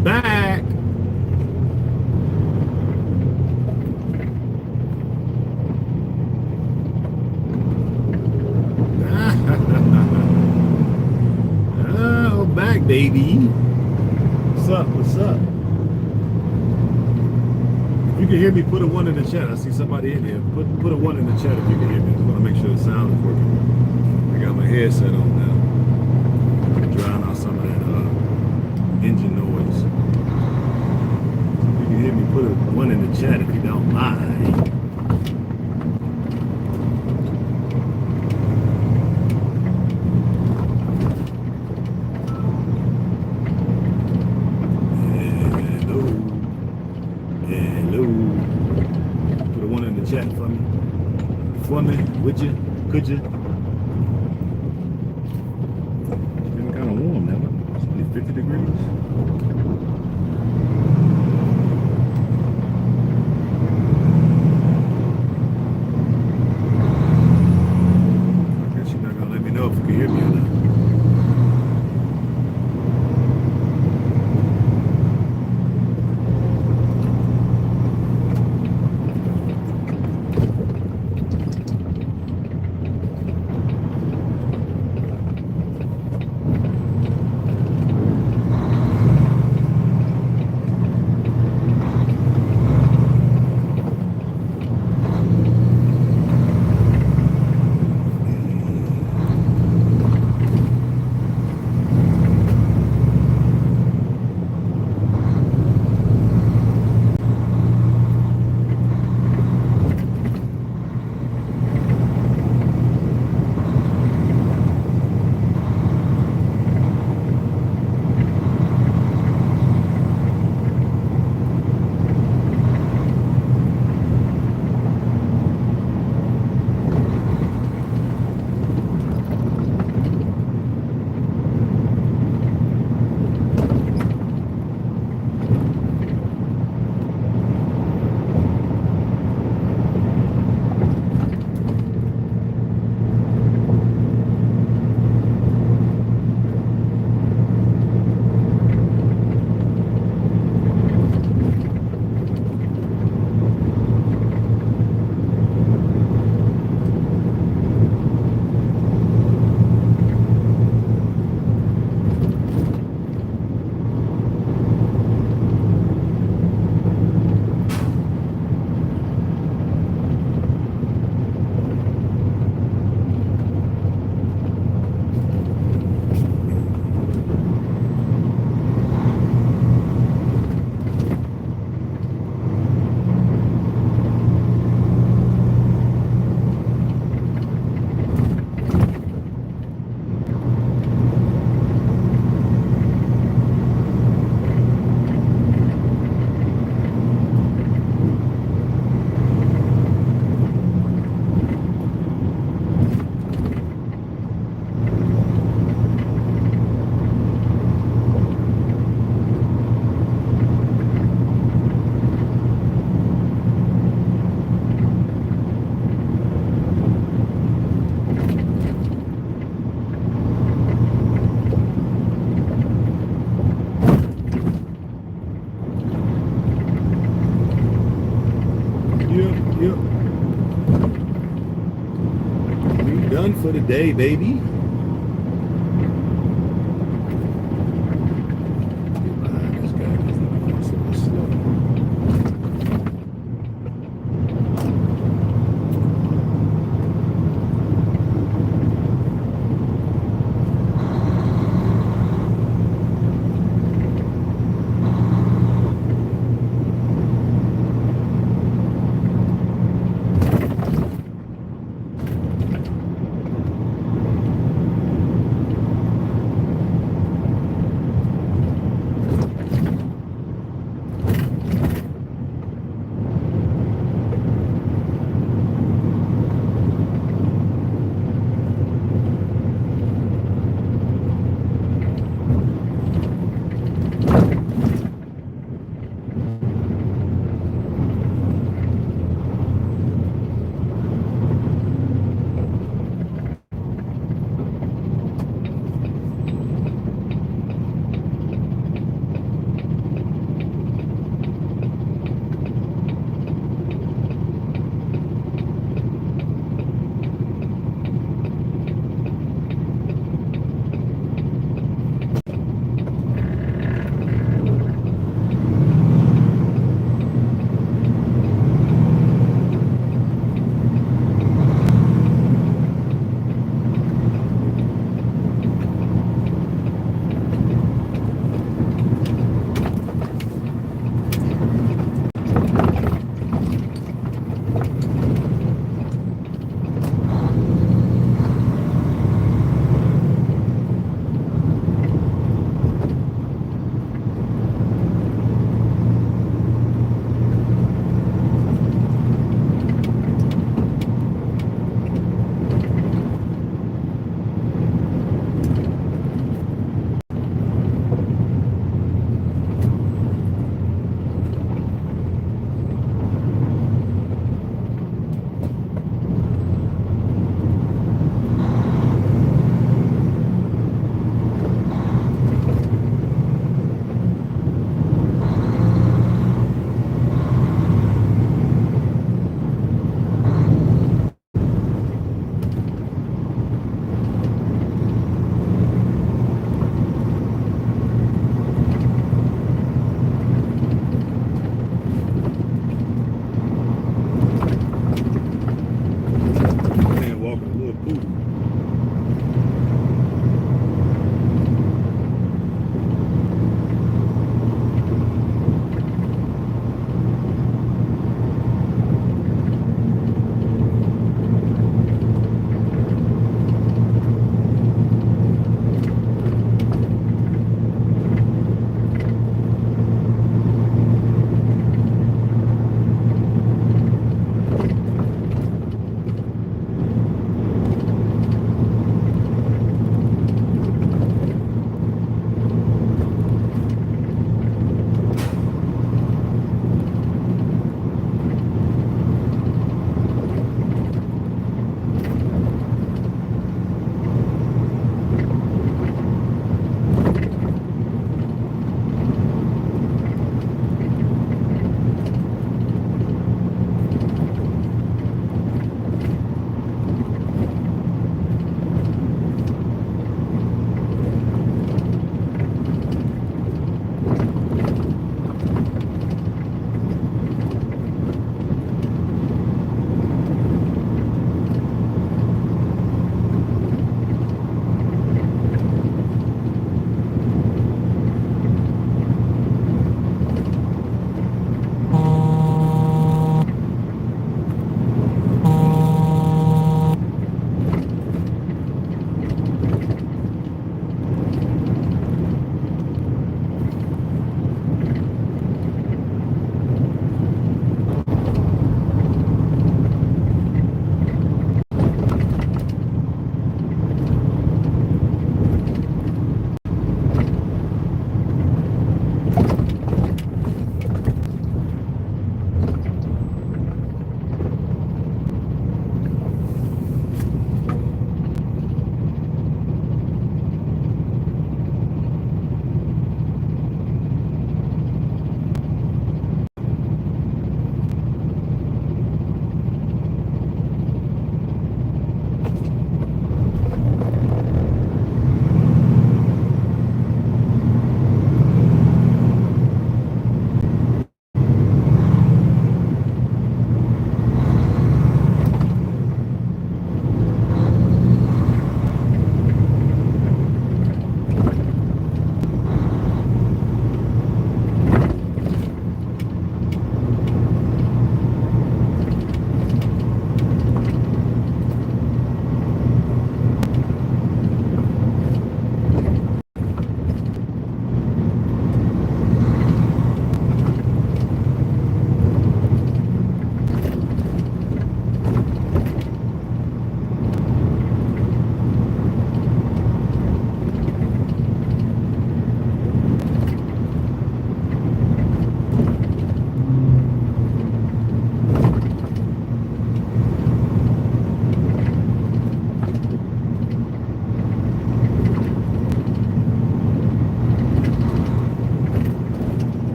I'm back. Oh, back, baby. What's up? What's up? If you can hear me, put a 1 in the chat. I see somebody in here. Put a 1 in the chat if you can hear me. I just want to make sure the sound is working. I got my headset on now. Drown out some of that engine noise. If you can hear me, put a 1 in the chat if you don't mind. Would you? Could you? It's getting kind of warm now. It's only 50 degrees. I guess you're not gonna let me know if you can hear me or not. For the day, baby.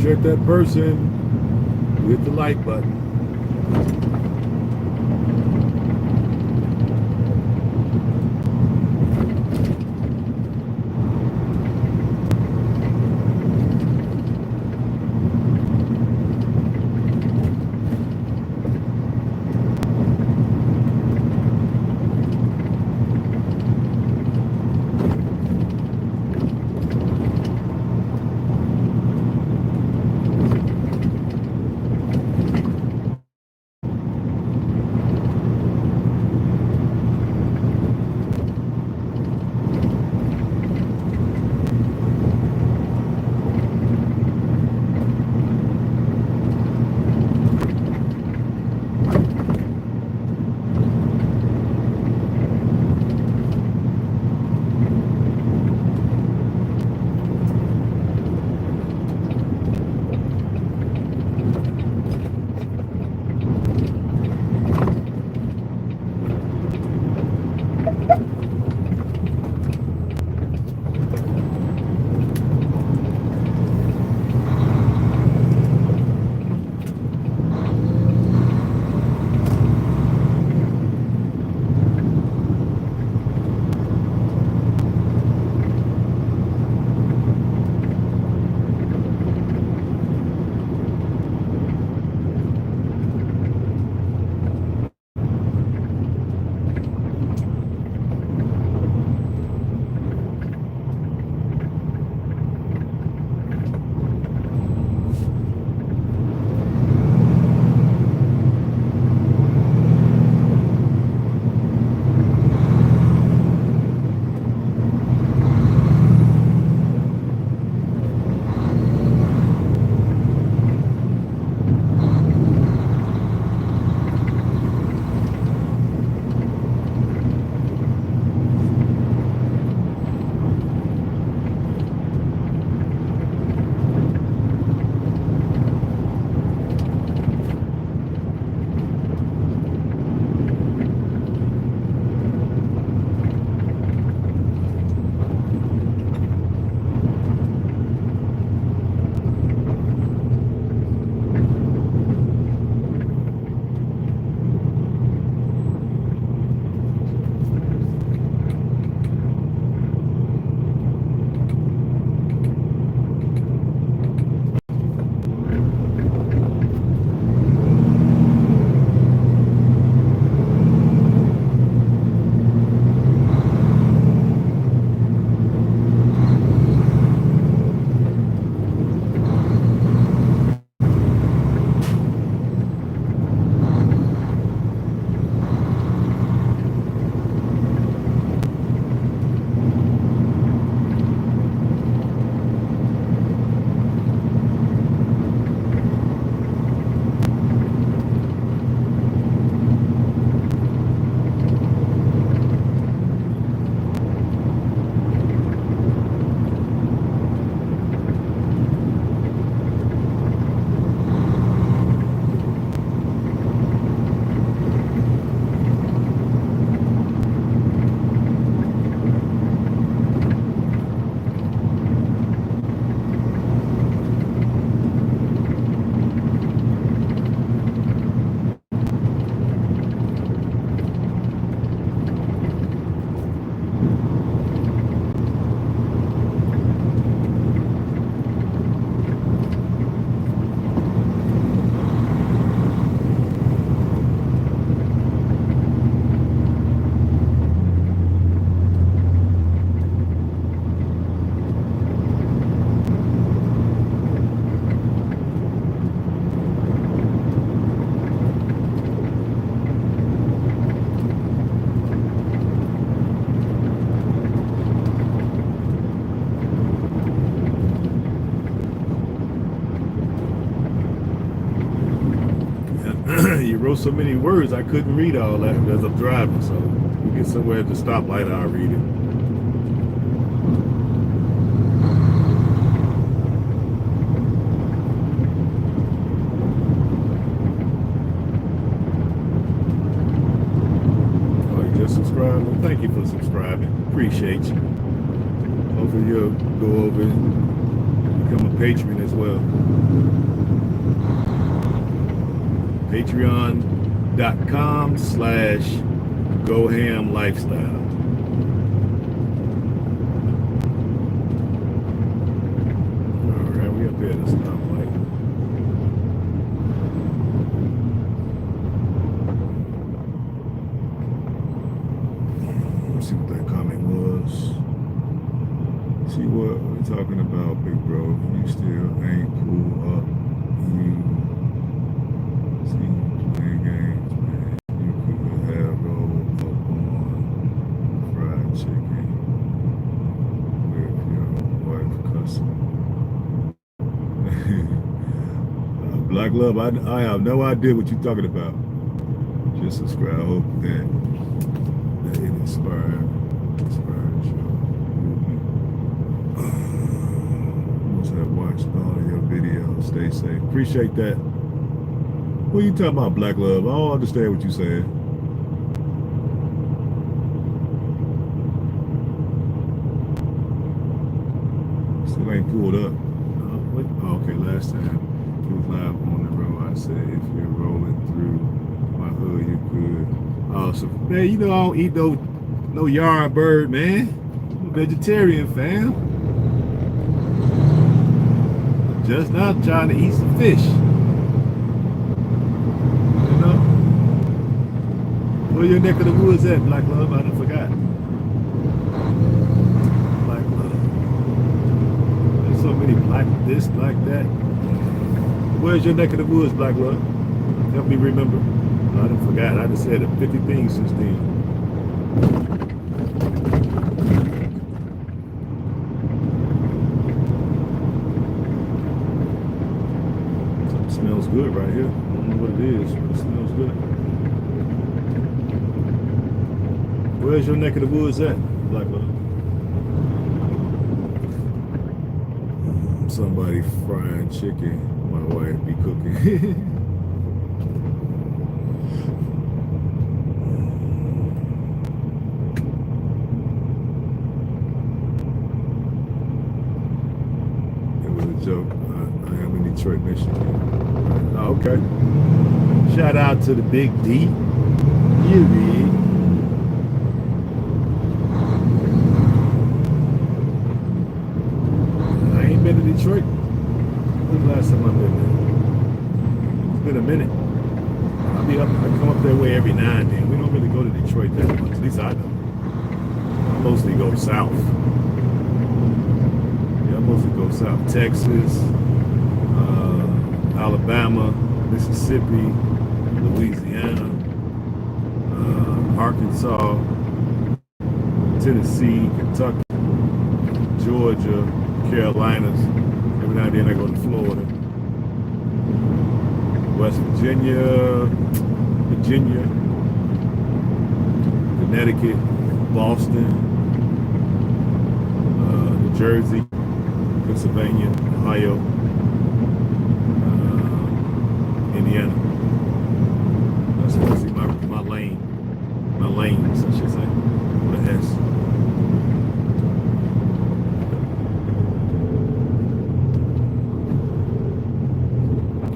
appreciate that person. Hit the like button. You wrote so many words I couldn't read all that as I'm driving, so we get somewhere at the stoplight, I'll read it. Oh, you just subscribed? Well, thank you for subscribing. Appreciate you. Hopefully you'll go over and become a patron as well. Patreon.com/GoHamLifestyle. All right, we up here at the stoplight. Let's see what that comment was. See what we're talking about, big bro. You still ain't cool up. You see playing games, man. You could have rolled up on fried chicken with your wife cussing. Black Love, I have no idea what you're talking about. Just subscribe. I hope that it inspired you. Must have watched all of your videos. Stay safe. Appreciate that. What are you talking about, Black Love? I don't understand what you're saying. Still ain't pulled up. Oh, okay, last time he was live on the road. I said, if you're rolling through my hood, you could. Oh, so man, you know I don't eat no yard bird, man. I'm a vegetarian, fam. Just not trying to eat some fish. You know? Where your neck of the woods at, Black Love? I done forgot. Black Love. There's so many black this, black that. Where's your neck of the woods, Black Love? Help me remember. I done forgot. I just said 50 things since then. Smells good right here. I don't know what it is, but it smells good. Where's your neck of the woods at, Black Love? Somebody frying chicken. My wife be cooking. It was a joke. I am in Detroit, Michigan. Oh, okay. Shout out to the Big D. You did. I ain't been to Detroit. When's the last time I've been there? It's been a minute. I come up that way every now and then. We don't really go to Detroit that much. At least I don't. I mostly go south. Yeah, I mostly go south. Texas, Alabama, Mississippi, Louisiana, Arkansas, Tennessee, Kentucky, Georgia, Carolinas. Every now and then I go to Florida, West Virginia, Connecticut, Boston, New Jersey, Pennsylvania, Ohio, Indiana. That's mostly my lanes, I should say, with an S.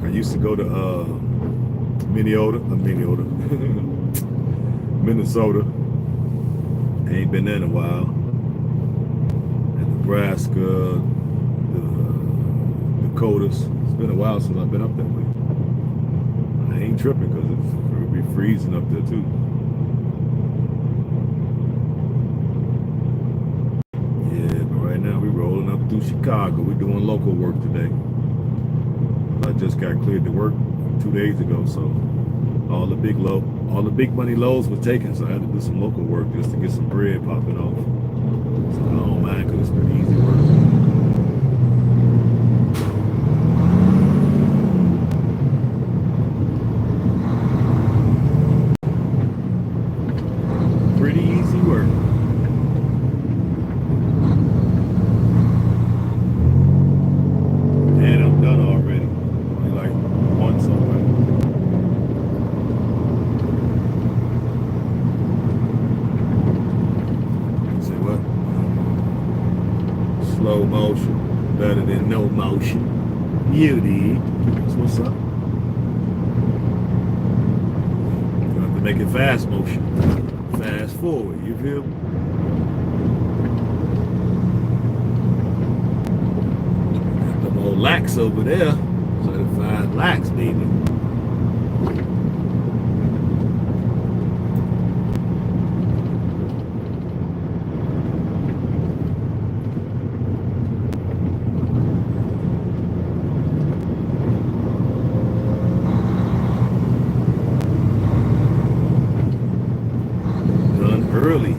I used to go to Minnesota. I ain't been there in a while. And Nebraska, the Dakotas. It's been a while since I've been up that way. I ain't tripping because it'll be freezing up there too. Yeah, but right now we're rolling up through Chicago. We're doing local work today. I just got cleared to work 2 days ago, so all the big money loads were taken, so I had to do some local work just to get some bread popping off. So I don't mind because it's pretty easy work. Pretty easy work. And I'm done already. Only like one somewhere. Say what? Slow motion, better than no motion. Beauty. That's what's up. Make it fast motion. Fast forward, you feel me? Got them old lax over there. Certified lax, baby. Early.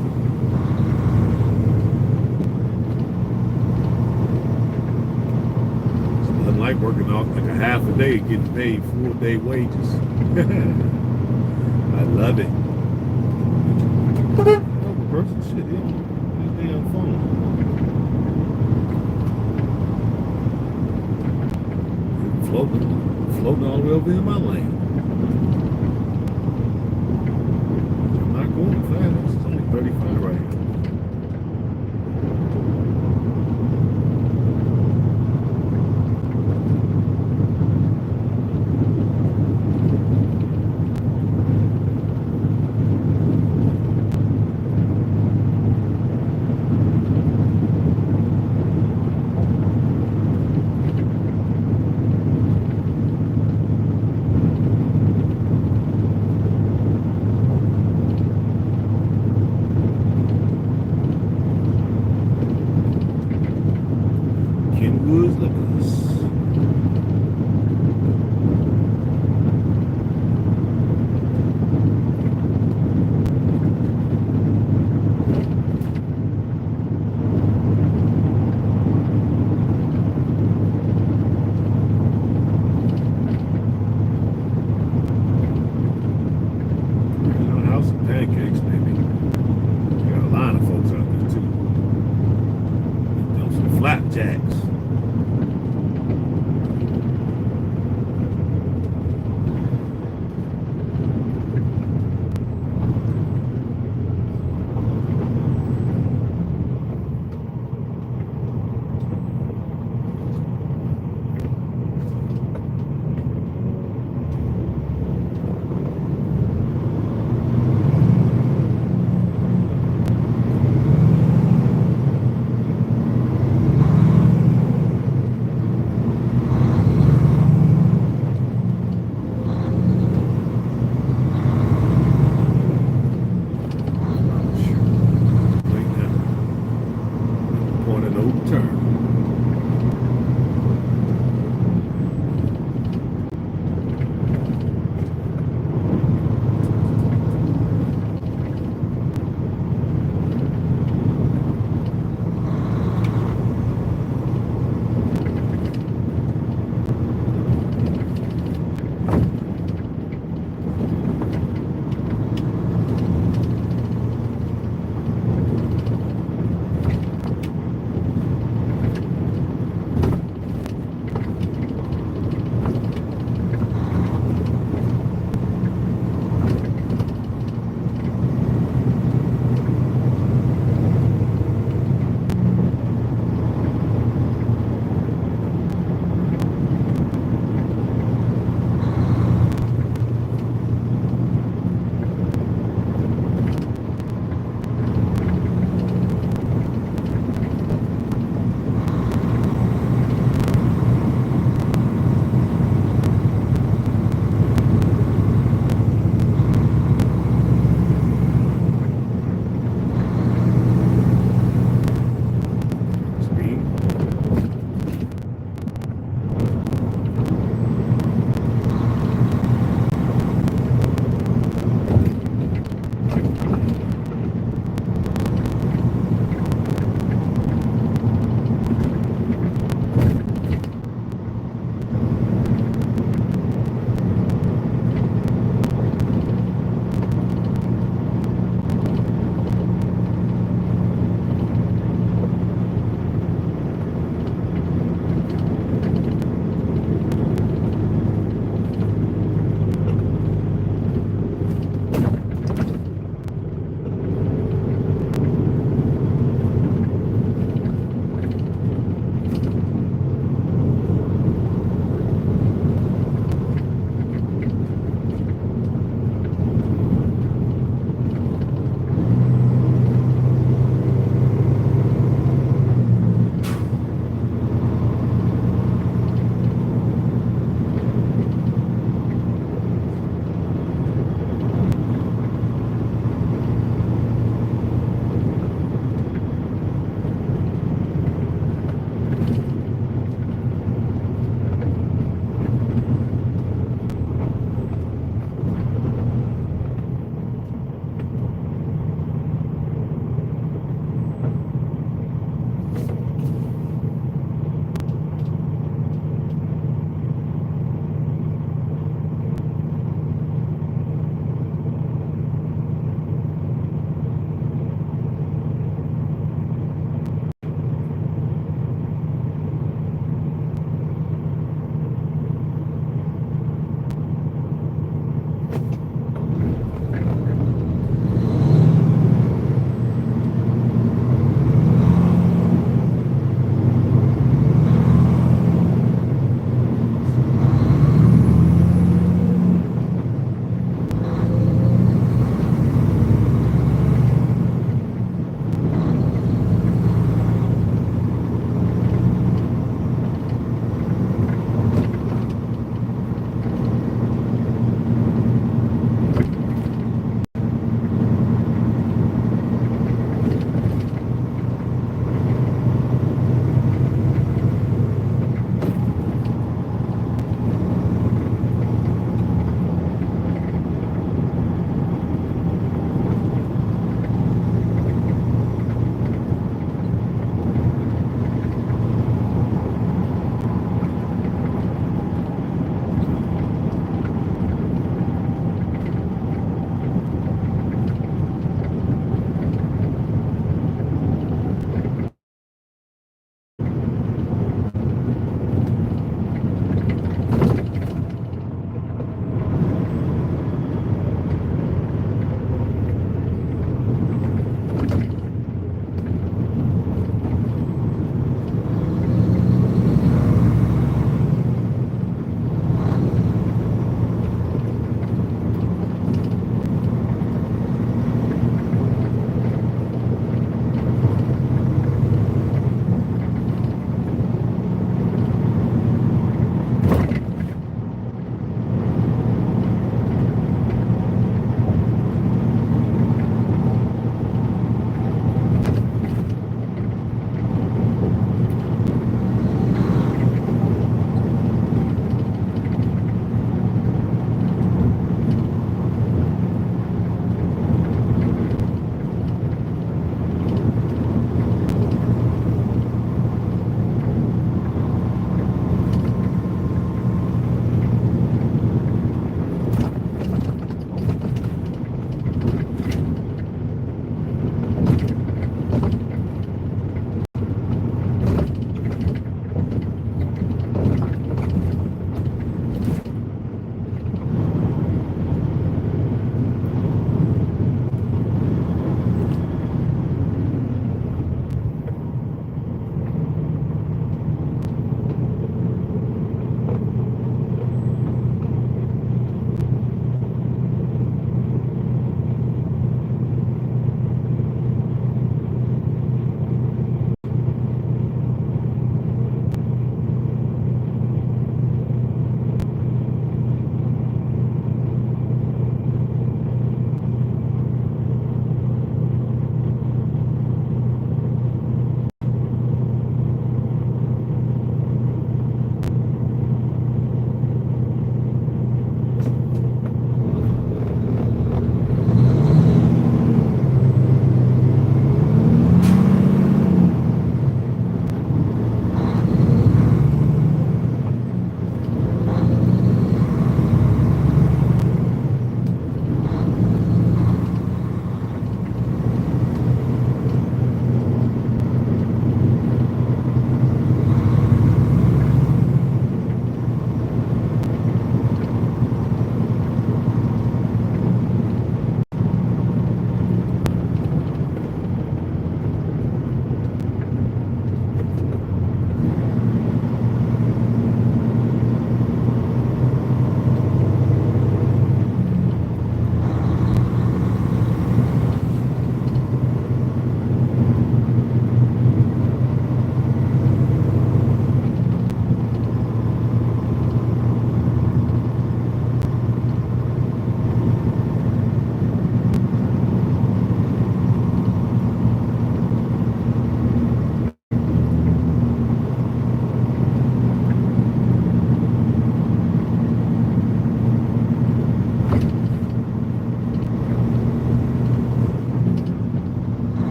It's nothing like working off like a half a day, getting paid full day wages. I love it. Oh, person, shit, he on his damn phone. Floating all the way over in my lane. I'm not going fast. It's only 35 right here. Pancakes, baby. Got a line of folks out there too. Those some flapjacks.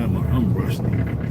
I'm rusty.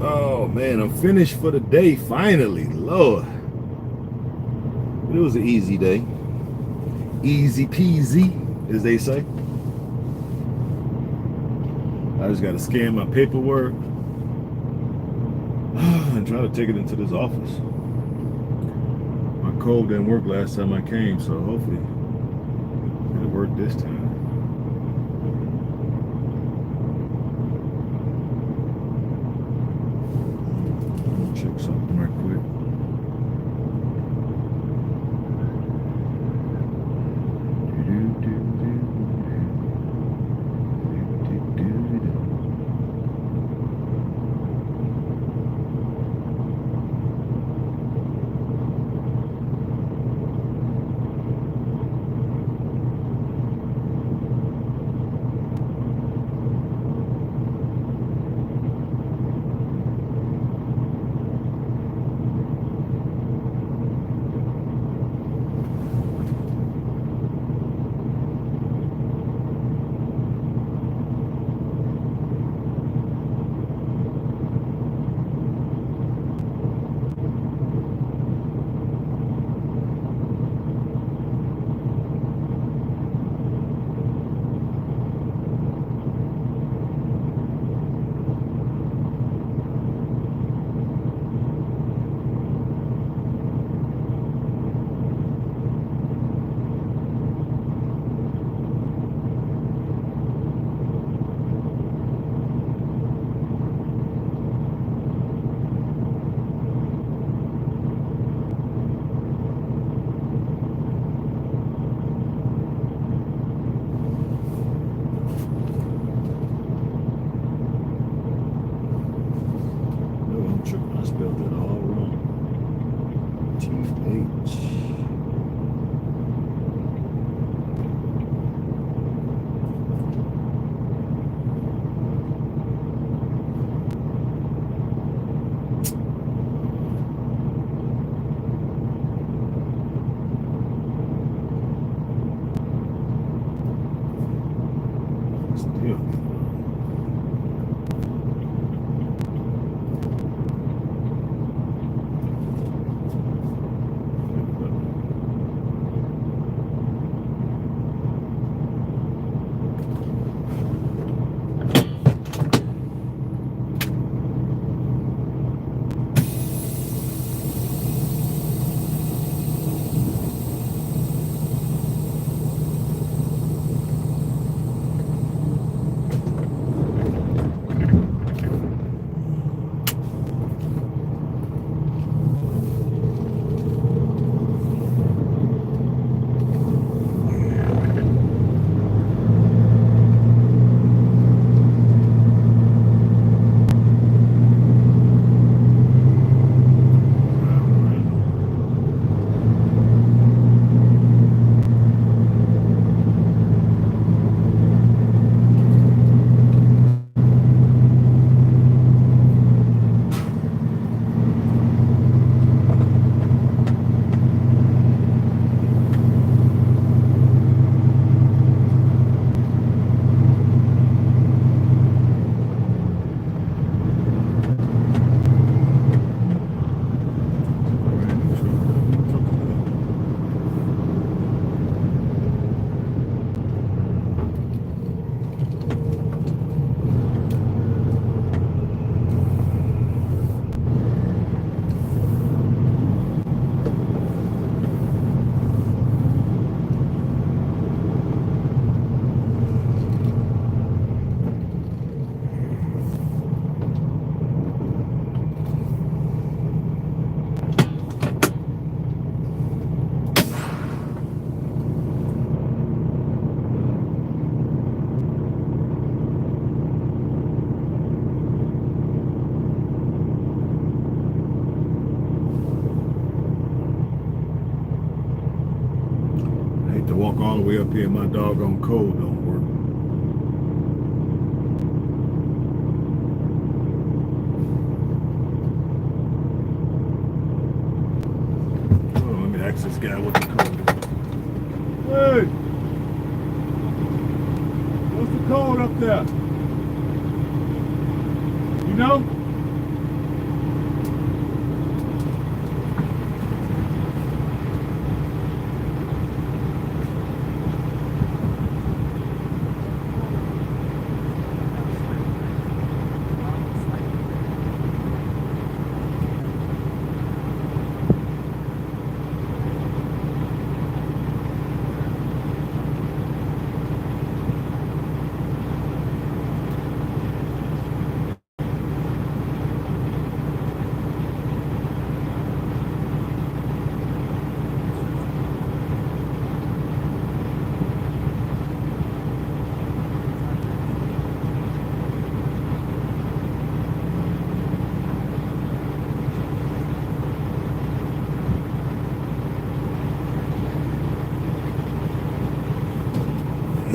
Oh man, I'm finished for the day finally. Lord, it was an easy day, easy peasy, as they say. I just got to scan my paperwork and try to take it into this office. My code didn't work last time I came, so hopefully it'll work this time. check something right quick. I spelled that all wrong. T-H. Still. To walk all the way up here, my doggone code don't work. Oh, let me ask this guy what the code is. Hey! What's the code up there? You know?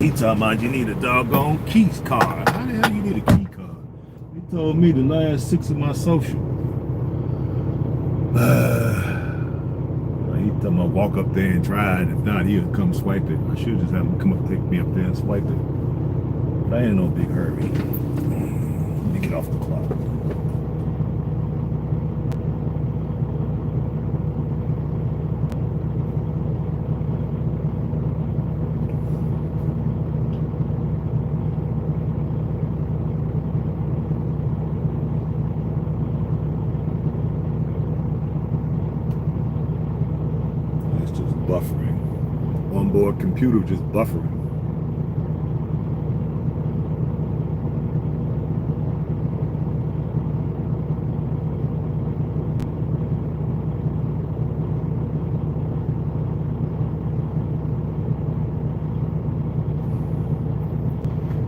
He talking about you need a doggone key card. How the hell you need a key card? He told me the last 6 of my social. He told me to walk up there and try it. If not, he'll come swipe it. I should just have him come up, take me up there and swipe it. But I ain't no big hurry. Let me get off the clock. Buffering. Onboard computer just buffering.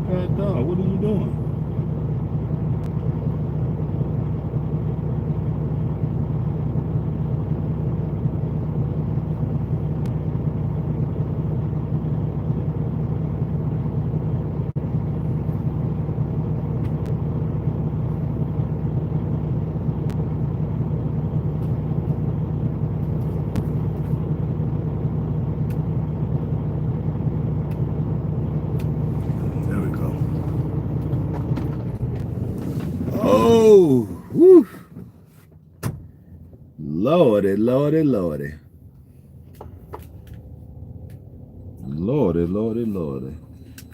God dog, what are you doing? Oh, whew. Lordy, lordy, lordy. Lordy, lordy, lordy.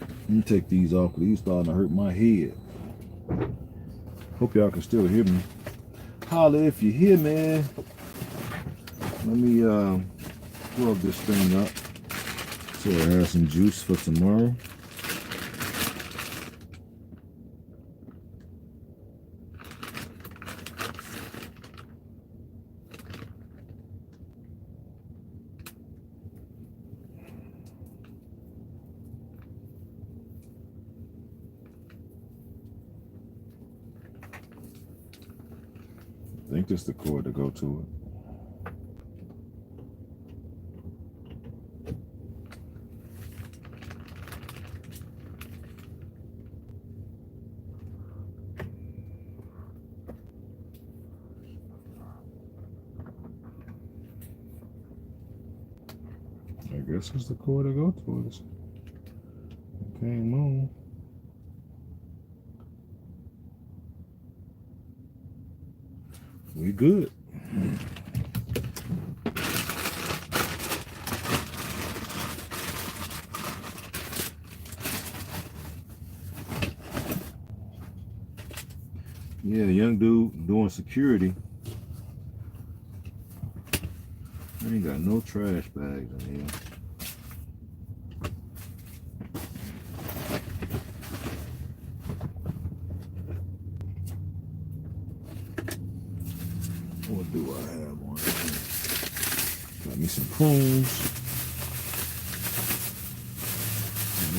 Let me take these off because these starting to hurt my head. Hope y'all can still hear me. Holla if you hear me. Let me plug this thing up so I have some juice for tomorrow. I think this is the cord to go to it. I guess it's the cord to go to it. It came on. We good. Yeah, young dude doing security. I ain't got no trash bags in here. What do I have on here? Got me some prunes.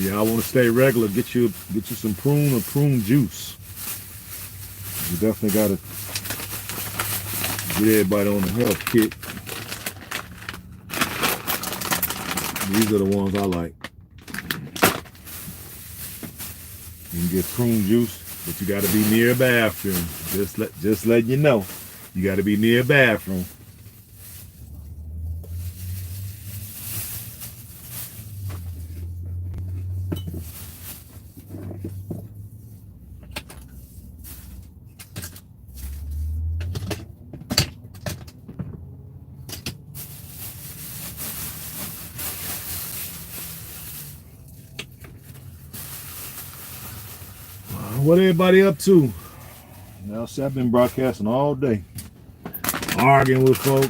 Y'all want to stay regular, get you some prune or prune juice. You definitely gotta get everybody on the health kit. These are the ones I like. You can get prune juice, but you gotta be near a bathroom. Just letting you know. You got to be near a bathroom. What everybody up to? Now, see, I've been broadcasting all day, arguing with folks.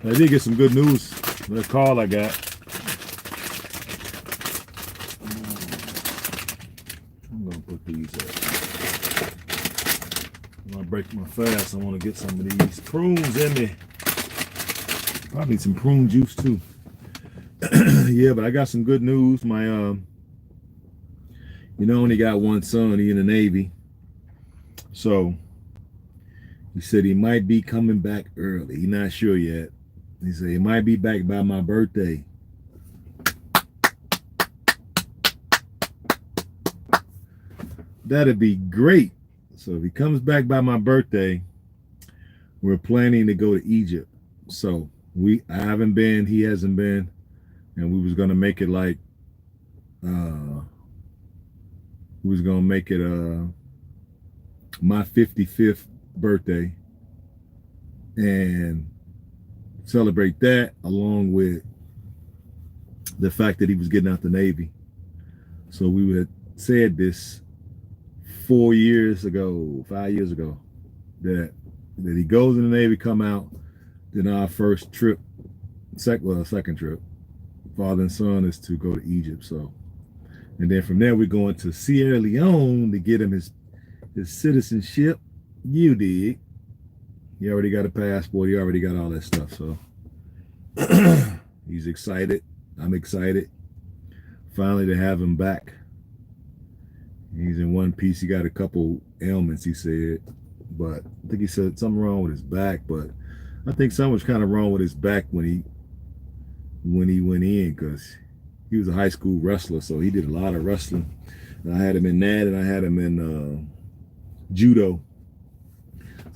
I did get some good news with a call I got. I'm gonna put these up. When I break my fast, I want to get some of these prunes in me. Probably some prune juice too. Yeah, but I got some good news. My only got one son. He in the Navy. So he said he might be coming back early. He's not sure yet. He said he might be back by my birthday. that'd be great. So if he comes back by my birthday, we're planning to go to Egypt. So I haven't been, he hasn't been, and uh we was gonna make it my 55th birthday and celebrate that along with the fact that he was getting out the Navy. So we had said this 4 years ago, 5 years ago, that he goes in the Navy, come out, then our first trip, second trip, father and son, is to go to Egypt. So, and then from there we're going to Sierra Leone to get him his citizenship. You did. He already got a passport. He already got all that stuff. So he's excited. I'm excited. Finally to have him back. He's in one piece. He got a couple ailments, he said, but I think he said something wrong with his back. But I think something was kind of wrong with his back when he went in, because he was a high school wrestler, so he did a lot of wrestling. And I had him in that, and I had him in judo.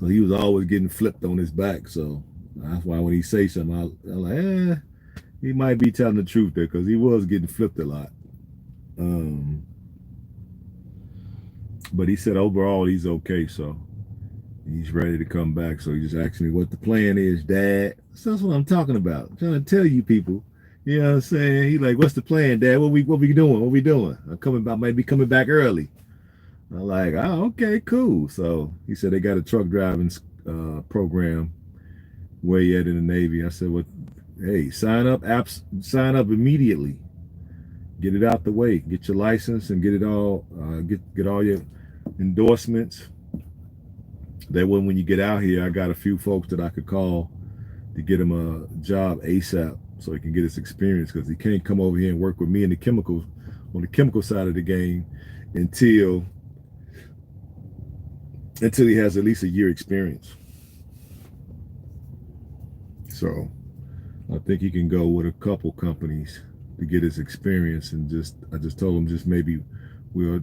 So he was always getting flipped on his back. So that's why when he say something, I'm like, he might be telling the truth there, because he was getting flipped a lot. But he said overall he's okay, so he's ready to come back. So he just asked me what the plan is, Dad. So that's what I'm talking about. I'm trying to tell you people. You know what I'm saying? He's like, what's the plan, Dad? What we doing? What we doing? I'm coming back, might be coming back early. I'm like, oh, okay, cool. So he said they got a truck driving program where he at in the Navy. I said, well, hey, sign up immediately. Get it out the way. Get your license and get it all. Get all your endorsements. That way, when you get out here, I got a few folks that I could call to get him a job ASAP, so he can get his experience, because he can't come over here and work with me in the chemicals on the chemical side of the game until he has at least a year experience. So I think he can go with a couple companies to get his experience, and I just told him just maybe we'll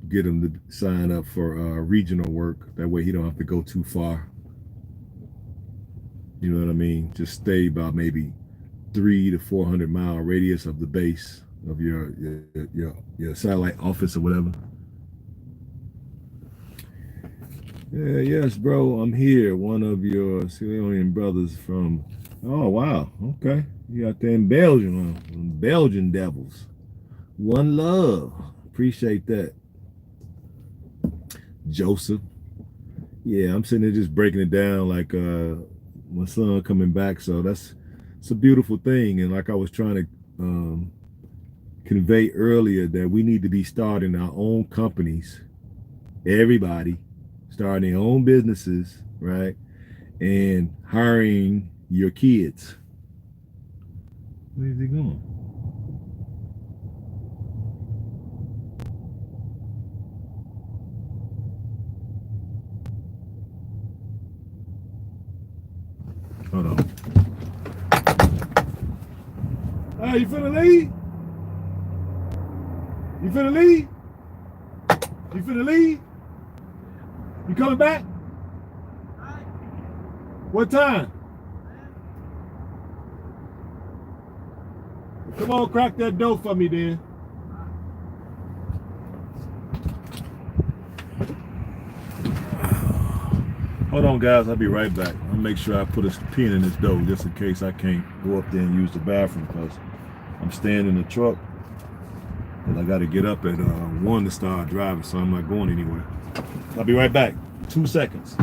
get him to sign up for regional work. That way he don't have to go too far. You know what I mean? Just stay about maybe 300 to 400 mile radius of the base of your satellite office or whatever. Yeah, yes, bro. I'm here. One of your Sicilian brothers from. Oh wow. Okay, you out there in Belgium, huh? Belgian Devils. One love. Appreciate that, Joseph. Yeah, I'm sitting there just breaking it down like my son coming back. So it's a beautiful thing, and like I was trying to convey earlier, that we need to be starting our own companies. Everybody starting their own businesses, right? And hiring your kids. Where is he going? Hold on. Ah, you finna leave? You finna leave? You finna leave? You coming back? What time? Come on, crack that door for me then. Hold on, guys. I'll be right back. I'll make sure I put a pin in this door just in case I can't go up there and use the bathroom, because I'm staying in the truck and I got to get up at 1 to start driving, so I'm not going anywhere. I'll be right back. 2 seconds.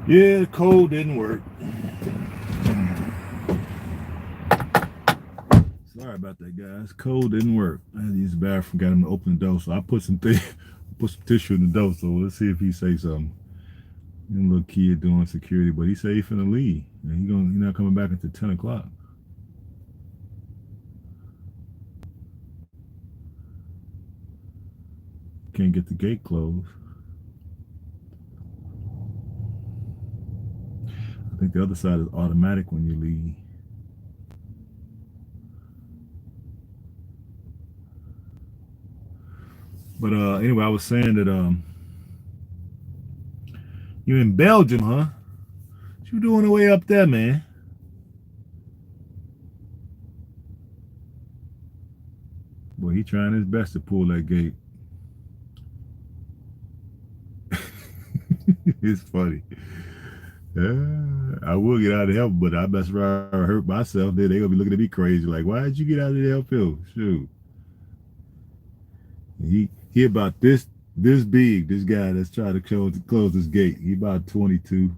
Yeah, the code didn't work. Sorry about that, guys. Code didn't work. I had to use the bathroom, got him to open the door, so I put some put some tissue in the door. So let's see if he say something. He's a little kid doing security, but he said he finna leave. And he not coming back until 10 o'clock. Can't get the gate closed. I think the other side is automatic when you leave. But anyway, I was saying that you in Belgium, huh? What you doing the way up there, man? Boy, he trying his best to pull that gate. It's funny. I will get out of help, but I best rather hurt myself. Then they gonna be looking at me crazy, like, why did you get out of the help field? Shoot. He about this big. This guy that's trying to close this gate. He about 22.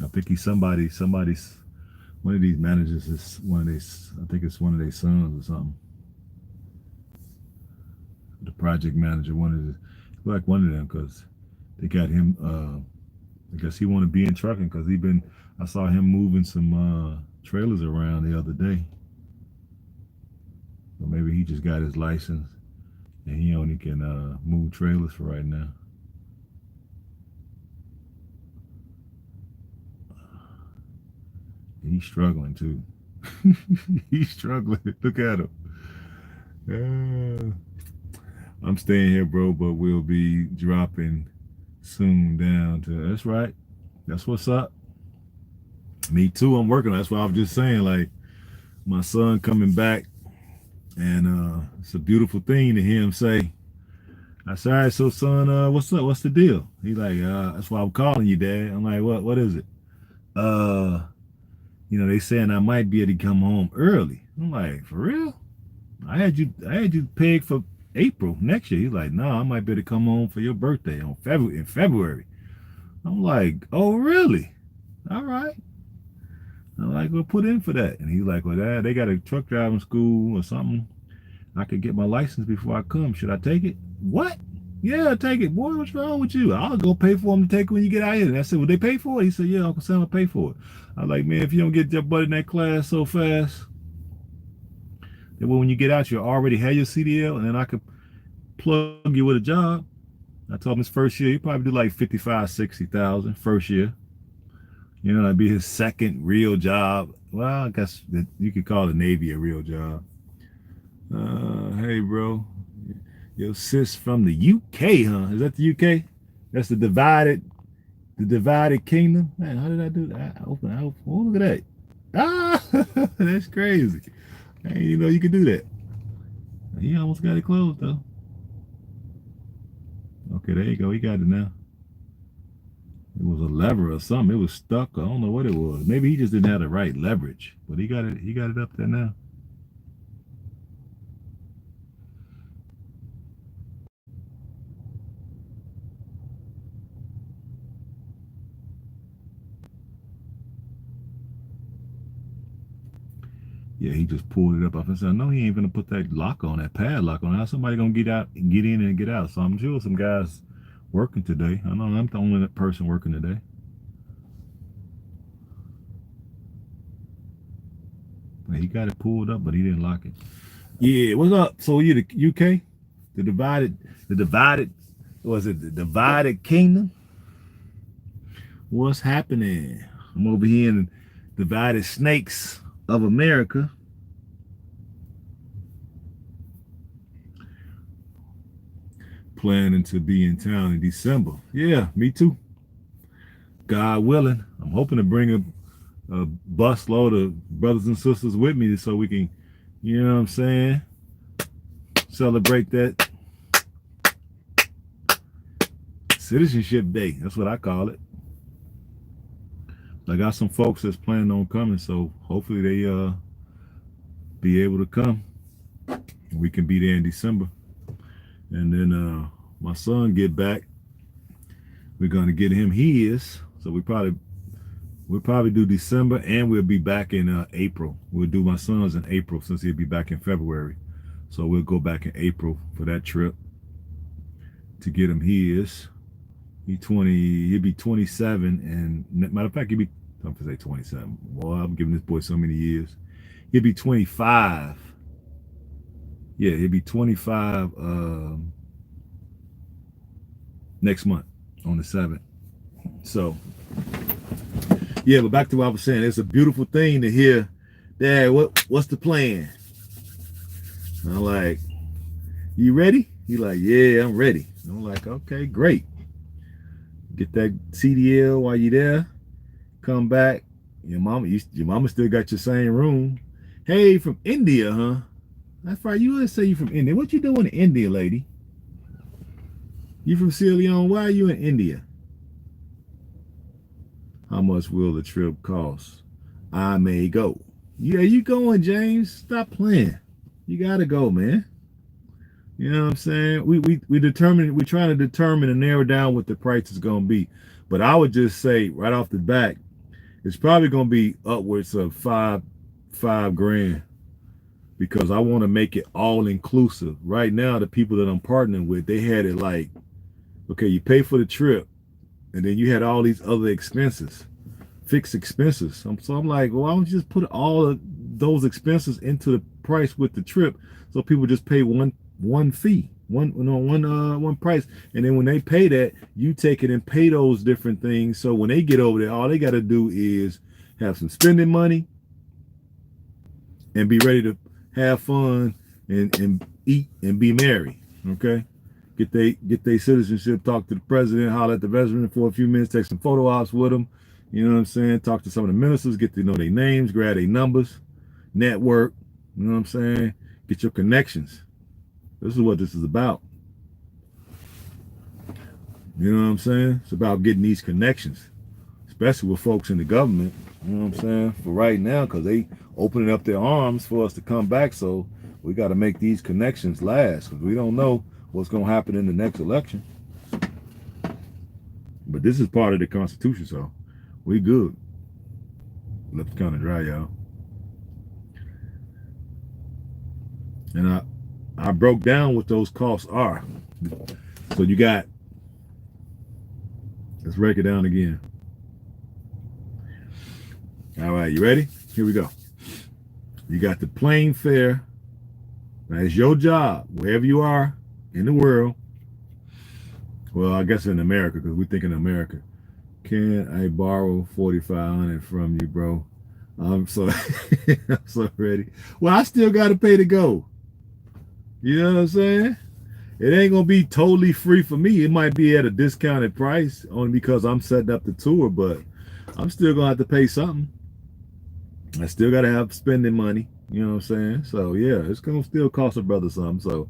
I think he's somebody's one of these managers is one of these. I think it's one of their sons or something. The project manager, like one of them, because they got him. I guess he want to be in trucking because he been. I saw him moving some trailers around the other day. So maybe he just got his license and he only can move trailers for right now. He's struggling too. He's struggling. Look at him. I'm staying here, bro, but we'll be dropping soon down to. That's right. That's what's up. Me too. I'm working. That's why I was just saying, like, my son coming back, and it's a beautiful thing to hear him say. I said, all right, so son, what's up? What's the deal? He's like, that's why I'm calling you, Dad. I'm like, what is it? Uh, they saying I might be able to come home early. I'm like, for real? I had you pegged for April next year. He's like, no, I might be able to come home for your birthday in February. I'm like, oh really? All right. I'm like, well, put in for that. And he's like, well, Dad, they got a truck driving school or something. I could get my license before I come. Should I take it? What? Yeah, take it. Boy, what's wrong with you? I'll go pay for them to take it when you get out here. And I said, will they pay for it? He said, yeah, Uncle Sam will pay for it. I was like, man, if you don't get your butt in that class so fast, then when you get out, you already have your CDL, and then I could plug you with a job. I told him his first year, he probably do like 55, 60,000 first year. That'd be his second real job. Well, I guess you could call the Navy a real job. Hey, bro. Your sis from the UK, huh? Is that the UK? That's the divided kingdom. Man, how did I do that? I open. Oh, look at that. Ah, that's crazy. I didn't even know you could do that. He almost got it closed though. Okay, there you go. He got it now. It was a lever or something. It was stuck. I don't know what it was. Maybe he just didn't have the right leverage. But he got it. He got it up there now. Yeah, he just pulled it up. I said, I know he ain't gonna put that lock on, that padlock on. How somebody gonna get out, get in and get out? So I'm sure some guys working today. I know I'm the only person working today. He got it pulled up, but he didn't lock it. Yeah, what's up? So you the UK? The divided, was it the divided kingdom? What's happening? I'm over here in divided snakes of America. Planning to be in town in December. Yeah, me too. God willing. I'm hoping to bring a busload of brothers and sisters with me so we can, you know what I'm saying, celebrate that citizenship day. That's what I call it. I got some folks that's planning on coming, so hopefully they be able to come. We can be there in December. And then my son get back. We're gonna get him his. So we'll probably do December, and we'll be back in April. We'll do my son's in April since he'll be back in February. So we'll go back in April for that trip to get him his. He'll be 27, and matter of fact, I'm gonna say 27. Boy, I'm giving this boy so many years. He'll be 25. Yeah, he'll be 25 next month on the 7th. So, yeah, but back to what I was saying. It's a beautiful thing to hear, Dad, what's the plan? And I'm like, you ready? He's like, yeah, I'm ready. And I'm like, okay, great. Get that CDL while you're there. Come back. Your mama still got your same room. Hey, from India, huh? That's right. You always say you from India. What you doing in India, lady? You from Sierra Leone? Why are you in India? How much will the trip cost? I may go. Yeah, you going, James? Stop playing. You gotta go, man. You know what I'm saying? We're trying to determine and narrow down what the price is gonna be. But I would just say right off the bat, it's probably gonna be upwards of five grand, because I want to make it all inclusive. Right now, the people that I'm partnering with, they had it like, okay, you pay for the trip, and then you had all these other expenses, fixed expenses. So I'm like, well, why don't you just put all of those expenses into the price with the trip, so people just pay one fee, one price, and then when they pay that, you take it and pay those different things. So when they get over there, all they got to do is have some spending money and be ready to have fun and eat and be merry. Okay, get they citizenship, talk to the president, holler at the president for a few minutes, take some photo ops with them. You know what I'm saying? Talk to some of the ministers, get to know their names, grab their numbers, network. You know what I'm saying? Get your connections. This is what this is about. You know what I'm saying? It's about getting these connections, especially with folks in the government. You know what I'm saying? For right now, because they opening up their arms for us to come back. So we got to make these connections last, because we don't know what's going to happen in the next election. But this is part of the Constitution, so we good. Left kind of dry, y'all. And I broke down what those costs are. So you got, let's break it down again. All right, you ready? Here we go. You got the plane fare. Now, it's your job, wherever you are in the world. Well, I guess in America, because we're thinking America. Can I borrow $4,500 from you, bro? I'm so I'm so ready. Well, I still got to pay to go. You know what I'm saying? It ain't gonna be totally free for me. It might be at a discounted price only because I'm setting up the tour, but I'm still gonna have to pay something. I still gotta have spending money. You know what I'm saying? So yeah, it's gonna still cost a brother something. So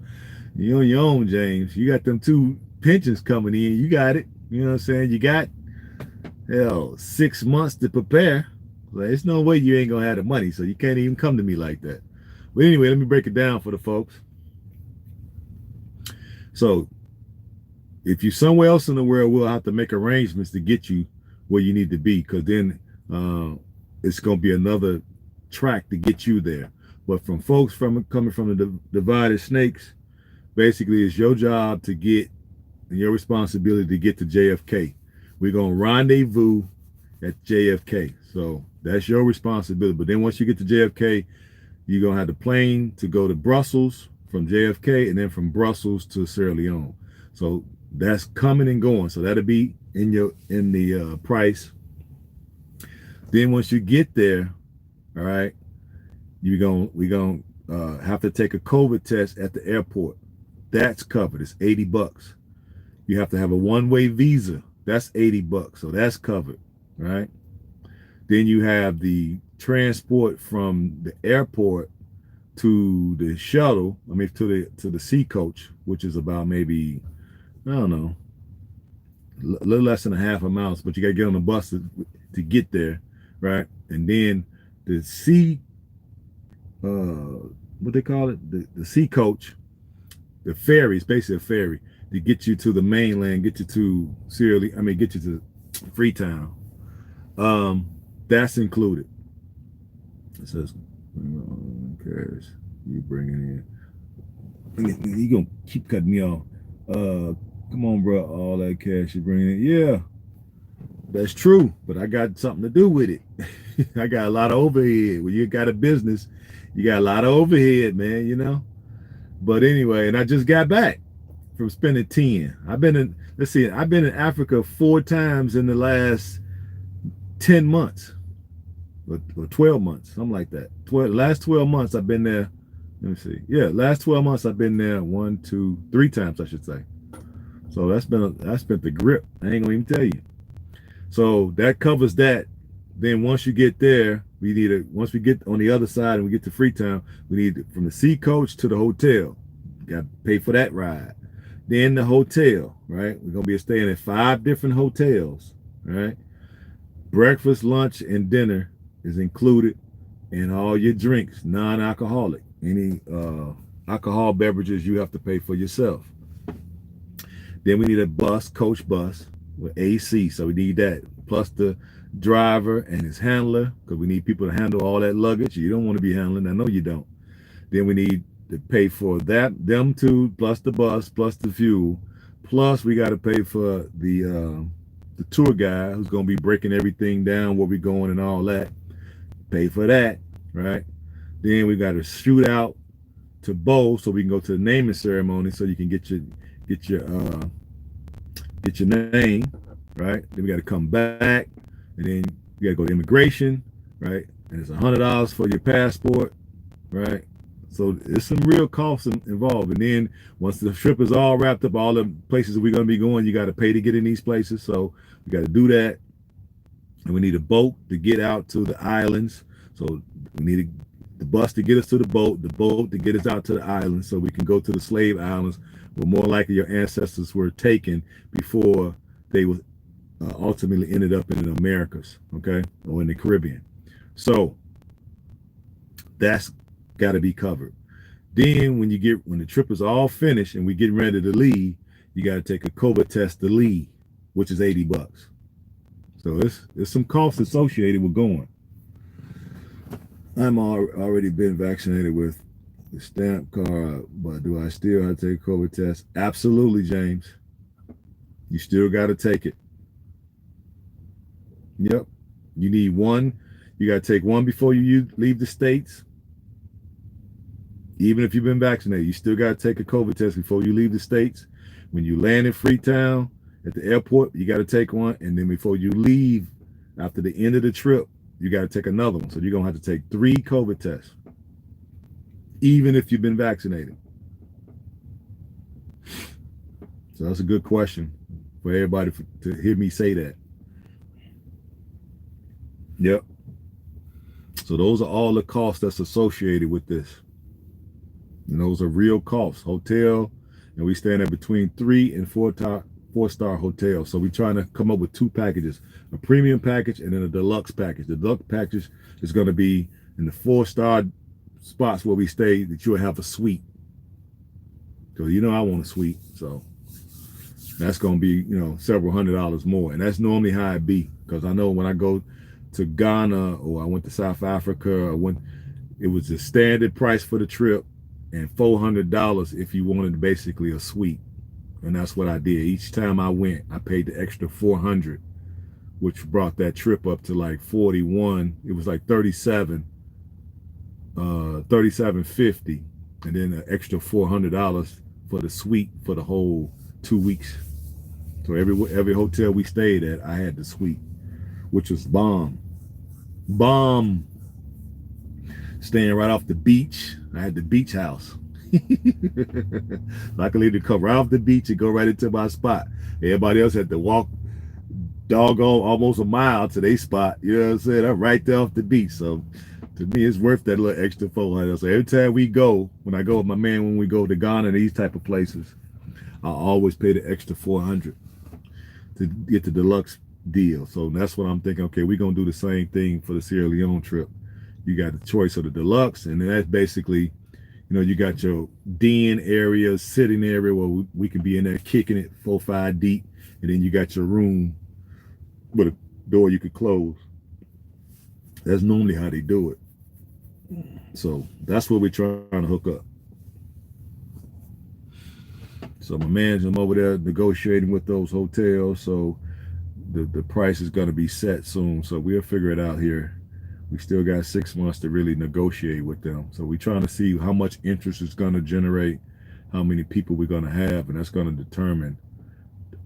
you on your own, James. You got them 2 pensions coming in. You got it. You know what I'm saying? You got 6 months to prepare. There's no way you ain't gonna have the money, so you can't even come to me like that. But anyway, let me break it down for the folks. So if you're somewhere else in the world, we'll have to make arrangements to get you where you need to be, because then it's going to be another track to get you there. But from folks coming from the divided snakes, basically it's your job to get, and your responsibility to get to JFK. We're going to rendezvous at JFK. So that's your responsibility. But then once you get to JFK, you're going to have the plane to go to Brussels from JFK, and then from Brussels to Sierra Leone. So that's coming and going. So that'll be in the price. Then once you get there, all right, we're going to have to take a COVID test at the airport. That's covered. It's $80. You have to have a one-way visa. That's $80. So that's covered, right? Then you have the transport from the airport to the shuttle, to the sea coach, which is about maybe, I don't know, a little less than a half a mile, but you got to get on the bus to get there, right? And then the sea, what they call it, the sea coach, the ferry, it's basically a ferry, to get you to the mainland, get you to get you to Freetown. That's included. It says, cares you bringing in. You gonna keep cutting me off. Come on, bro. All that cash you bringing in. Yeah, that's true. But I got something to do with it. I got a lot of overhead. When you got a business, you got a lot of overhead, man. You know. But anyway, and I just got back from spending 10. I've been in Africa 4 times in the last 10 months. Or 12 months, something like that. Last 12 months I've been there. Let me see. Yeah, last 12 months I've been there 1, 2, 3 times, I should say. So that's been the grip. I ain't gonna even tell you. So that covers that. Then once you get there, once we get on the other side and we get to Freetown, we need from the sea coach to the hotel. You got to pay for that ride. Then the hotel, right? We're gonna be staying at 5 different hotels, right? Breakfast, lunch, and dinner is included, and all your drinks, non-alcoholic. Any alcohol beverages you have to pay for yourself. Then we need a coach bus with AC, so we need that. Plus the driver and his handler, because we need people to handle all that luggage. You don't want to be handling, I know you don't. Then we need to pay for them two, plus the bus, plus the fuel. Plus we got to pay for the tour guide who's going to be breaking everything down, where we're going and all that. Pay for that, right? Then we got to shoot out to Bo so we can go to the naming ceremony so you can get your name, right? Then we got to come back, and then you got to go to immigration, right? And it's $100 for your passport, right? So there's some real costs involved. And then once the trip is all wrapped up, all the places that we're going to be going, you got to pay to get in these places. So we got to do that. And we need a boat to get out to the islands. So we need the bus to get us to the boat to get us out to the islands so we can go to the slave islands where more likely your ancestors were taken before they were ultimately ended up in the Americas, okay, or in the Caribbean. So that's got to be covered. Then when the trip is all finished and we getting ready to leave, you got to take a COVID test to leave, which is $80. So there's some costs associated with going. I'm already been vaccinated with the stamp card, but do I still have to take a COVID test? Absolutely, James. You still got to take it. Yep. You need one. You got to take one before you leave the States. Even if you've been vaccinated, you still got to take a COVID test before you leave the States. When you land in Freetown at the airport, you got to take one. And then before you leave, after the end of the trip, you got to take another one. So you're going to have to take 3 COVID tests, even if you've been vaccinated. So that's a good question for everybody to hear me say that. Yep. So those are all the costs that's associated with this. And those are real costs. Hotel, and we staying at between 3 and 4-star hotels. So we're trying to come up with 2 packages, a premium package and then a deluxe package. The deluxe package is going to be in the 4-star spots where we stay, that you'll have a suite. So I want a suite. So that's going to be, several $100s more. And that's normally how it be. Because I know when I go to Ghana or I went to South Africa, it was the standard price for the trip and $400 if you wanted basically a suite. And that's what I did. Each time I went, I paid the extra $400, which brought that trip up to like 41. It was like 37.50, and then an extra $400 for the suite for the whole 2 weeks. So every hotel we stayed at, I had the suite, which was bomb. Staying right off the beach. I had the beach house. I could leave the cover right off the beach and go right into my spot. Everybody else had to walk doggone almost a mile to their spot. You know what I'm saying? I'm right there off the beach. So to me, it's worth that little extra $400. So every time when I go with my man, when we go to Ghana and these type of places, I always pay the extra $400 to get the deluxe deal. So that's what I'm thinking. Okay, we're gonna do the same thing for the Sierra Leone trip. You got the choice of the deluxe, and that's basically You know, you got your den area, sitting area where we can be in there kicking it 4-5 deep, and then you got your room with a door you could close. That's normally how they do it. So that's what we're trying to hook up. So my man's I'm over there negotiating with those hotels. So the price is going to be set soon. So we'll figure it out here. We still got 6 months to really negotiate with them. So we're trying to see how much interest it's going to generate, how many people we're going to have, and that's going to determine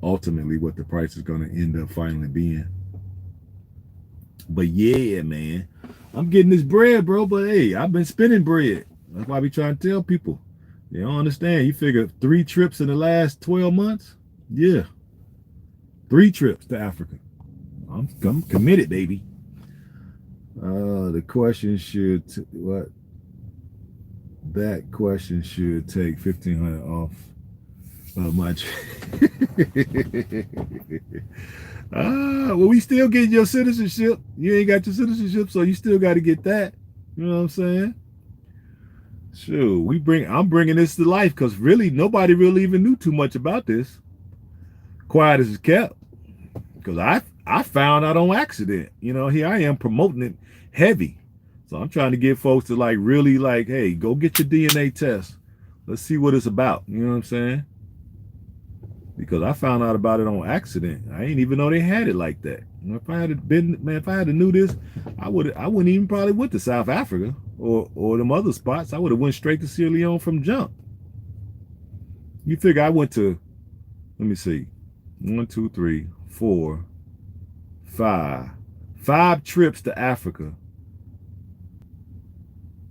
ultimately what the price is going to end up finally being. But yeah, man, I'm getting this bread, bro. But hey, I've been spending bread. That's why I be trying to tell people. They don't understand. You figure 3 trips in the last 12 months? Yeah. 3 trips to Africa. I'm committed, baby. The question should what? That question should take 1,500 off my. Well, we still getting your citizenship. You ain't got your citizenship, so you still got to get that. You know what I'm saying? Sure, I'm bringing this to life because really nobody really even knew too much about this. Quiet as it's kept, because I found out on accident. You know, here I am promoting it heavy, so I'm trying to get folks to like really like, hey, go get your DNA test. Let's see what it's about. You know what I'm saying? Because I found out about it on accident. I didn't even know they had it like that. If I had been, man, if I had knew this, I wouldn't even probably went to South Africa or them other spots. I would have went straight to Sierra Leone from jump. You figure I went to, let me see, 1, 2, 3, 4, 5 trips to Africa.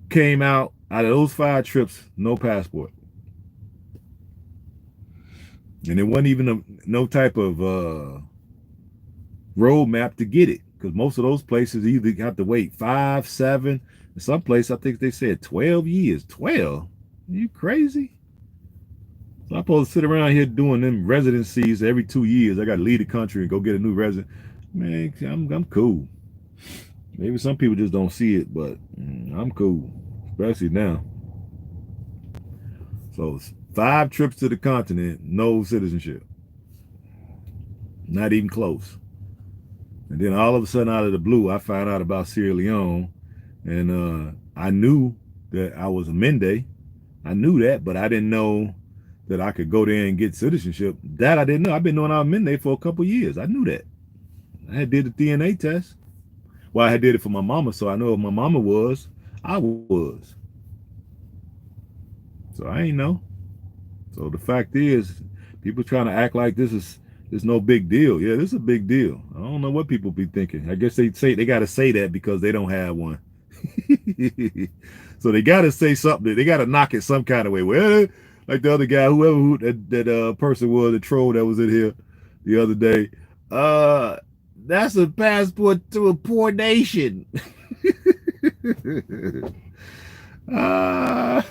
Came out of those 5 trips, no passport. And there wasn't even no type of roadmap to get it, because most of those places either have to wait 5, 7, in some place I think they said 12 years. 12? Are you crazy? So I'm supposed to sit around here doing them residencies every 2 years. I got to leave the country and go get a new resident. Man, I'm cool. Maybe some people just don't see it, but I'm cool, especially now. So 5 trips to the continent, no citizenship. Not even close. And then all of a sudden, out of the blue, I found out about Sierra Leone. And I knew that I was a Mende. I knew that, but I didn't know that I could go there and get citizenship. That I didn't know. I've been knowing I was Mende for a couple of years. I knew that. I had did the DNA test. Well, I had did it for my mama, so I know if my mama was, I was. So I ain't know. So the fact is, people trying to act like this is no big deal. Yeah, this is a big deal. I don't know what people be thinking. I guess they got to say that because they don't have one. So they got to say something. They got to knock it some kind of way. Well, like the other guy, whoever that person was, the troll that was in here the other day. That's a passport to a poor nation. Right.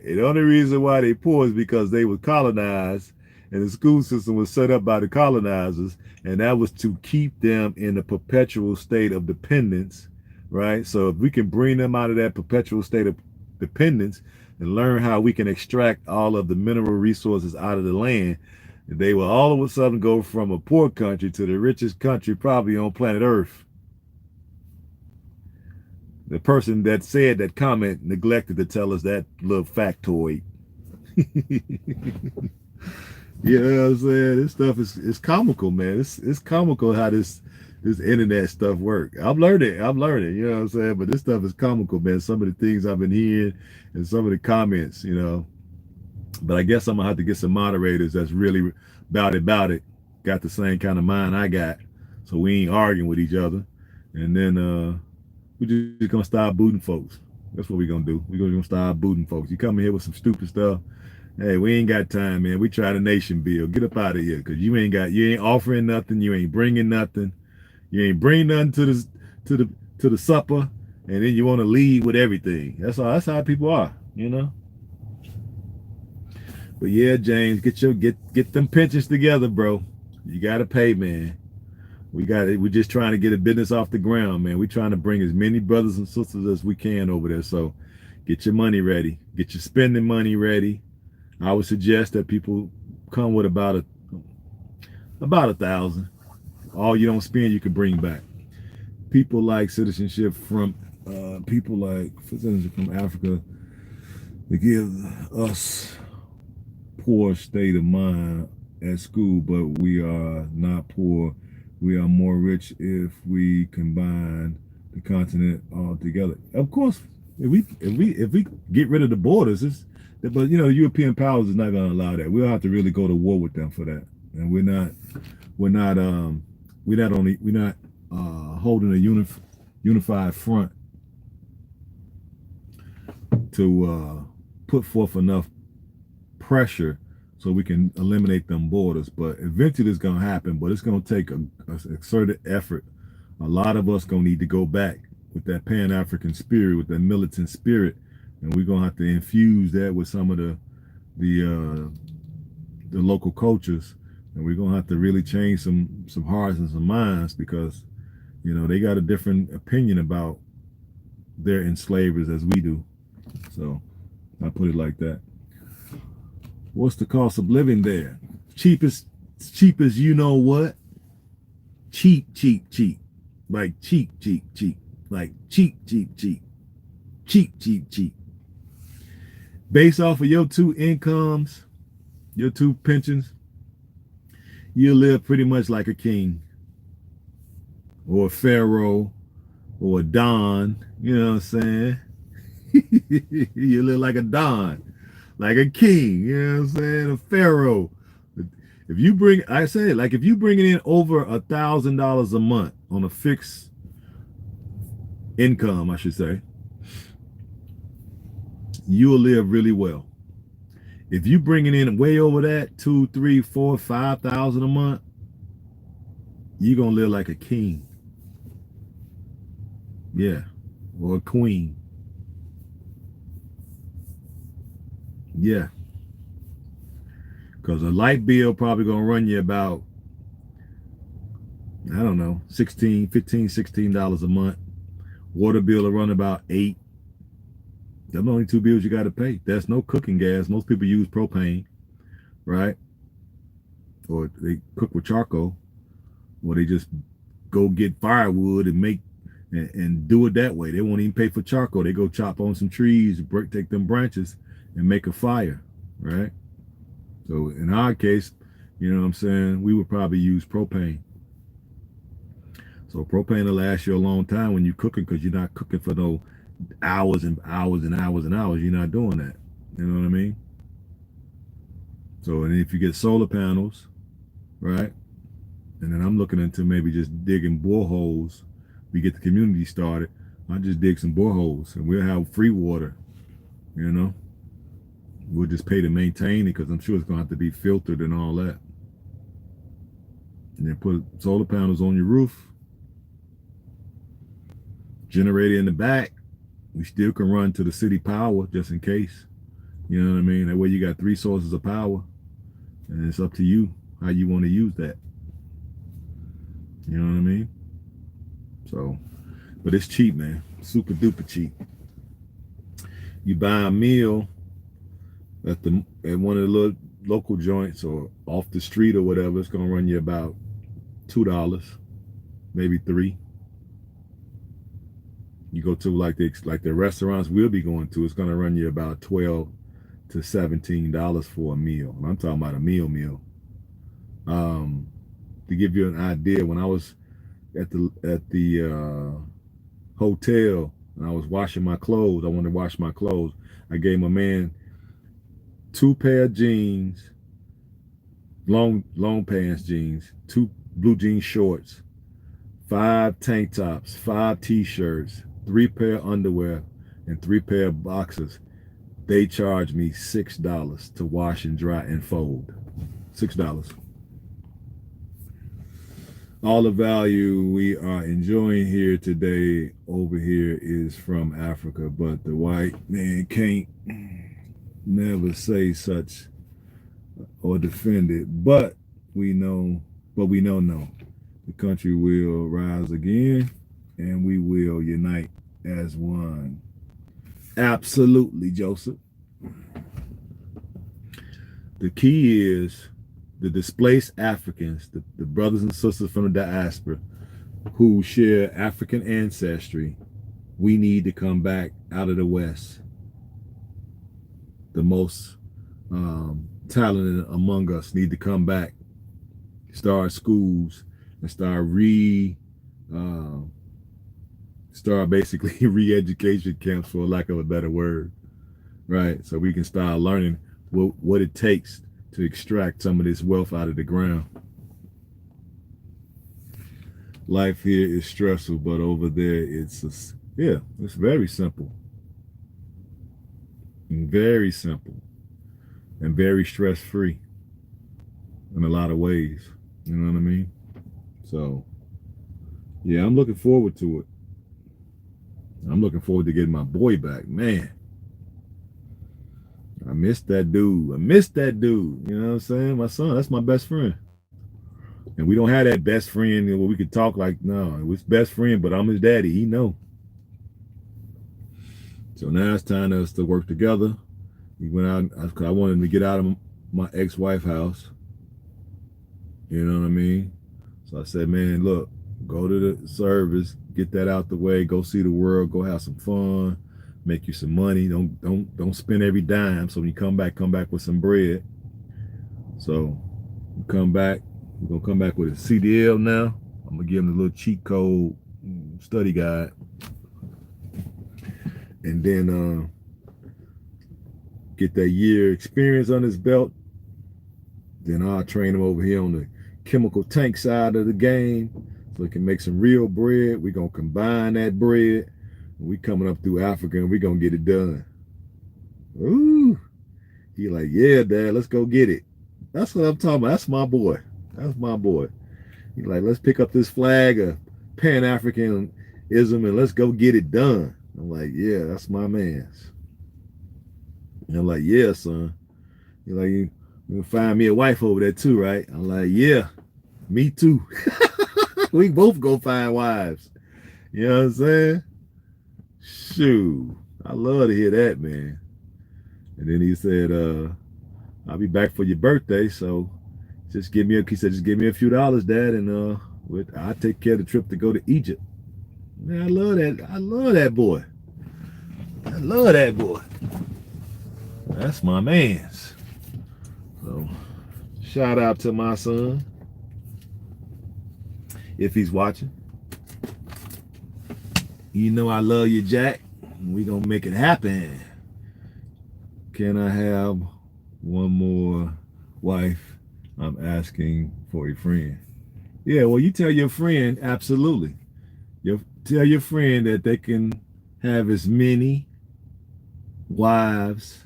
And the only reason why they poor is because they were colonized, and the school system was set up by the colonizers, and that was to keep them in a perpetual state of dependence, right? So if we can bring them out of that perpetual state of dependence and learn how we can extract all of the mineral resources out of the land, they will all of a sudden go from a poor country to the richest country probably on planet Earth. The person that said that comment neglected to tell us that little factoid. You know what I'm saying? This stuff is comical, man. It's comical how this internet stuff work. I'm learning, you know what I'm saying? But this stuff is comical, man. Some of the things I've been hearing and some of the comments, you know. But I guess I'm gonna have to get some moderators that's really about it, got the same kind of mind I got, so we ain't arguing with each other. And then we're just gonna start booting folks. That's what we're gonna do. We're gonna start booting folks. You come in here with some stupid stuff. Hey, we ain't got time, man. We try the nation bill. Get up out of here, because you ain't offering nothing. You ain't bringing nothing. You ain't bring nothing to the supper, and then you want to leave with everything. That's how people are, you know. But yeah, James, get them pensions together, bro. You gotta pay, man. We're just trying to get a business off the ground, man. We're trying to bring as many brothers and sisters as we can over there. So get your money ready. Get your spending money ready. I would suggest that people come with about 1,000. All you don't spend, you can bring back. People like citizenship from people like citizenship from Africa. They give us poor state of mind at school, but we are not poor. We are more rich if we combine the continent all together. Of course, if we get rid of the borders, but you know, European powers is not going to allow that. We'll have to really go to war with them for that. And we're not holding a unified front to put forth enough pressure so we can eliminate them borders. But eventually it's going to happen, but it's going to take a exerted effort. A lot of us going to need to go back with that Pan-African spirit, with that militant spirit, and we're going to have to infuse that with some of the local cultures, and we're going to have to really change some hearts and some minds, because you know they got a different opinion about their enslavers as we do. So I put it like that. What's the cost of living there? Cheap as you know what? Cheap. Like cheap. Like cheap. Based off of your two incomes, your two pensions, you live pretty much like a king or a pharaoh or a don. You know what I'm saying? You live like a don, like a king. You know what I'm saying? A pharaoh. If you bring, if you bringing in over $1,000 a month on a fixed income, I should say, you'll live really well. If you bringing in way over that, 2, 3, 4, 5,000 a month, you're gonna live like a king. Yeah, or a queen. Yeah, because a light bill probably gonna run you about, I don't know, $16 a month. Water bill will run about $8. That's the only two bills you got to pay. There's no cooking gas. Most people use propane, right? Or they cook with charcoal, or they just go get firewood and make and do it that way. They won't even pay for charcoal. They go chop on some trees, take them branches, and make a fire, right? So in our case, you know what I'm saying, we would probably use propane. So propane will last you a long time when you're cooking, because you're not cooking for no hours and hours and hours and hours. You're not doing that. You know what I mean? So, and if you get solar panels, right? And then I'm looking into maybe just digging boreholes. We get the community started. I'll just dig some boreholes and we'll have free water, you know? We'll just pay to maintain it, because I'm sure it's going to have to be filtered and all that. And then put solar panels on your roof. Generator in the back. We still can run to the city power just in case. You know what I mean? That way you got 3 sources of power. And it's up to you how you want to use that. You know what I mean? So, but it's cheap, man. Super duper cheap. You buy a meal at one of the little local joints or off the street or whatever, it's gonna run you about $2, maybe $3. You go to like the restaurants we'll be going to, it's gonna run you about $12 to $17 for a meal. And I'm talking about a meal. To give you an idea, when I was at the hotel and I was washing my clothes, I wanted to wash my clothes. I gave my man 2 pair of jeans, long pants jeans, 2 blue jean shorts, 5 tank tops, 5 t-shirts, 3 pair of underwear, and 3 pair of boxers. They charged me $6 to wash and dry and fold. $6. All the value we are enjoying here today over here is from Africa, but the white man can't never say such or defend it. But we know no. the country will rise again, and we will unite as one. Absolutely, Joseph. The key is the displaced Africans, the brothers and sisters from the diaspora who share African ancestry. We need to come back out of the West. The most talented among us need to come back, start schools, and start basically re-education camps, for lack of a better word, right? So we can start learning what it takes to extract some of this wealth out of the ground. Life here is stressful, but over there it's very simple. And very simple. And very stress-free in a lot of ways. You know what I mean? So, yeah, I'm looking forward to it. I'm looking forward to getting my boy back. Man, I missed that dude. You know what I'm saying? My son, that's my best friend. And we don't have that best friend where we could talk like, no, it was best friend, but I'm his daddy. He know. So now it's time for us to work together. We went out because I wanted him to get out of my ex-wife's house. You know what I mean? So I said, man, look, go to the service, get that out the way, go see the world, go have some fun, make you some money. Don't spend every dime. So when you come back with some bread. So we come back. We're gonna come back with a CDL now. I'm gonna give him a little cheat code study guide. And then get that year experience on his belt. Then I'll train him over here on the chemical tank side of the game so he can make some real bread. We're going to combine that bread. We coming up through Africa and we're going to get it done. Ooh. He like, yeah, Dad, let's go get it. That's what I'm talking about. That's my boy. That's my boy. He like, let's pick up this flag of Pan-Africanism and let's go get it done. I'm like, yeah, that's my man's. And I'm like, yeah, son. You're like, you can find me a wife over there too, right? I'm like, yeah, me too. We both go find wives. You know what I'm saying? Shoot. I love to hear that, man. And then he said, I'll be back for your birthday, so just give me a few dollars, Dad, and I'll take care of the trip to go to Egypt. Man, I love that. I love that boy. I love that boy. That's my man's. So, shout out to my son. If he's watching. You know I love you, Jack. We gonna make it happen. Can I have one more wife? I'm asking for a friend. Yeah, well, you tell your friend, absolutely. You tell your friend that they can have as many wives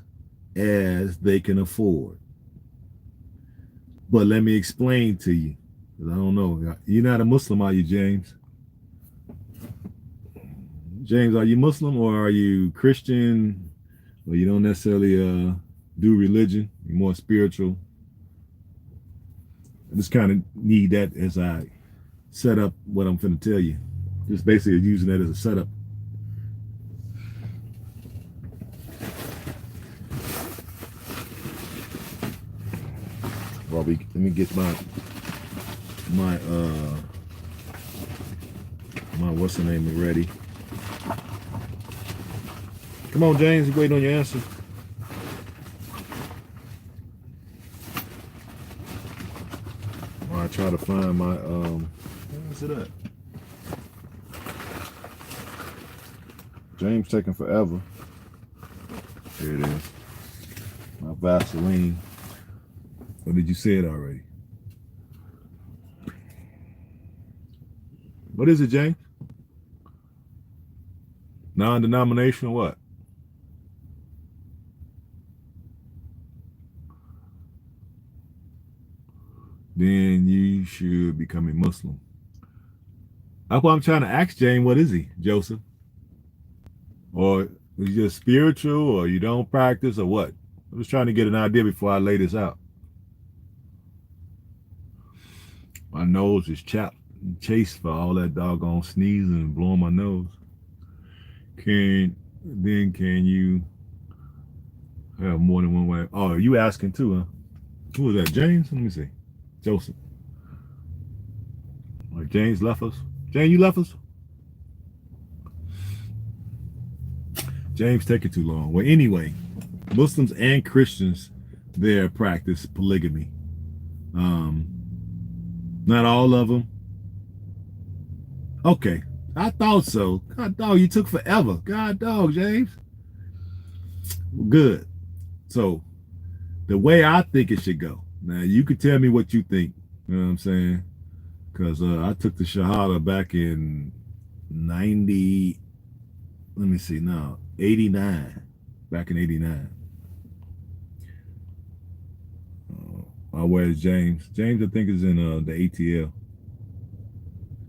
as they can afford. But let me explain to you, because I don't know. You're not a Muslim, are you, James? James, are you Muslim or are you Christian? Well, you don't necessarily do religion. You're more spiritual. I just kind of need that as I set up what I'm finna tell you. Just basically using that as a setup. Well, let me get my what's the name ready. Come on, James, you waiting on your answer. While I try to find my where's it at? James taking forever. Here it is. My Vaseline. Or did you say it already? What is it, James? Non-denominational what? Then you should become a Muslim. That's what I'm trying to ask James. What is he, Joseph? Or is he just spiritual, or you don't practice, or what? I'm just trying to get an idea before I lay this out. My nose is chapped. chased for all that doggone sneezing and blowing my nose. Can you have more than one wife? Oh, you asking too, huh? Who was that? James? Let me see. Joseph. Like James left us. James, you left us? James taking too long. Well, anyway, Muslims and Christians there practice polygamy. Not all of them. Okay, I thought so. God dog, you took forever. God dog, James. Good. So the way I think it should go. Now you could tell me what you think. You know what I'm saying? Because I took the Shahada back in 90. Let me see now. 89. Back in 89. Where's James? James, I think, is in the ATL.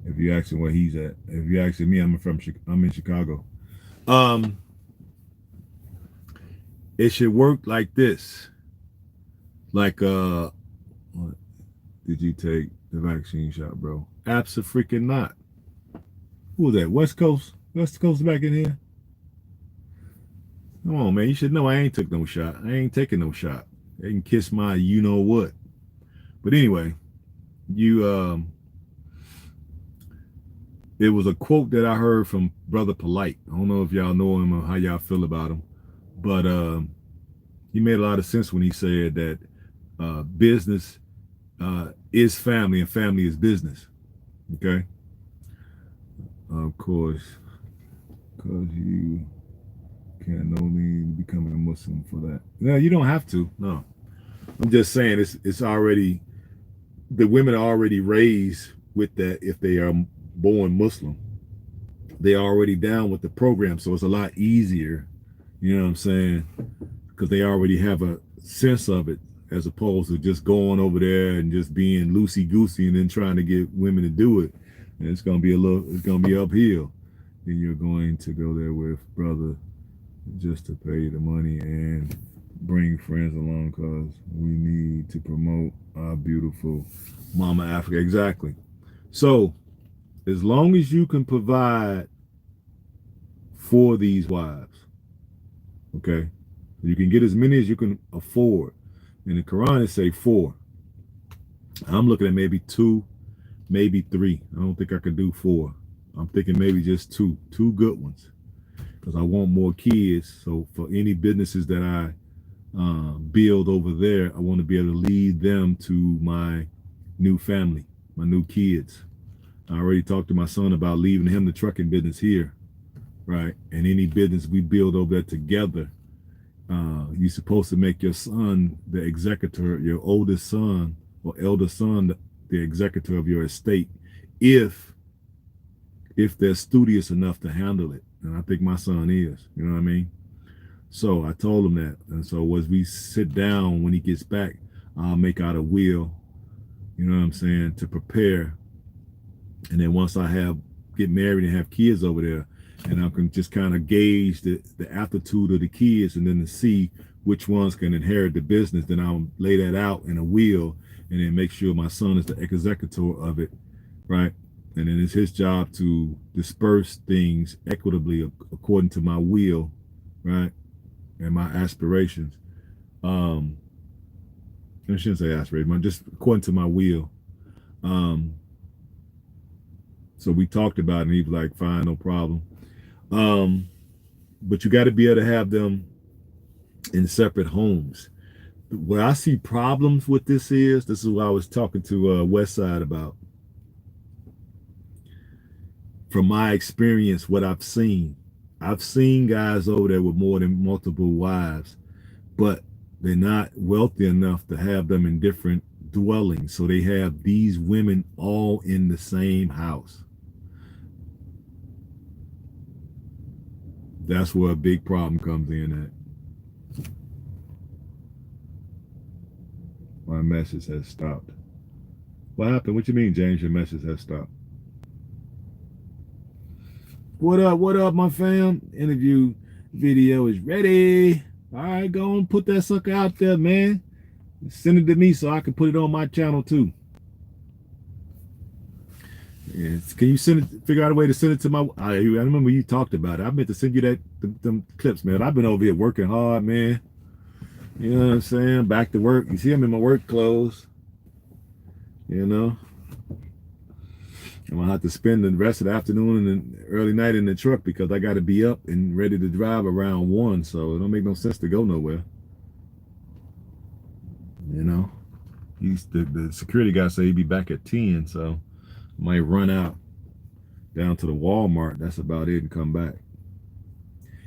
If you asking where he's at. If you asking me, I'm in Chicago. It should work like this. Like what? Did you take the vaccine shot, bro? Absolutely not. Who was that? West Coast? West Coast back in here? Come on, man. You should know I ain't took no shot. I ain't taking no shot. They can kiss my you know what. But anyway, it was a quote that I heard from Brother Polite. I don't know if y'all know him or how y'all feel about him, but he made a lot of sense when he said that business is family and family is business. Okay? Of course, because you can only become a Muslim for that. No, you don't have to. No. I'm just saying it's already, the women are already raised with that. If they are born Muslim, they're already down with the program, so it's a lot easier, you know what I'm saying, because they already have a sense of it, as opposed to just going over there and just being loosey-goosey and then trying to get women to do it. And it's gonna be uphill. Then you're going to go there with brother just to pay the money and bring friends along, because we need to promote our beautiful Mama Africa. Exactly. So as long as you can provide for these wives, okay, you can get as many as you can afford. In the Quran, it say 4. I'm looking at maybe 2, maybe 3. I don't think I could do 4. I'm thinking maybe just 2 good ones, because I want more kids. So for any businesses that I build over there, I want to be able to lead them to my new family, my new kids. I already talked to my son about leaving him the trucking business here, right? And any business we build over there together, you're supposed to make your son the executor, your oldest son or elder son, the executor of your estate, if they're studious enough to handle it. And I think my son is, you know what I mean? So I told him that. And so as we sit down, when he gets back, I'll make out a will, you know what I'm saying, to prepare. And then once I get married and have kids over there, and I can just kind of gauge the aptitude of the kids, and then to see which ones can inherit the business, then I'll lay that out in a will, and then make sure my son is the executor of it, right? And then it's his job to disperse things equitably according to my will, right? And my aspirations. I shouldn't say aspirations, but just according to my will. So we talked about it, and he was like, fine, no problem. But you got to be able to have them in separate homes. Where I see problems with this is what I was talking to Westside about. From my experience, what I've seen guys over there with more than multiple wives, but they're not wealthy enough to have them in different dwellings. So they have these women all in the same house. That's where a big problem comes in at. My message has stopped. What happened? What you mean, James? Your message has stopped. What up, my fam? Interview video is ready. All right, go and put that sucker out there, man. Send it to me so I can put it on my channel too. Yeah. Can you send it? Figure out a way to send it to my. I remember you talked about it. I meant to send you that them clips, man. I've been over here working hard, man. You know what I'm saying? Back to work. You see, I'm in my work clothes. You know, I'm gonna have to spend the rest of the afternoon and the early night in the truck because I got to be up and ready to drive around 1. So it don't make no sense to go nowhere. You know, the security guy said he'd be back at 10, so I might run out down to the Walmart. That's about it, and come back.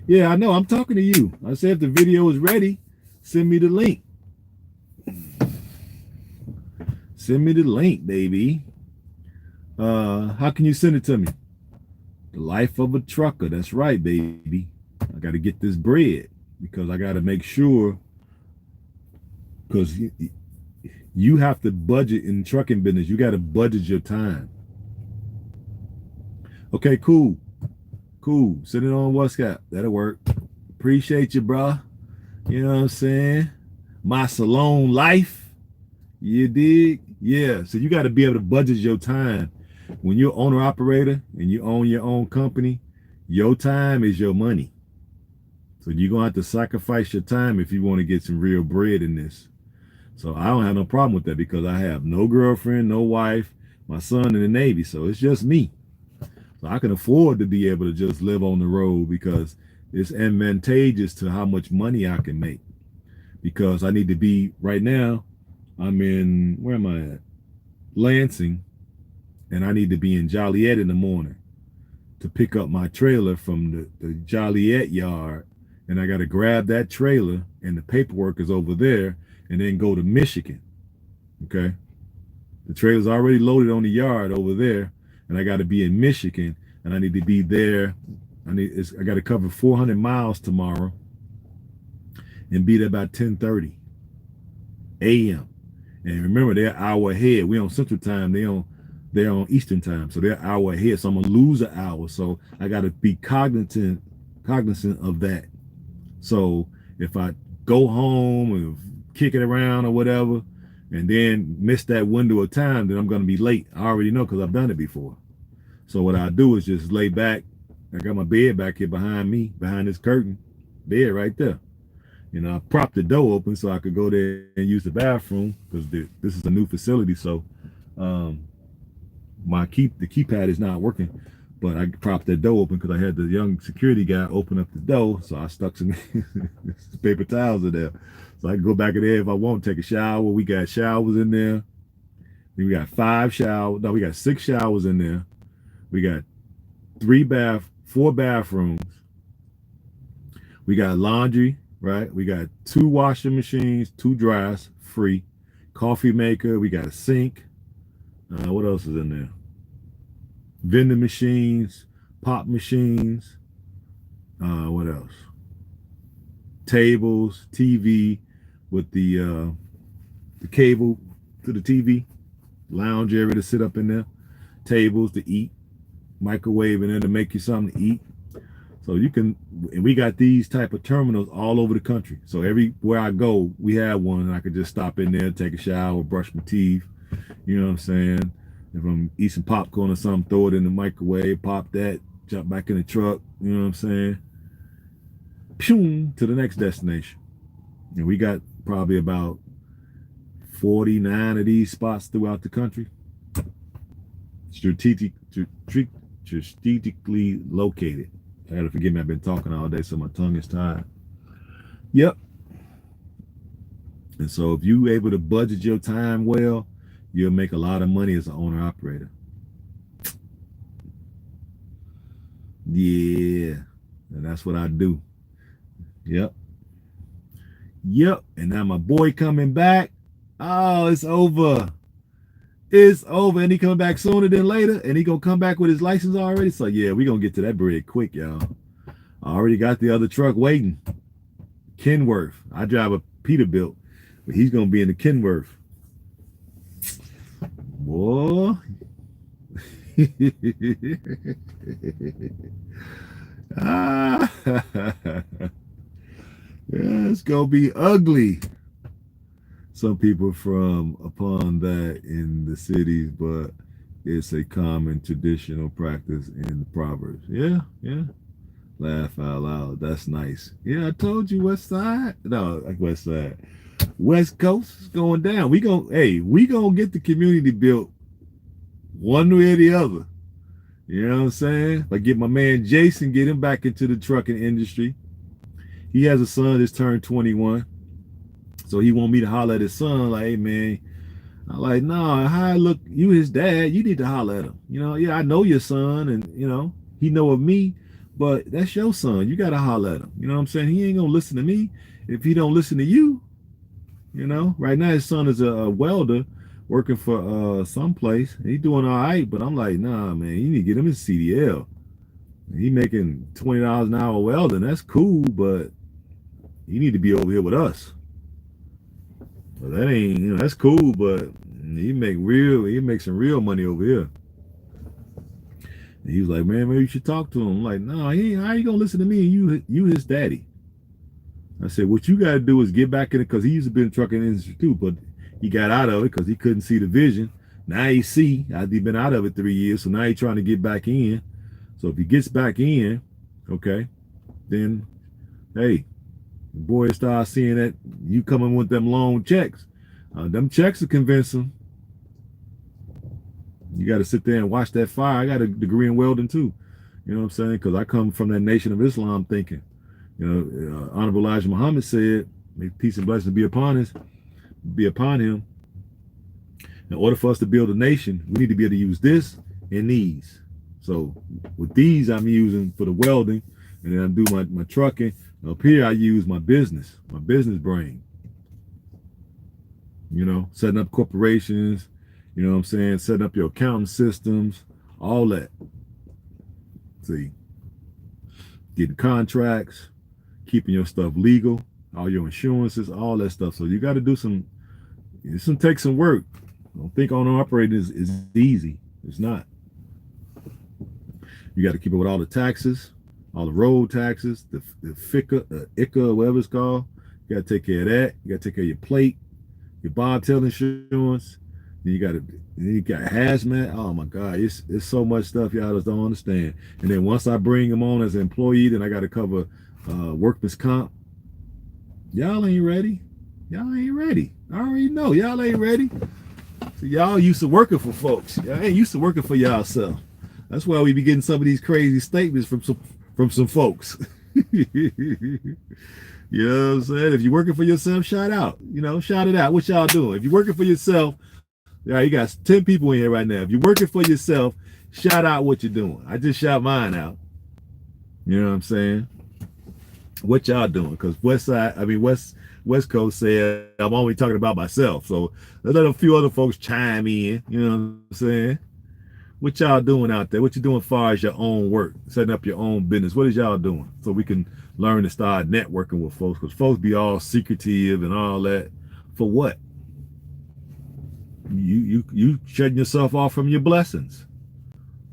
Yeah, I know. I'm talking to you. I said if the video is ready, send me the link. Send me the link, baby. How can you send it to me? The life of a trucker. That's right, baby. I got to get this bread because I got to make sure, because you have to budget in trucking business. You got to budget your time. Okay, cool. Cool. Send it on WhatsApp. That'll work. Appreciate you, bro. You know what I'm saying? My salon life. You dig? Yeah. So you got to be able to budget your time. When you're owner operator and you own your own company, your time is your money. So you're going to have to sacrifice your time if you want to get some real bread in this. So I don't have no problem with that because I have no girlfriend, no wife, my son in the Navy. So it's just me. So I can afford to be able to just live on the road because it's advantageous to how much money I can make. Because I need to be, right now, I'm in, where am I at? Lansing, and I need to be in Joliet in the morning to pick up my trailer from the Joliet yard. And I got to grab that trailer, and the paperwork is over there, and then go to Michigan. Okay. The trailer's already loaded on the yard over there, and I got to be in Michigan, and I need to be there. I got to cover 400 miles tomorrow and be there about 10:30 a.m. And remember, they're an hour ahead. We on Central Time. They're on Eastern Time, so they're an hour ahead. So I'm gonna lose an hour. So I got to be cognizant of that. So if I go home and kick it around or whatever, and then miss that window of time, then I'm going to be late. I already know because I've done it before. So what I do is just lay back. I got my bed back here behind me, behind this curtain, bed right there. You know, I propped the door open so I could go there and use the bathroom because this is a new facility. So the keypad is not working, but I propped that door open because I had the young security guy open up the door. So I stuck some paper towels in there. So I can go back in there if I want, take a shower. We got showers in there. We got 5 showers. No, we got 6 showers in there. We got 4 bathrooms. We got laundry, right? We got 2 washing machines, 2 dryers, free. Coffee maker. We got a sink. What else is in there? Vending machines, pop machines. What else? Tables, TV with the cable to the TV, lounge area to sit up in there, tables to eat, microwave in there to make you something to eat. So you can, and we got these type of terminals all over the country. So everywhere I go, we have one, and I could just stop in there, take a shower, brush my teeth. You know what I'm saying? If I'm eating some popcorn or something, throw it in the microwave, pop that, jump back in the truck. You know what I'm saying? Pew, to the next destination. And we got probably about 49 of these spots throughout the country. Strategically located. I gotta forgive me, I've been talking all day, so my tongue is tired. Yep. And so if you able to budget your time well, you'll make a lot of money as an owner operator. Yeah. And that's what I do. Yep. Yep. And now my boy coming back. Oh, it's over. It's over. And he coming back sooner than later. And he gonna come back with his license already. So yeah, we gonna get to that bread quick, y'all. I already got the other truck waiting. Kenworth. I drive a Peterbilt, but he's gonna be in the Kenworth. Boy. Ah. Yeah, it's gonna be ugly. Some people from upon that in the cities, but It's a common traditional practice in the Proverbs. Yeah, yeah. Laugh out loud. That's nice. Yeah, I told you West Side. No, like West Side. West Coast is going down. We gonna get the community built one way or the other. You know what I'm saying? Like get my man Jason, get him back into the trucking industry. He has a son that's turned 21. So he want me to holler at his son, like, hey man, I'm like, nah, how I look, you his dad, you need to holler at him. You know, yeah, I know your son, and you know, he know of me, but that's your son. You gotta holler at him. You know what I'm saying? He ain't gonna listen to me if he don't listen to you. You know, right now his son is a welder working for some place. He doing all right, but I'm like, nah, man, you need to get him his CDL. He making $20 an hour welding. That's cool, but he need to be over here with us. But that ain't, you know, that's cool, but he make some real money over here. And he was like, man, maybe you should talk to him. I'm like, no, he ain't, how you gonna listen to me and you his daddy? I said, what you gotta do is get back in it, because he used to be in the trucking industry too, but he got out of it because he couldn't see the vision. Now he see, I've been out of it 3 years, so now he's trying to get back in. So if he gets back in, okay, then hey, the boy starts seeing that you coming with them long checks. Them checks will convince him. You got to sit there and watch that fire. I got a degree in welding too. You know what I'm saying? Because I come from that nation of Islam thinking. You know, Honorable Elijah Muhammad said, "May peace and blessings be upon him. In order for us to build a nation, we need to be able to use this and these. So with these, I'm using for the welding, and then I do my trucking. Up here, I use my business brain. You know, setting up corporations, you know what I'm saying, setting up your accounting systems, all that. See, getting contracts, keeping your stuff legal, all your insurances, all that stuff. So you got to do take some work. Don't think owner operating is easy. It's not. You got to keep up with all the taxes, all the road taxes, the FICA, ICA, whatever it's called. You got to take care of that. You got to take care of your plate, your bobtail insurance. Then you got hazmat. Oh my God, it's so much stuff y'all just don't understand. And then once I bring them on as an employee, then I got to cover workman's comp. Y'all ain't ready. Y'all ain't ready. I already know y'all ain't ready. So y'all used to working for folks. Y'all ain't used to working for y'allself. That's why we be getting some of these crazy statements from some folks. You know what I'm saying? If you're working for yourself, shout out. You know, shout it out. What y'all doing? If you're working for yourself, yeah, you got 10 people in here right now. If you're working for yourself, shout out what you're doing. I just shout mine out. You know what I'm saying? What y'all doing? Because West Coast said I'm only talking about myself. So let a few other folks chime in. You know what I'm saying? What y'all doing out there? What you doing as far as your own work, setting up your own business? What is y'all doing? So we can learn to start networking with folks, because folks be all secretive and all that. For what? You shutting yourself off from your blessings.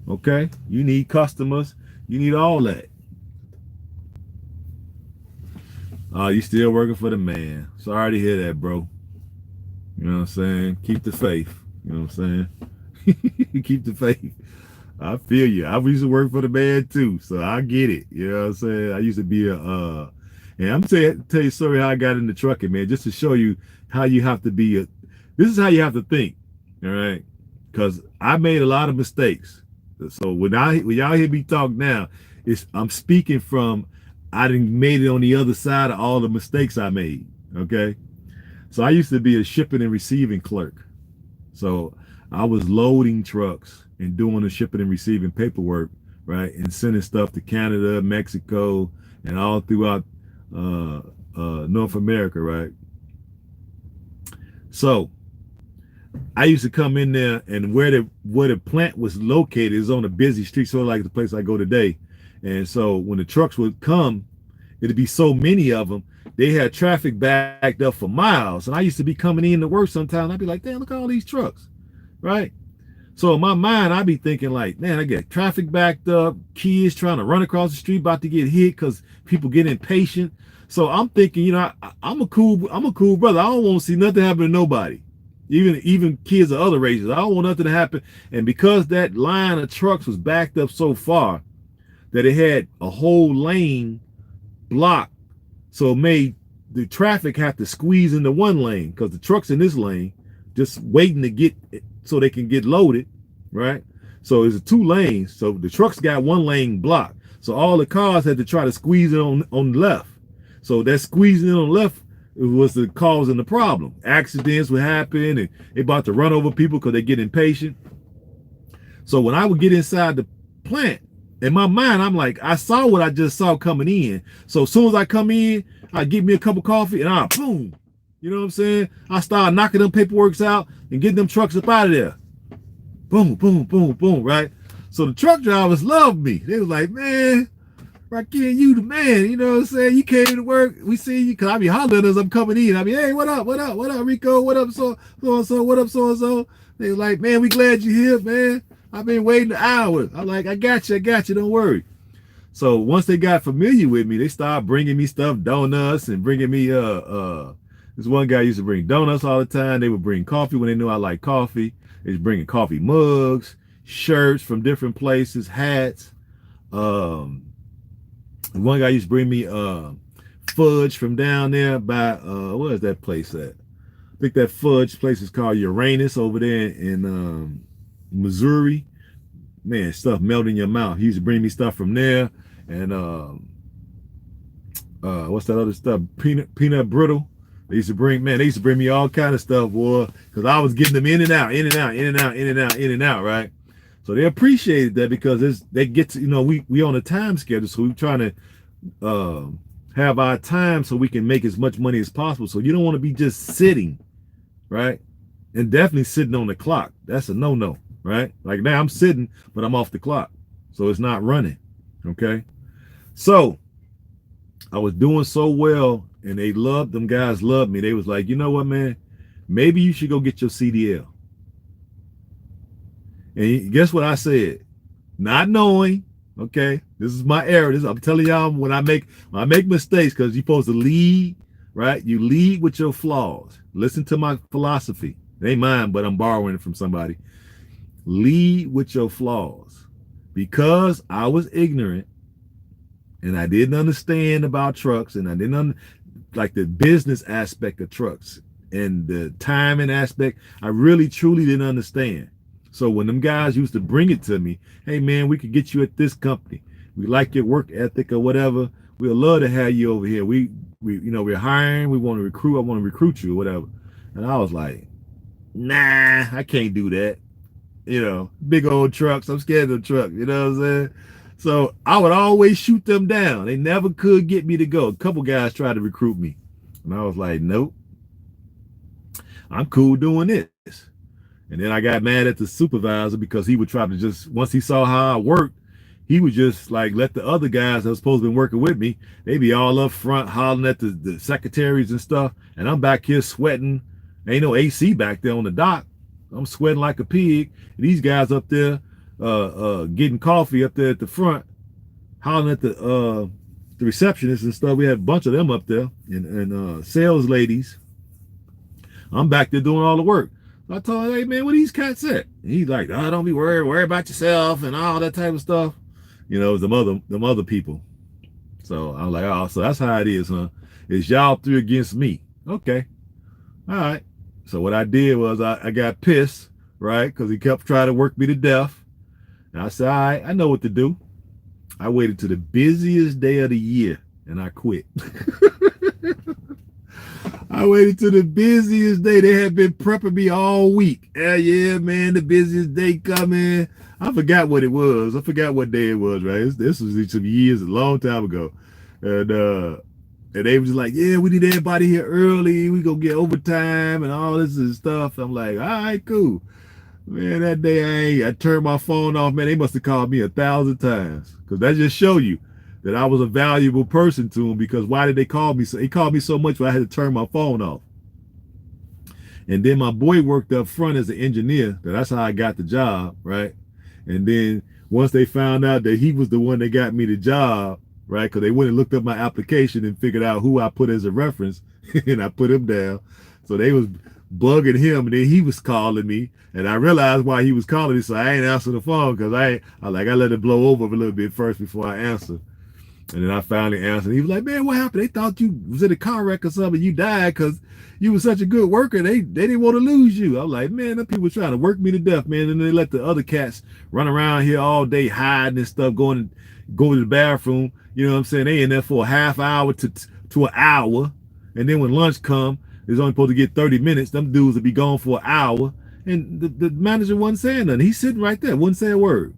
Okay? You need customers. You need all that. You still working for the man. Sorry to hear that, bro. You know what I'm saying? Keep the faith. You know what I'm saying? Keep the faith. I feel you. I used to work for the man too, so I get it. You know what I'm saying? I used to be and I'm tell you a story how I got into trucking, man, just to show you how you have to be this is how you have to think. All right? Because I made a lot of mistakes. So when y'all hear me talk now, I'm speaking from I done made it on the other side of all the mistakes I made. Okay. So I used to be a shipping and receiving clerk. So I was loading trucks and doing the shipping and receiving paperwork, right, and sending stuff to Canada, Mexico, and all throughout North America, right? So I used to come in there, and where the plant was located is on a busy street, sort of like the place I go today. And so when the trucks would come, it'd be so many of them, they had traffic backed up for miles. And I used to be coming in to work sometimes. I'd be like, damn, look at all these trucks, right? So in my mind, I'd be thinking like, man, I get traffic backed up, kids trying to run across the street, about to get hit because people get impatient. So I'm thinking, you know, I'm a cool brother. I don't want to see nothing happen to nobody. even kids of other races. I don't want nothing to happen. And because that line of trucks was backed up so far that it had a whole lane blocked, so it made the traffic have to squeeze into one lane because the trucks in this lane just waiting to get so they can get loaded, right? So it's 2 lanes. So the trucks got one lane blocked. So all the cars had to try to squeeze it on the left. So that squeezing it on the left was the causing the problem. Accidents would happen, and they about to run over people because they get impatient. So when I would get inside the plant, in my mind, I'm like, I saw what I just saw coming in. So as soon as I come in, I get me a cup of coffee and boom. You know what I'm saying? I start knocking them paperworks out and getting them trucks up out of there. Boom, boom, boom, boom, right? So the truck drivers loved me. They was like, man, Rakin, you the man. You know what I'm saying? You came to work. We see you. Because I be hollering as I'm coming in. I be, hey, what up, Rico? What up, so-and-so? What up, so-and-so? They was like, man, we glad you're here, man. I've been waiting hours. I'm like, I got you, don't worry. So once they got familiar with me, they started bringing me stuff, donuts, and bringing me, this one guy used to bring donuts all the time. They would bring coffee when they knew I like coffee. They was bringing coffee mugs, shirts from different places, hats. One guy used to bring me fudge from down there by what is that place at? I think that fudge place is called Uranus over there in Missouri. Man, stuff melt in your mouth. He used to bring me stuff from there. And what's that other stuff? Peanut brittle. They used to bring me all kind of stuff, boy, because I was getting them in and out, right? So they appreciated that because they get to, we on a time schedule, so we're trying to have our time so we can make as much money as possible. So you don't want to be just sitting, right? And definitely sitting on the clock. That's a no-no, right? Like now I'm sitting, but I'm off the clock, so it's not running, okay? So I was doing so well, and them guys loved me. They was like, you know what, man? Maybe you should go get your CDL. And guess what I said? Not knowing, okay? This is my error. I'm telling y'all when I make mistakes, because you're supposed to lead, right? You lead with your flaws. Listen to my philosophy. It ain't mine, but I'm borrowing it from somebody. Lead with your flaws. Because I was ignorant, and I didn't understand about trucks, and I didn't like the business aspect of trucks and the timing aspect, I really truly didn't understand. So when them guys used to bring it to me, hey man, we could get you at this company. We like your work ethic or whatever. We'd love to have you over here. We're hiring. We want to recruit. I want to recruit you or whatever. And I was like, nah, I can't do that. Big old trucks. I'm scared of the truck. You know what I'm saying? So I would always shoot them down. They never could get me to go. A couple guys tried to recruit me. And I was like, nope. I'm cool doing this. And then I got mad at the supervisor because he would try to just, once he saw how I worked, he would just like let the other guys that was supposed to be working with me, they be all up front hollering at the secretaries and stuff. And I'm back here sweating. Ain't no AC back there on the dock. I'm sweating like a pig. And these guys up there getting coffee up there at the front, hollering at the receptionists and stuff. We had a bunch of them up there and sales ladies. I'm back there doing all the work. I told him, hey man, what these cats at? And he's like, oh, don't be worry about yourself and all that type of stuff. It was them other people. So I'm like, oh, so that's how it is, huh? It's y'all 3 against me. Okay. All right. So what I did was I got pissed, right? Because he kept trying to work me to death. And I said, all right, I know what to do. I waited to the busiest day of the year and I quit. I waited till the busiest day. They had been prepping me all week. Yeah, man, the busiest day coming. I forgot what it was. I forgot what day it was, right? This was some years, a long time ago. And they was like, yeah, we need everybody here early. We gonna get overtime and all this and stuff. I'm like, all right, cool. Man, that day I turned my phone off. Man, they must have called me 1,000 times. Because that just show you that I was a valuable person to them, because why did they call me? So they called me so much I had to turn my phone off. And then my boy worked up front as an engineer. That's how I got the job, right? And then once they found out that he was the one that got me the job, right? Because they went and looked up my application and figured out who I put as a reference, and I put him down. So they was bugging him, and then he was calling me, and I realized why he was calling me, so I ain't answer the phone because I let it blow over a little bit first before I answer. And then I finally answered. He was like, "Man, what happened? They thought you was in a car wreck or something. You died because you were such a good worker. They didn't want to lose you." I'm like, "Man, them people trying to work me to death, man." And they let the other cats run around here all day hiding and stuff, go to the bathroom. You know what I'm saying? They in there for a half hour to an hour, and then when lunch come, it's only supposed to get 30 minutes. Them dudes will be gone for an hour, and the manager wasn't saying nothing. He's sitting right there, wouldn't say a word.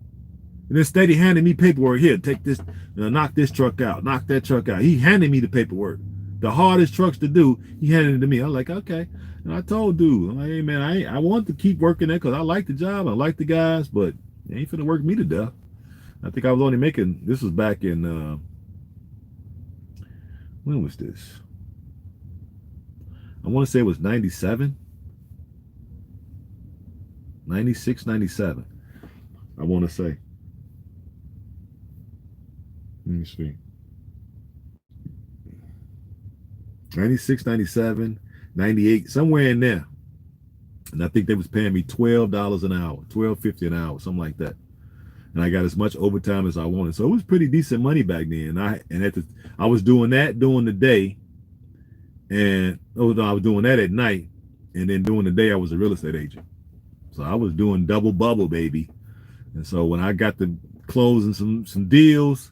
And then steady handing me paperwork. Here, take this, knock this truck out, knock that truck out. He handed me the paperwork. The hardest trucks to do, he handed it to me. I was like, okay. And I told dude, I'm like, hey man, I want to keep working there because I like the job, I like the guys, but they ain't finna work me to death. I think I was only making, this was back in, when was this? I want to say it was 97, 96, 97. I want to say. Let me see. 96, 97, 98, somewhere in there. And I think they was paying me $12 an hour, $12.50 an hour, something like that. And I got as much overtime as I wanted. So it was pretty decent money back then. I was doing that during the day. And I was doing that at night. And then during the day, I was a real estate agent. So I was doing double bubble, baby. And so when I got to closing some deals,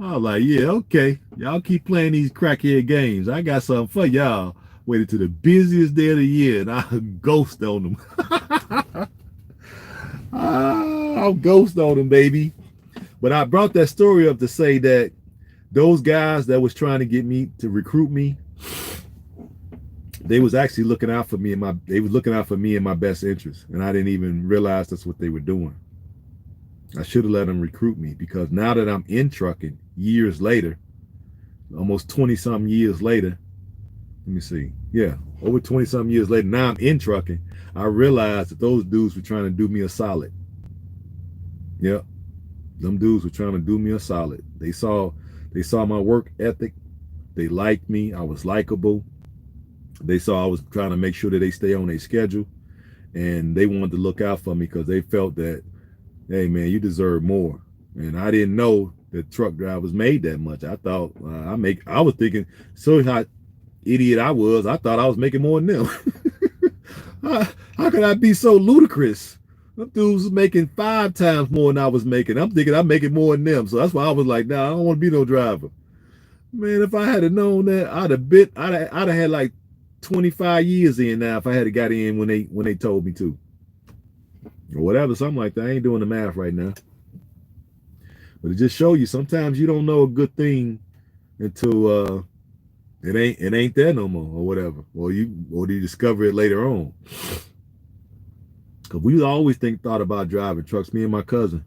I was like, yeah, okay. Y'all keep playing these crackhead games. I got something for y'all. Waited to the busiest day of the year, and I'll ghost on them. I'll ghost on them, baby. But I brought that story up to say that those guys that was trying to get me to recruit me, they was actually looking out for me and my best interest. And I didn't even realize that's what they were doing. I should have let them recruit me, because now that I'm in trucking years later, almost 20 something years later, let me see. Yeah, over 20 something years later, now I'm in trucking. I realized that those dudes were trying to do me a solid. Yep. Them dudes were trying to do me a solid. They saw my work ethic. They liked me. I was likable. They saw I was trying to make sure that they stay on their schedule, and they wanted to look out for me because they felt that, hey man, you deserve more. And I didn't know that truck drivers made that much. I thought I was thinking, so how idiot I was, I thought I was making more than them. How could I be so ludicrous? Them dudes was making 5 times more than I was making. I'm thinking I'm making more than them. So that's why I was like, nah, I don't want to be no driver. Man, if I had known that, I'd have had like 25 years in now if I had got in when they told me to. Or whatever, something like that. I ain't doing the math right now. But it just show you sometimes you don't know a good thing until it ain't there no more, or whatever. Or you discover it later on. Cause we always thought about driving trucks. Me and my cousin,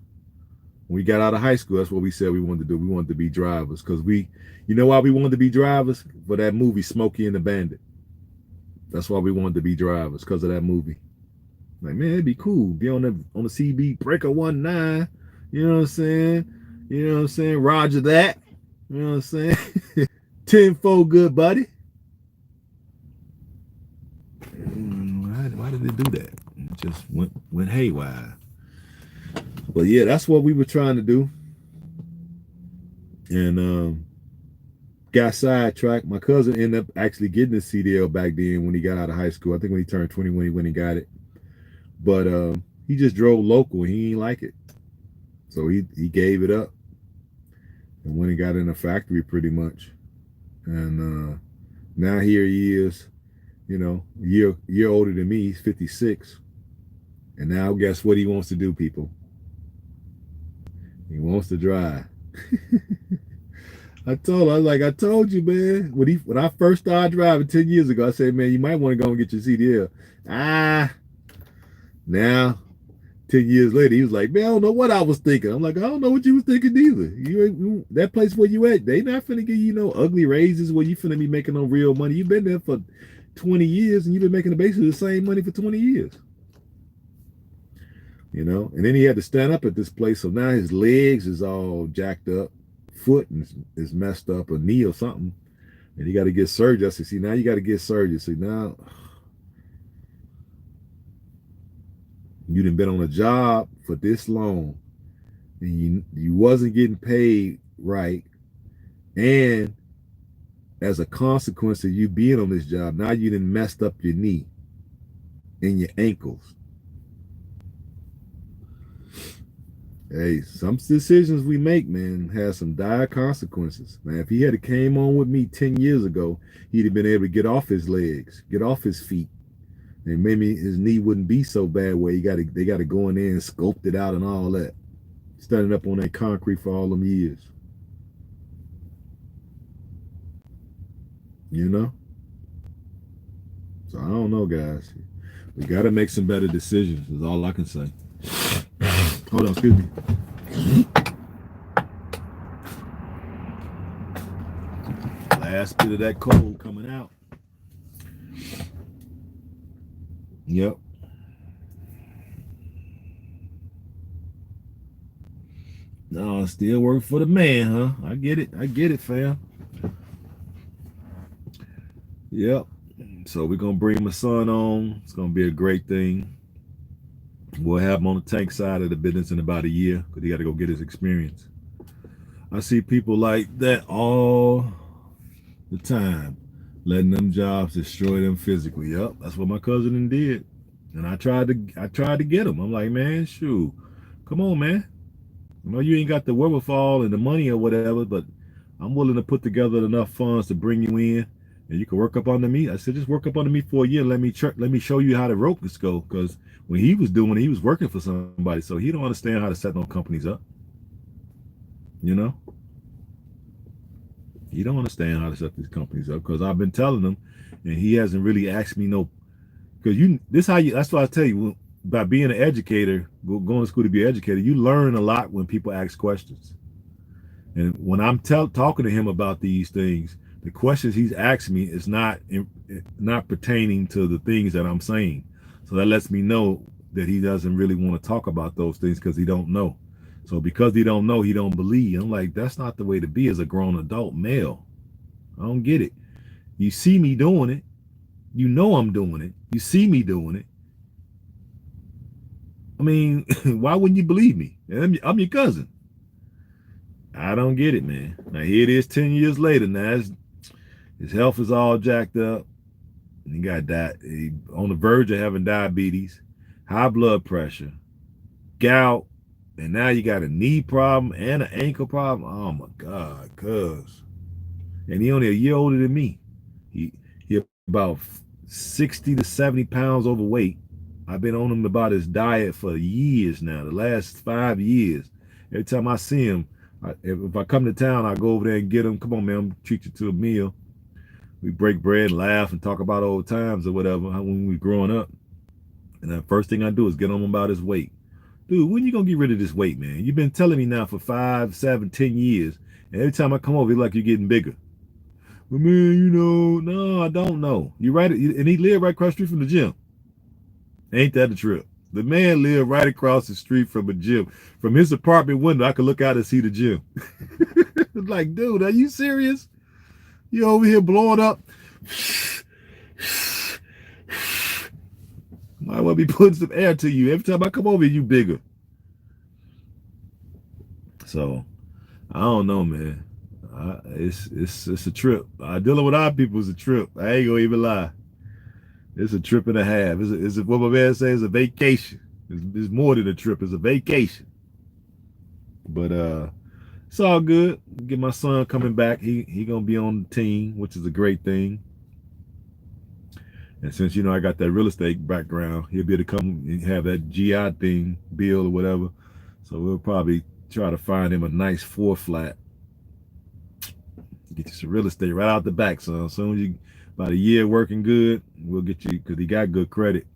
when we got out of high school, that's what we said we wanted to do. We wanted to be drivers. Cause you know why we wanted to be drivers? For that movie Smokey and the Bandit. That's why we wanted to be drivers, because of that movie. Like, man, it'd be cool. Be on the CB Breaker 19. You know what I'm saying? You know what I'm saying? Roger that. You know what I'm saying? 10-4 good buddy. Why did it do that? It just went haywire. But yeah, that's what we were trying to do. And got sidetracked. My cousin ended up actually getting the CDL back then when he got out of high school. I think when he turned 21 when he got it. But he just drove local. He didn't like it. So he gave it up and went and got in a factory pretty much. And now here he is, you know, a year older than me. He's 56. And now guess what he wants to do, people? He wants to drive. I told you, man. When I first started driving 10 years ago, I said, man, you might want to go and get your CDL. Now, 10 years later, he was like, man, I don't know what I was thinking. I'm like, I don't know what you was thinking either. That place where you at, they not finna give you no ugly raises where you finna be making no real money. You've been there for 20 years and you've been making basically the same money for 20 years. You know, and then he had to stand up at this place. So now his legs is all jacked up, foot is messed up, a knee or something. And he got to get surgery. I said, see, now you got to get surgery. See, now You done been on a job for this long, and you wasn't getting paid right, and as a consequence of you being on this job, now you done messed up your knee and your ankles. Hey, some decisions we make, man, have some dire consequences. Man, if he had came on with me 10 years ago, he'd have been able to get off his legs, get off his feet, and maybe his knee wouldn't be so bad where they gotta go in there and scope it out and all that. Standing up on that concrete for all them years. You know? So I don't know, guys. We gotta make some better decisions, is all I can say. Hold on, excuse me. Last bit of that cold coming out. Yep. No, still work for the man, huh? I get it. I get it, fam. Yep. So we're gonna bring my son on. It's gonna be a great thing. We'll have him on the tank side of the business in about a year because he got to go get his experience. I see people like that all the time, letting them jobs destroy them physically. Yep, that's what my cousin did. And I tried to get him. I'm like, man, shoot, come on, man. I know you ain't got the wherewithal and the money or whatever, but I'm willing to put together enough funds to bring you in, and you can work up under me. I said, just work up under me for a year. Let me show you how the ropes go. Because when he was doing it, he was working for somebody, so he don't understand how to set no companies up. You know, he don't understand how to set these companies up because I've been telling him, and he hasn't really asked me no. Because that's why I tell you, by being an educator, going to school to be an educator, you learn a lot when people ask questions. And when I'm talking to him about these things, the questions he's asking me is not pertaining to the things that I'm saying. So that lets me know that he doesn't really want to talk about those things because he don't know. So because he don't know, he don't believe. I'm like, that's not the way to be as a grown adult male. I don't get it. You see me doing it. You know I'm doing it. You see me doing it. I mean, why wouldn't you believe me? I'm your cousin. I don't get it, man. Now here it is 10 years later. Now his health is all jacked up. And he got he on the verge of having diabetes, high blood pressure, gout, and now you got a knee problem and an ankle problem. Oh my God, cuz. And he only a year older than me. He about 60 to 70 pounds overweight. I've been on him about his diet for years now, the last 5 years. Every time I see him, if I come to town, I go over there and get him. Come on, man, I'm treat you to a meal. We break bread and laugh and talk about old times or whatever, when we were growing up. And the first thing I do is get on him about his weight. Dude, when you gonna get rid of this weight, man? You've been telling me now for 5, 7, 10 years. And every time I come over, it's like you're getting bigger. Well, man, no, I don't know. You right, and he lived right across the street from the gym. Ain't that a trip? The man lived right across the street from a gym. From his apartment window, I could look out and see the gym. Like, dude, are you serious? You over here blowing up? Might well be putting some air to you. Every time I come over, you bigger. So, I don't know, man. It's a trip. Dealing with our people is a trip. I ain't gonna even lie. It's a trip and a half. It's what my man says, a vacation. It's more than a trip. It's a vacation. But it's all good. Get my son coming back. He gonna be on the team, which is a great thing. And since I got that real estate background, he'll be able to come and have that GI thing, bill or whatever. So we'll probably try to find him a nice 4-flat. Get you some real estate right out the back, son. As soon as you about a year working good, we'll get you, because he got good credit.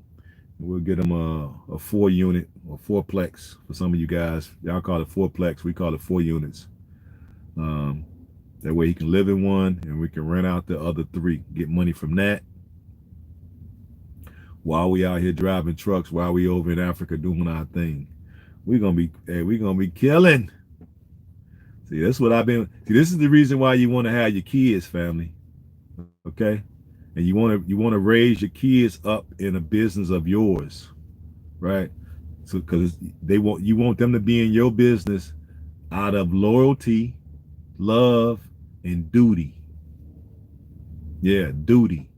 We'll get him a 4-unit or 4-plex for some of you guys. Y'all call it 4-plex. We call it 4 units. That way he can live in one and we can rent out the other 3. Get money from that. While we out here driving trucks, while we over in Africa doing our thing. We're gonna be killing. See, that's what I've been. See, this is the reason why you want to have your kids, family. Okay? And you want to raise your kids up in a business of yours, right? So because you want them to be in your business out of loyalty, love, and duty. Yeah, duty.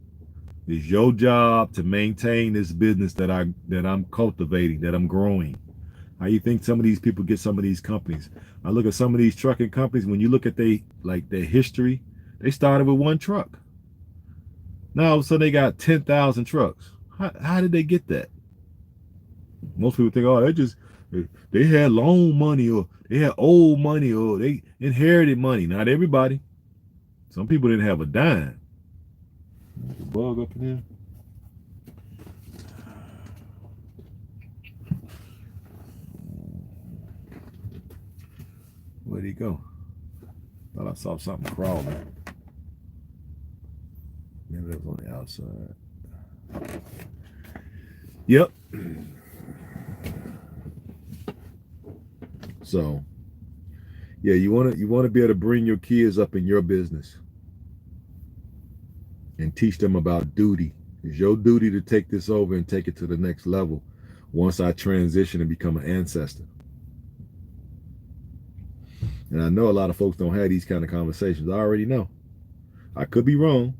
It's your job to maintain this business that I'm cultivating, that I'm growing. How you think some of these people get some of these companies? I look at some of these trucking companies. When you look at their history, they started with one truck. Now all of a sudden they got 10,000 trucks. How did they get that? Most people think, oh, they had loan money, or they had old money, or they inherited money. Not everybody. Some people didn't have a dime. There's a bug up in here. Where'd he go? Thought I saw something crawling. Maybe that was on the outside. Yep. So, yeah, you want to be able to bring your kids up in your business and teach them about duty. It's your duty to take this over and take it to the next level once I transition and become an ancestor. And I know a lot of folks don't have these kind of conversations. I already know. I could be wrong.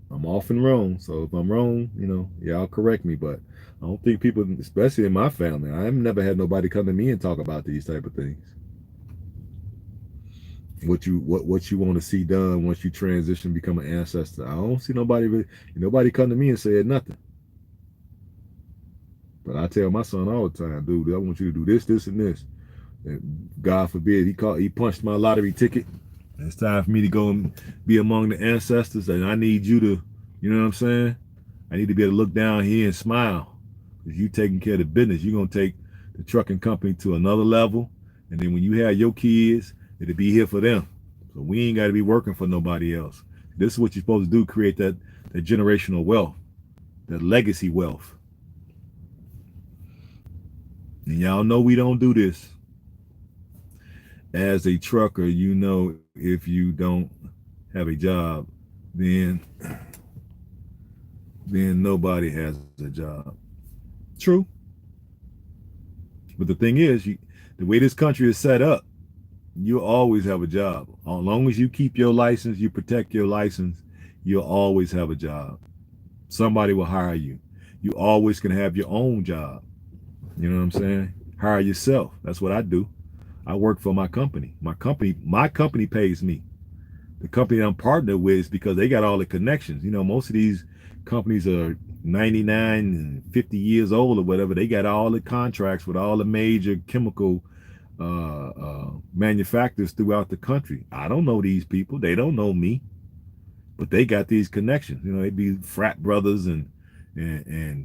I'm often wrong. So if I'm wrong, y'all correct me. But I don't think people, especially in my family, I've never had nobody come to me and talk about these type of things. What you want to see done once you transition, become an ancestor. I don't see nobody come to me and say nothing. But I tell my son all the time, dude, I want you to do this, this, and this. And God forbid he punched my lottery ticket. It's time for me to go and be among the ancestors, and I need you to, you know what I'm saying? I need to be able to look down here and smile. If you taking care of the business, you're gonna take the trucking company to another level. And then when you have your kids, it'll be here for them. So we ain't gotta be working for nobody else. This is what you're supposed to do, create that generational wealth, that legacy wealth. And y'all know we don't do this. As a trucker, if you don't have a job, then nobody has a job. True. But the thing is, the way this country is set up, you'll always have a job. As long as you keep your license, you protect your license, you'll always have a job. Somebody will hire you. You always can have your own job. You know what I'm saying? Hire yourself. That's what I do. I work for my company. My company pays me. The company I'm partnered with is because they got all the connections. Most of these companies are 99 and 50 years old or whatever. They got all the contracts with all the major chemical manufacturers throughout the country. I don't know these people. They don't know me. But they got these connections. They'd be frat brothers and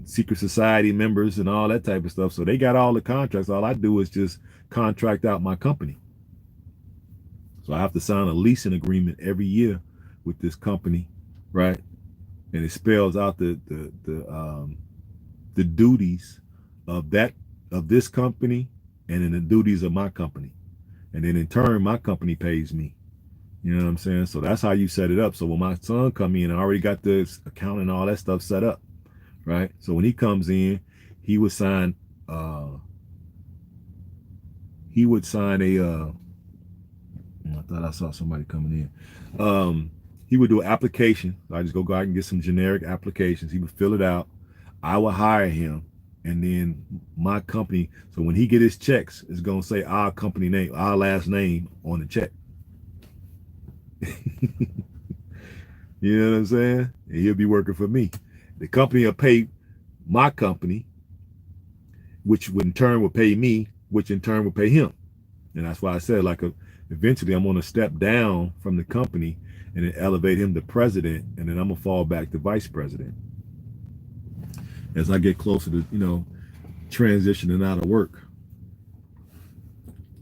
secret society members and all that type of stuff. So they got all the contracts. All I do is just contract out my company. So I have to sign a leasing agreement every year with this company, right? And it spells out the duties of this company, and then the duties of my company. And then in turn, my company pays me. You know what I'm saying? So that's how you set it up. So when my son come in, I already got the account and all that stuff set up, right? So when he comes in, he would sign a I thought I saw somebody coming in. He would do an application. I just go out and get some generic applications. He would fill it out. I would hire him, and then my company. So when he get his checks, it's gonna say our company name, our last name on the check. You know what I'm saying? And he'll be working for me. The company will pay my company, which in turn will pay me, which in turn will pay him. And that's why I said, eventually I'm going to step down from the company and then elevate him to president, and then I'm going to fall back to vice president as I get closer to, transitioning out of work.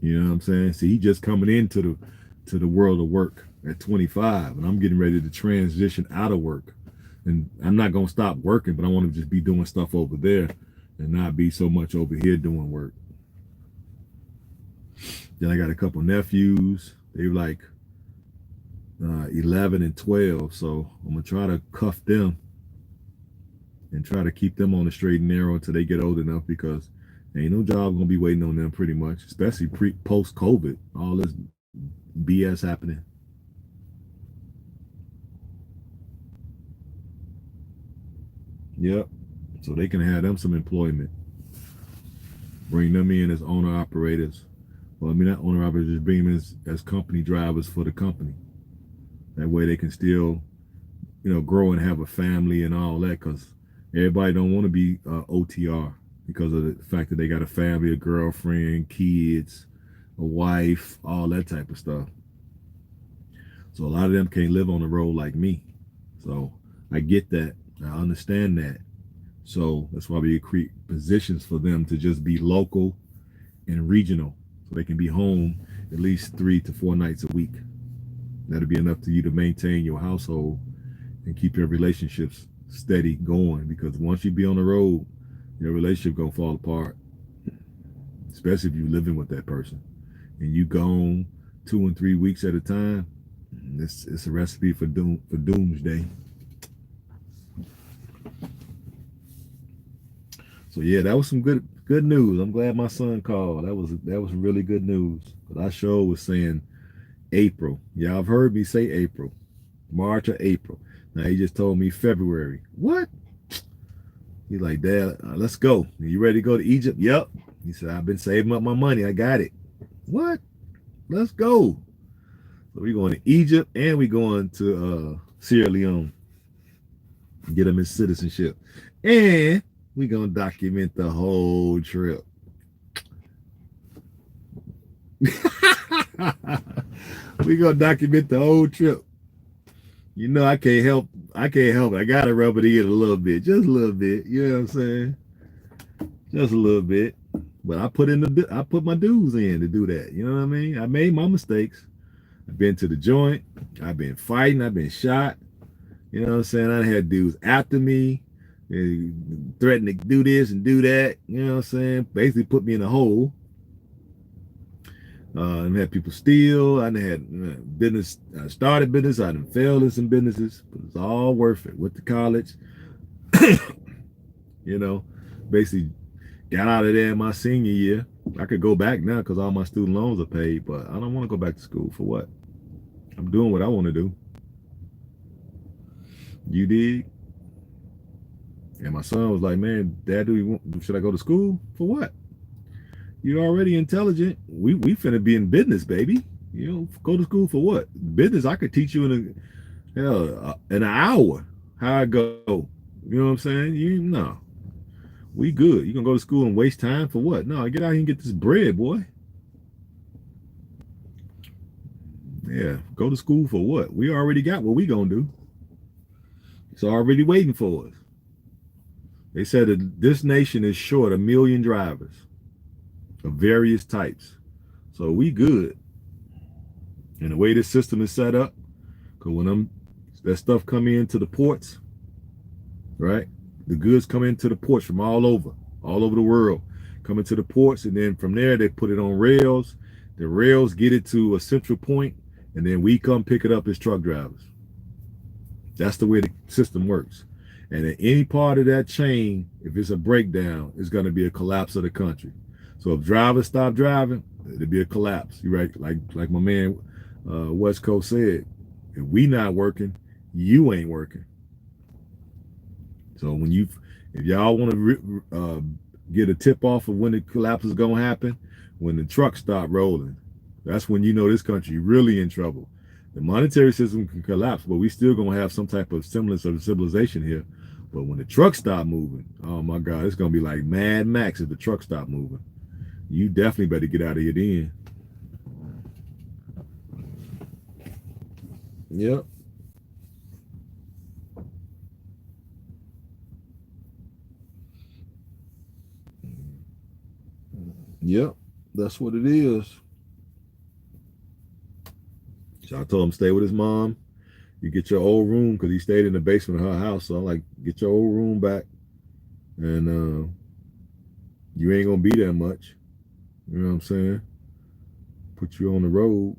You know what I'm saying? See, he just coming into the world of work at 25, and I'm getting ready to transition out of work. And I'm not going to stop working, but I want to just be doing stuff over there and not be so much over here doing work. Then I got a couple nephews. They're like 11 and 12. So I'm going to try to cuff them and try to keep them on the straight and narrow until they get old enough, because Ain't no job gonna be waiting on them pretty much, especially post COVID. All this BS happening. Yep. So they can have them some employment. Bring them in as owner operators. Well, I mean not owner operators, just bring them as company drivers for the company. That way they can still, grow and have a family and all that. Because everybody don't want to be OTR because of the fact that they got a family, a girlfriend, kids, a wife, all that type of stuff. So a lot of them can't live on the road like me. So I get that. I understand that. So that's why we create positions for them to just be local and regional. So they can be home at least 3 to 4 nights a week. That'll be enough to you to maintain your household and keep your relationships steady going. Because once you be on the road, your relationship gonna fall apart. Especially if you're living with that person and you gone 2 and 3 weeks at a time. It's a recipe for doomsday. So yeah, that was some good news. I'm glad my son called. That was really good news. But I sure was saying April. Y'all have heard me say April, March or April. Now he just told me February. What? He's like, Dad, let's go. Are you ready to go to Egypt? Yep. He said, I've been saving up my money. I got it. What? Let's go. So we going to Egypt and we going to Sierra Leone. Get him his citizenship. And we gonna document the whole trip. We gonna document the whole trip. You know I can't help. I can't help it. I gotta rub it in a little bit, just a little bit. You know what I'm saying? Just a little bit. But I put my dues in to do that. You know what I mean? I made my mistakes. I've been to the joint. I've been fighting. I've been shot. You know what I'm saying? I had dudes after me, threatening to do this and do that. You know what I'm saying? Basically put me in a hole. I had people steal. I had business. I started business. I done failed in some businesses, but it's all worth it. Went to college. you know, Basically got out of there in my senior year. I could go back now because all my student loans are paid, but I don't want to go back to school for what? I'm doing what I want to do. You dig? And my son was like, "Man, Dad, should I go to school for what? You're already intelligent. We finna be in business, baby. Go to school for what? Business I could teach you in an hour how I go. You know what I'm saying? No, we good. You gonna go to school and waste time for what? No, get out here and get this bread, boy. Yeah, go to school for what? We already got what we gonna do. It's already waiting for us. They said that this nation is short 1 million drivers of various types. So we good. And the way this system is set up, because when that stuff come into the ports, right? The goods come into the ports from all over the world, come into the ports, and then from there they put it on rails. The rails get it to a central point, and then we come pick it up as truck drivers. That's the way the system works. And at any part of that chain, if it's a breakdown, it's going to be a collapse of the country. So if drivers stop driving, it'll be a collapse. You're right, like my man West Coast said, if we not working, you ain't working. So if y'all want to get a tip off of when the collapse is gonna happen, when the trucks stop rolling, that's when you know this country really in trouble. The monetary system can collapse, but we still gonna have some type of semblance of civilization here. But when the trucks stop moving, oh my God, it's gonna be like Mad Max if the trucks stop moving. You definitely better get out of here then. Yep. Yep. That's what it is. So I told him stay with his mom. You get your old room because he stayed in the basement of her house. So I'm like, get your old room back, and you ain't gonna be there much. You know what I'm saying? Put you on the road,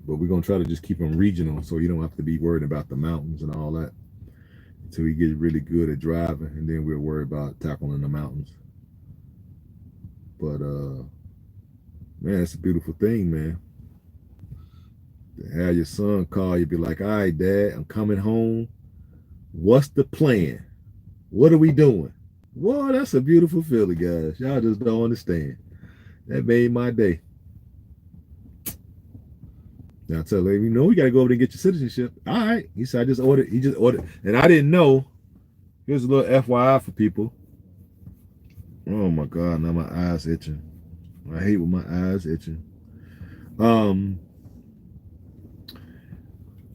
but we're gonna try to just keep them regional, so you don't have to be worried about the mountains and all that. till he gets really good at driving, and then we'll worry about tackling the mountains. But man, it's a beautiful thing, man. To have your son call you, be like, "All right, Dad, I'm coming home. What's the plan? What are we doing?" Well, that's a beautiful feeling, guys. Y'all just don't understand. That made my day. Now I tell him, we got to go over there and get your citizenship. All right. He said, I just ordered. He just ordered. And I didn't know. Here's a little FYI for people. Oh my God, now my eyes itching. I hate when my eyes itching. Um,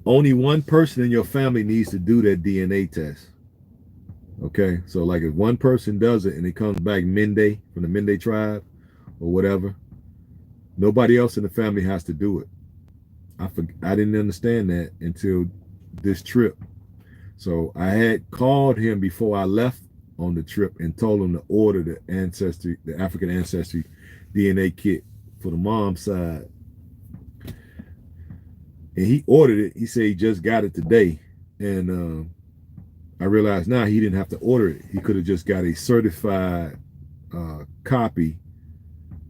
Only one person in your family needs to do that DNA test. Okay, so like if one person does it and it comes back Mende from the Mende tribe or whatever, nobody else in the family has to do it. I didn't understand that until this trip. So I had called him before I left on the trip and told him to order the African ancestry DNA kit for the mom's side. And he ordered it. He said he just got it today. And I realized now he didn't have to order it. He could have just got a certified copy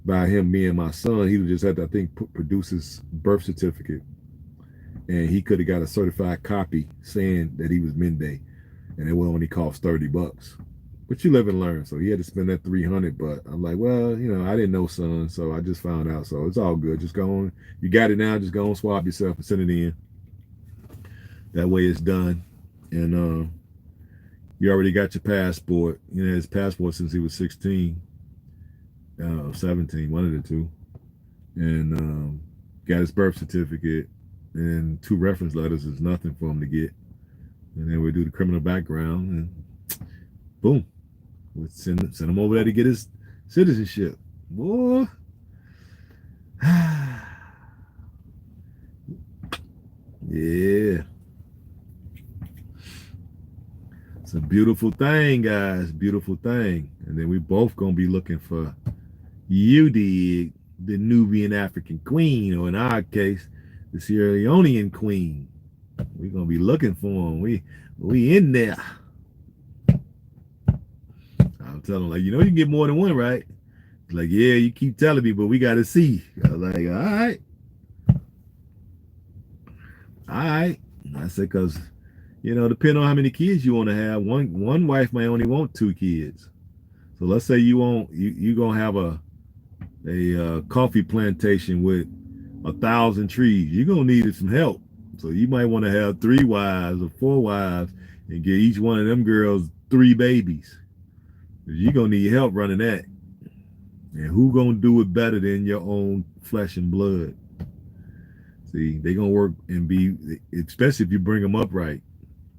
by him, me and my son. He would just had to, I think, produce his birth certificate. And he could have got a certified copy saying that he was Mende. And it would only cost $30. But you live and learn. So he had to spend that $300. But I'm like, well, I didn't know, son. So I just found out. So it's all good. Just go on. You got it now. Just go and swab yourself and send it in. That way it's done. And you already got your passport. His passport since he was 16, 17, one of the two. And got his birth certificate. And 2 reference letters is nothing for him to get. And then we do the criminal background. And boom. We'll send him over there to get his citizenship. Boy. Yeah. It's a beautiful thing, guys. Beautiful thing. And then we both gonna be looking for the Nubian African queen, or in our case, the Sierra Leonean queen. We're gonna be looking for them. We in there. I'm telling him, like, you can get more than one, right? He's like, yeah, you keep telling me, but we gotta see. I was like, all right. All right. I said, because depending on how many kids you want to have, one wife may only want 2 kids. So let's say you gonna have a coffee plantation with 1,000 trees. You're gonna need some help. So you might want to have 3 wives or 4 wives and get each one of them girls 3 babies. You're gonna need help running that. And who gonna do it better than your own flesh and blood? See, they gonna work and be, especially if you bring them up right,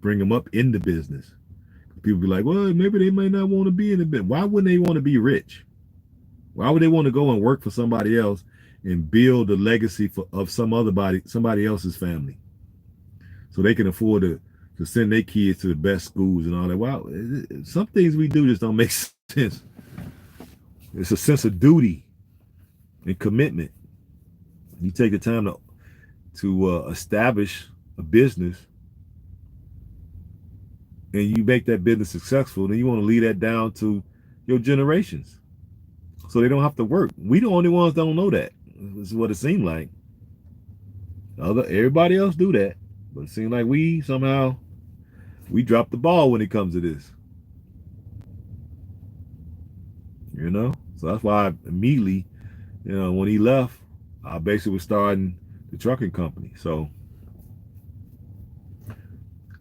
bring them up in the business. People be like, well, maybe they might not want to be in the business. Why wouldn't they want to be rich? Why would they want to go and work for somebody else and build a legacy of somebody else's family, so they can afford to send their kids to the best schools and all that? Wow, some things we do just don't make sense. It's a sense of duty and commitment. You take the time to establish a business and you make that business successful, then you want to lead that down to your generations so they don't have to work. We the only ones that don't know that. This is what it seemed like. Everybody else do that, but it seemed like we dropped the ball when it comes to this. So that's why I immediately, when he left, I basically was starting the trucking company. So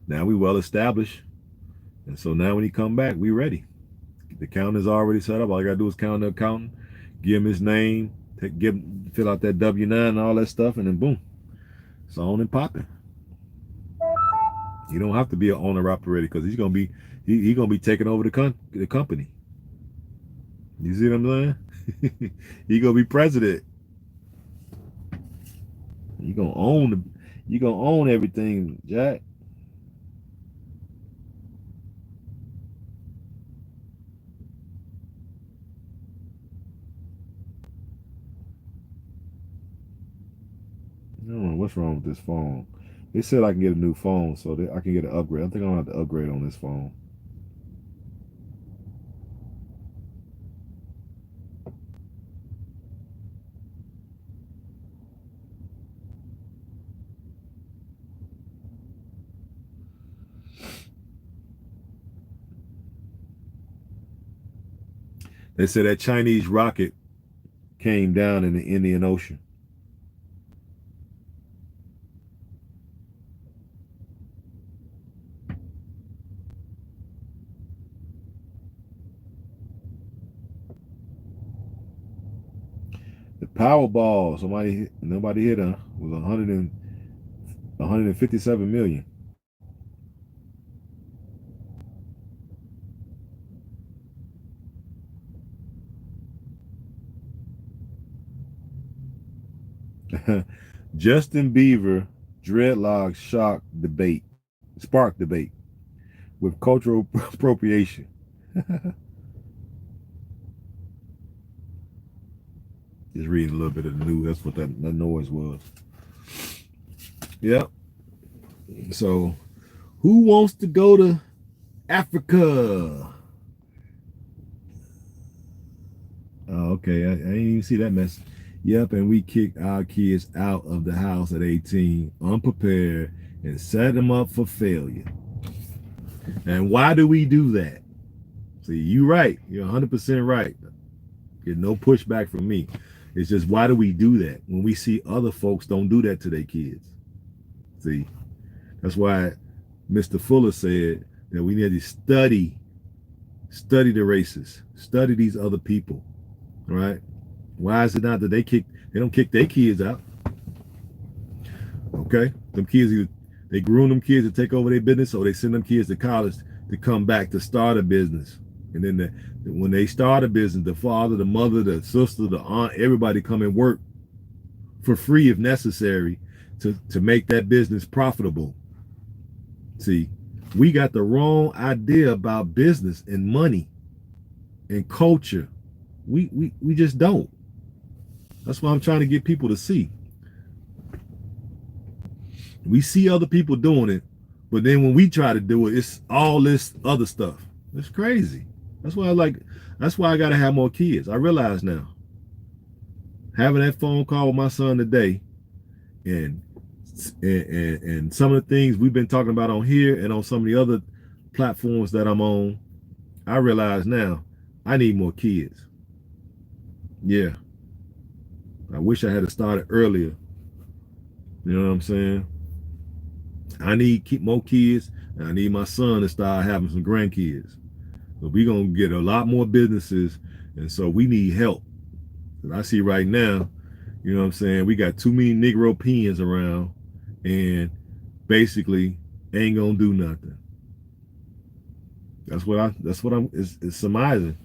now we well established, and so now when he come back, we ready. The accountant is already set up. All I gotta do is count the accountant, give him his name, fill out that W-9 and all that stuff, and then boom, it's on and popping. You don't have to be an owner operator because he's gonna be taking over the company. You see what I'm saying? He gonna be president. You gonna own everything, Jack. I don't know what's wrong with this phone. They said I can get a new phone, so I can get an upgrade. I think I'm gonna have to upgrade on this phone. They said that Chinese rocket came down in the Indian Ocean. The Powerball, nobody hit her, was 157 million. Justin Bieber dreadlocks spark debate with cultural appropriation. Just reading a little bit of the news. That's what that noise was. Yep. So, who wants to go to Africa? Oh, okay. I didn't even see that mess. Yep, and we kicked our kids out of the house at 18, unprepared, and set them up for failure. And why do we do that? See, you're right. You're 100% right. Get no pushback from me. It's just, why do we do that when we see other folks don't do that to their kids? See, that's why Mr. Fuller said that we need to study the races, study these other people, right? Why is it not that they don't kick their kids out? Okay, them kids, they groom them kids to take over their business, or they send them kids to college to come back to start a business. And then when they start a business, the father, the mother, the sister, the aunt, everybody come and work for free if necessary to make that business profitable. See, we got the wrong idea about business and money and culture. We just don't. That's why I'm trying to get people to see. We see other people doing it, but then when we try to do it, it's all this other stuff. It's crazy. That's why I gotta have more kids. I realize now. Having that phone call with my son today, and some of the things we've been talking about on here and on some of the other platforms that I'm on, I realize now I need more kids. Yeah. I wish I had started earlier. You know what I'm saying? I need keep more kids, and I need my son to start having some grandkids. But we're gonna get a lot more businesses, and so we need help. And I see right now, you know what I'm saying, we got too many Negro peons around, and basically ain't gonna do nothing. That's what I'm it's surmising.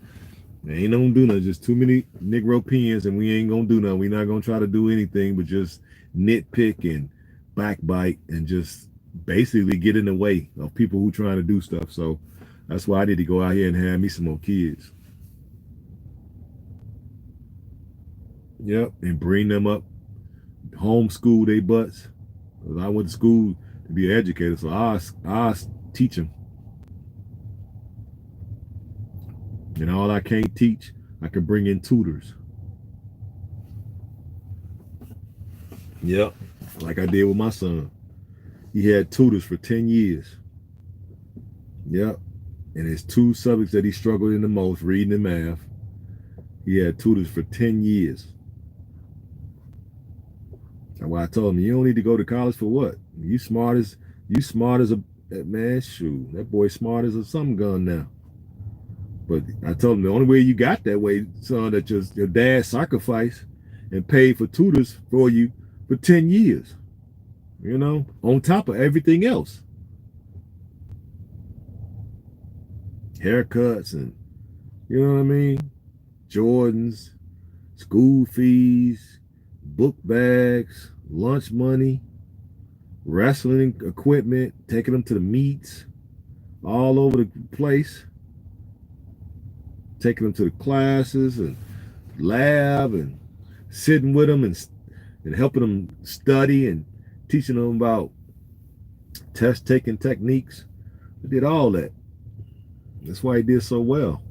They ain't gonna do nothing, just too many Negro peons, and we ain't gonna do nothing. We're not gonna try to do anything but just nitpick and backbite and just basically get in the way of people who trying to do stuff. So that's why I need to go out here and have me some more kids. Yep, and bring them up, homeschool they butts. Cause I went to school to be an educator, so I teach them. And all I can't teach, I can bring in tutors. Yep, like I did with my son. He had tutors for 10 years. Yep, and his two subjects that he struggled in the most, reading and math, he had tutors for 10 years. That's why I told him, you don't need to go to college for what? You smart as a man. Shoot, that boy smart as a some gun now. But I told him the only way you got that way, son, that your dad sacrificed and paid for tutors for you for 10 years. You know, on top of everything else. Haircuts and, you know what I mean? Jordans, school fees, book bags, lunch money, wrestling equipment, taking them to the meets all over the place, taking them to the classes and lab and sitting with them and helping them study and teaching them about test taking techniques. He did all that. That's why he did so well.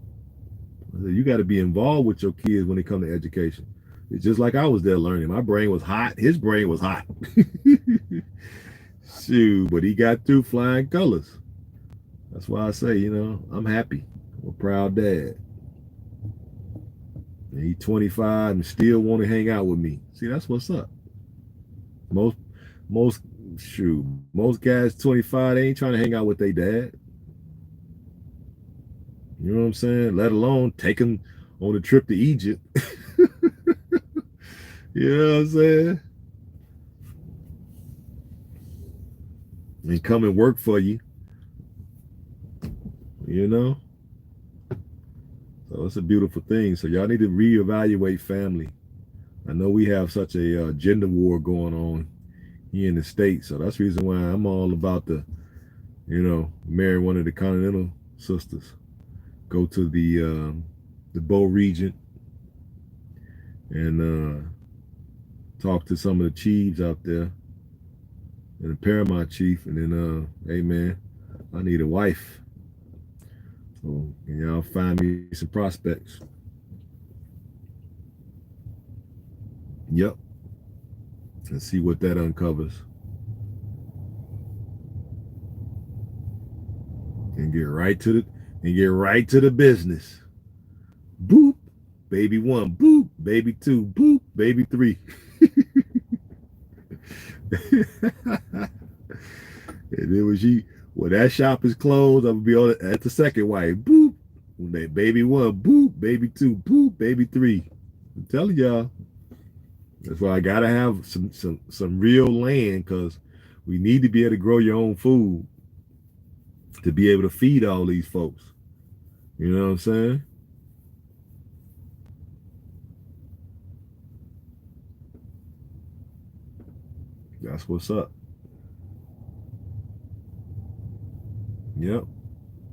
You got to be involved with your kids when it comes to education. It's just like I was there learning. My brain was hot. His brain was hot. Shoot, but he got through flying colors. That's why I say, I'm happy. I'm a proud dad. And he's 25 and still want to hang out with me. See, that's what's up. Most most most guys 25, they ain't trying to hang out with their dad. You know what I'm saying? Let alone take him on a trip to Egypt. You know what I'm saying? And come and work for you. You know? So it's a beautiful thing. So y'all need to reevaluate family. I know we have such a gender war going on here in the States. So that's the reason why I'm all about the, marry one of the continental sisters. Go to the Bow region and talk to some of the chiefs out there and the paramount chief, and then hey man, I need a wife. So can y'all find me some prospects? Yep. And see what that uncovers. And get right to the business. Boop, baby 1, boop, baby 2, boop, baby 3. And then when that shop is closed, I'm gonna be at the second wife. Boop. Baby 1, boop, baby 2, boop, baby 3. I'm telling y'all. That's why I gotta have some real land, because we need to be able to grow your own food to be able to feed all these folks. You know what I'm saying? That's what's up. Yep.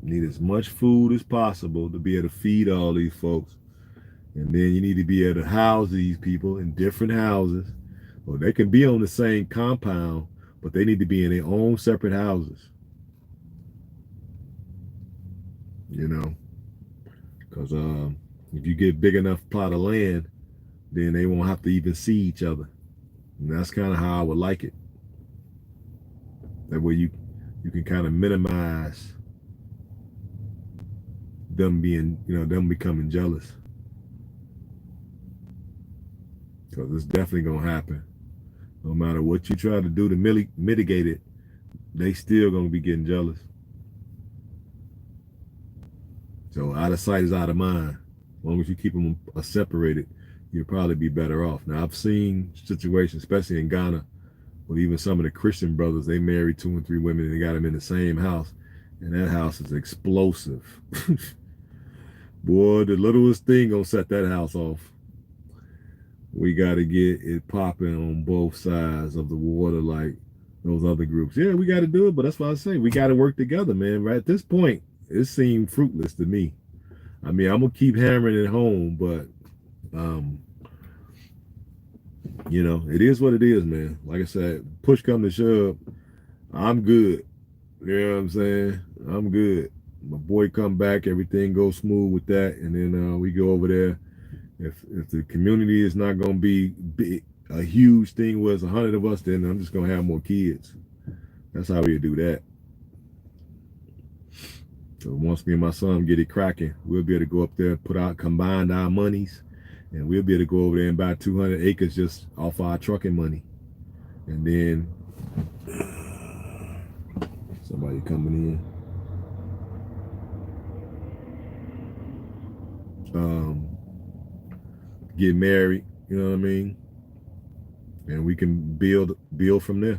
Need as much food as possible to be able to feed all these folks. And then you need to be able to house these people in different houses. Or they can be on the same compound, but they need to be in their own separate houses. Because if you get big enough plot of land, then they won't have to even see each other. And that's kind of how I would like it. That way you can kind of minimize them being, them becoming jealous. Because it's definitely going to happen. No matter what you try to do to mitigate it, they still going to be getting jealous. So out of sight is out of mind. As long as you keep them separated, you'll probably be better off. Now, I've seen situations, especially in Ghana, with even some of the Christian brothers, they married 2 and 3 women and they got them in the same house. And that house is explosive. Boy, the littlest thing gonna set that house off. We got to get it popping on both sides of the water like those other groups. Yeah, we got to do it, but that's why I say we got to work together, man. Right at this point, it seemed fruitless to me. I mean, I'm going to keep hammering it home, but, it is what it is, man. Like I said, push come to shove, I'm good. You know what I'm saying? I'm good. My boy come back, everything goes smooth with that, and then we go over there. If the community is not going to be big, a huge thing where it's 100 of us, then I'm just going to have more kids. That's how we do that. So once me and my son get it cracking, we'll be able to go up there, combine our monies, and we'll be able to go over there and buy 200 acres just off our trucking money. And then somebody coming in. Get married, you know what I mean? And we can build from there.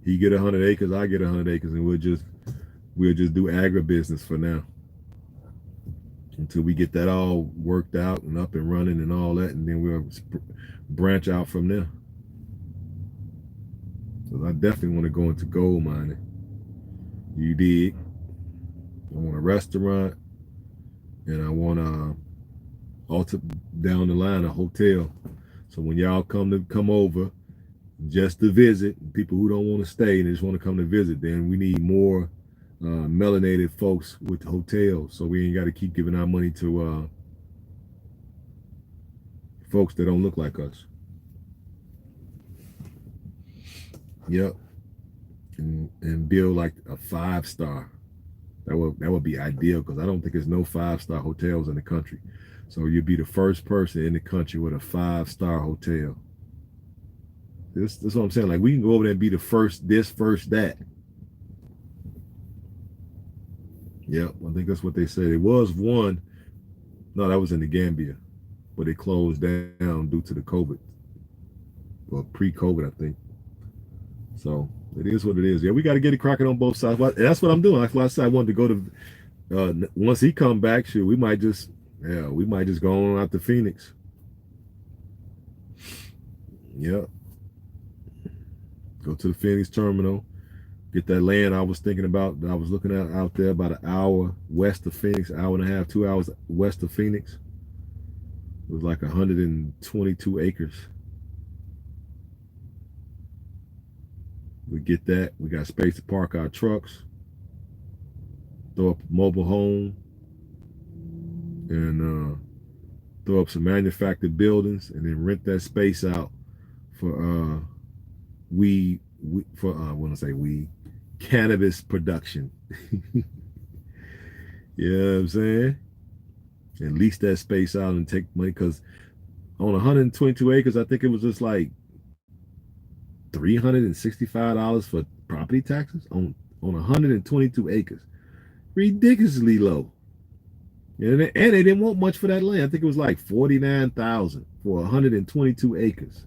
He get 100 acres, I get 100 acres, and we'll just do agribusiness for now until we get that all worked out and up and running and all that, and then we'll branch out from there. So I definitely want to go into gold mining. You dig? I want a restaurant, and I want down the line a hotel. So when y'all come over, just to visit. People who don't want to stay and just want to come to visit. Then we need more melanated folks with hotels, so we ain't got to keep giving our money to folks that don't look like us. Yep, and build like a 5-star. That would be ideal, because I don't think there's no 5-star hotels in the country. So you'd be the first person in the country with a 5-star hotel. This what I'm saying. Like, we can go over there and be the first this, first that. Yep, I think that's what they said. It was one. No, that was in the Gambia, but it closed down due to the COVID, or pre-COVID, I think. So it is what it is. Yeah, we got to get it cracking on both sides. And that's what I'm doing. That's why I said I wanted to go to. Once he come back, shoot, we might just go on out to Phoenix. Yep. Go to the Phoenix terminal, get that land I was thinking about, that I was looking at out there, about an hour west of Phoenix, hour and a half, 2 hours west of Phoenix. It was like 122 acres. We get that. We got space to park our trucks, throw up a mobile home, and throw up some manufactured buildings, and then rent that space out for I want to say weed, cannabis production. You know what I'm saying? And lease that space out and take money, because on 122 acres, I think it was just like $365 for property taxes on 122 acres. Ridiculously low. And they didn't want much for that land. I think it was like 49,000 for 122 acres.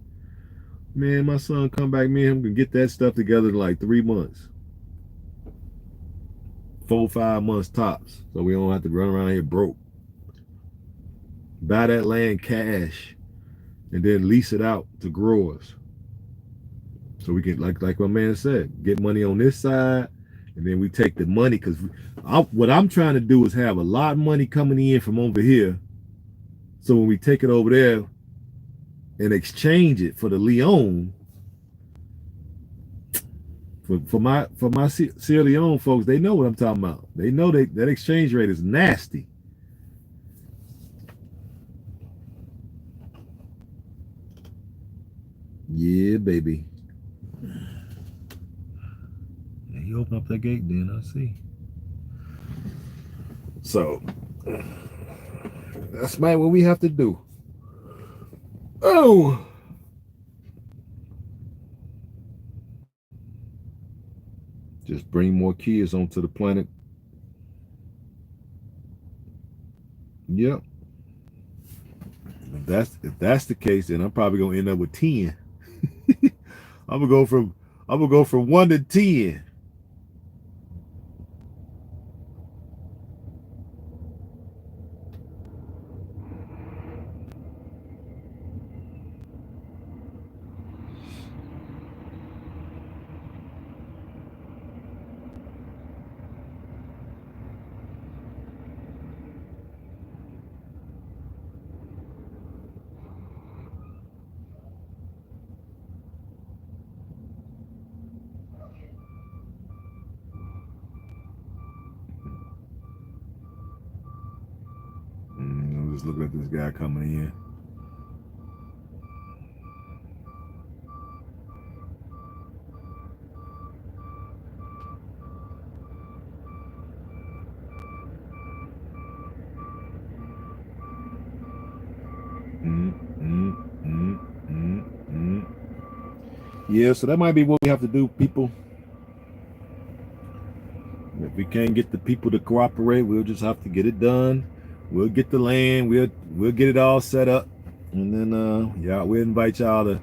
Man, my son come back, me and him can get that stuff together in like 3 months. 4 5 months tops. So we don't have to run around here broke. Buy that land cash and then lease it out to growers. So we can, like my man said, get money on this side, and then we take the money, because what I'm trying to do is have a lot of money coming in from over here. So when we take it over there and exchange it for the Leone, for my Sierra Leone folks, they know what I'm talking about. They know that exchange rate is nasty. Yeah, baby. Yeah, you open up that gate, then I see. So that's what we have to do. Oh, just bring more kids onto the planet. Yep. If that's the case, then I'm probably gonna end up with 10. I'm gonna go from 1 to 10. I'm just looking at this guy coming in. Yeah, so that might be what we have to do, people. If we can't get the people to cooperate, we'll just have to get it done. We'll get the land. We'll get it all set up, and then we'll invite y'all to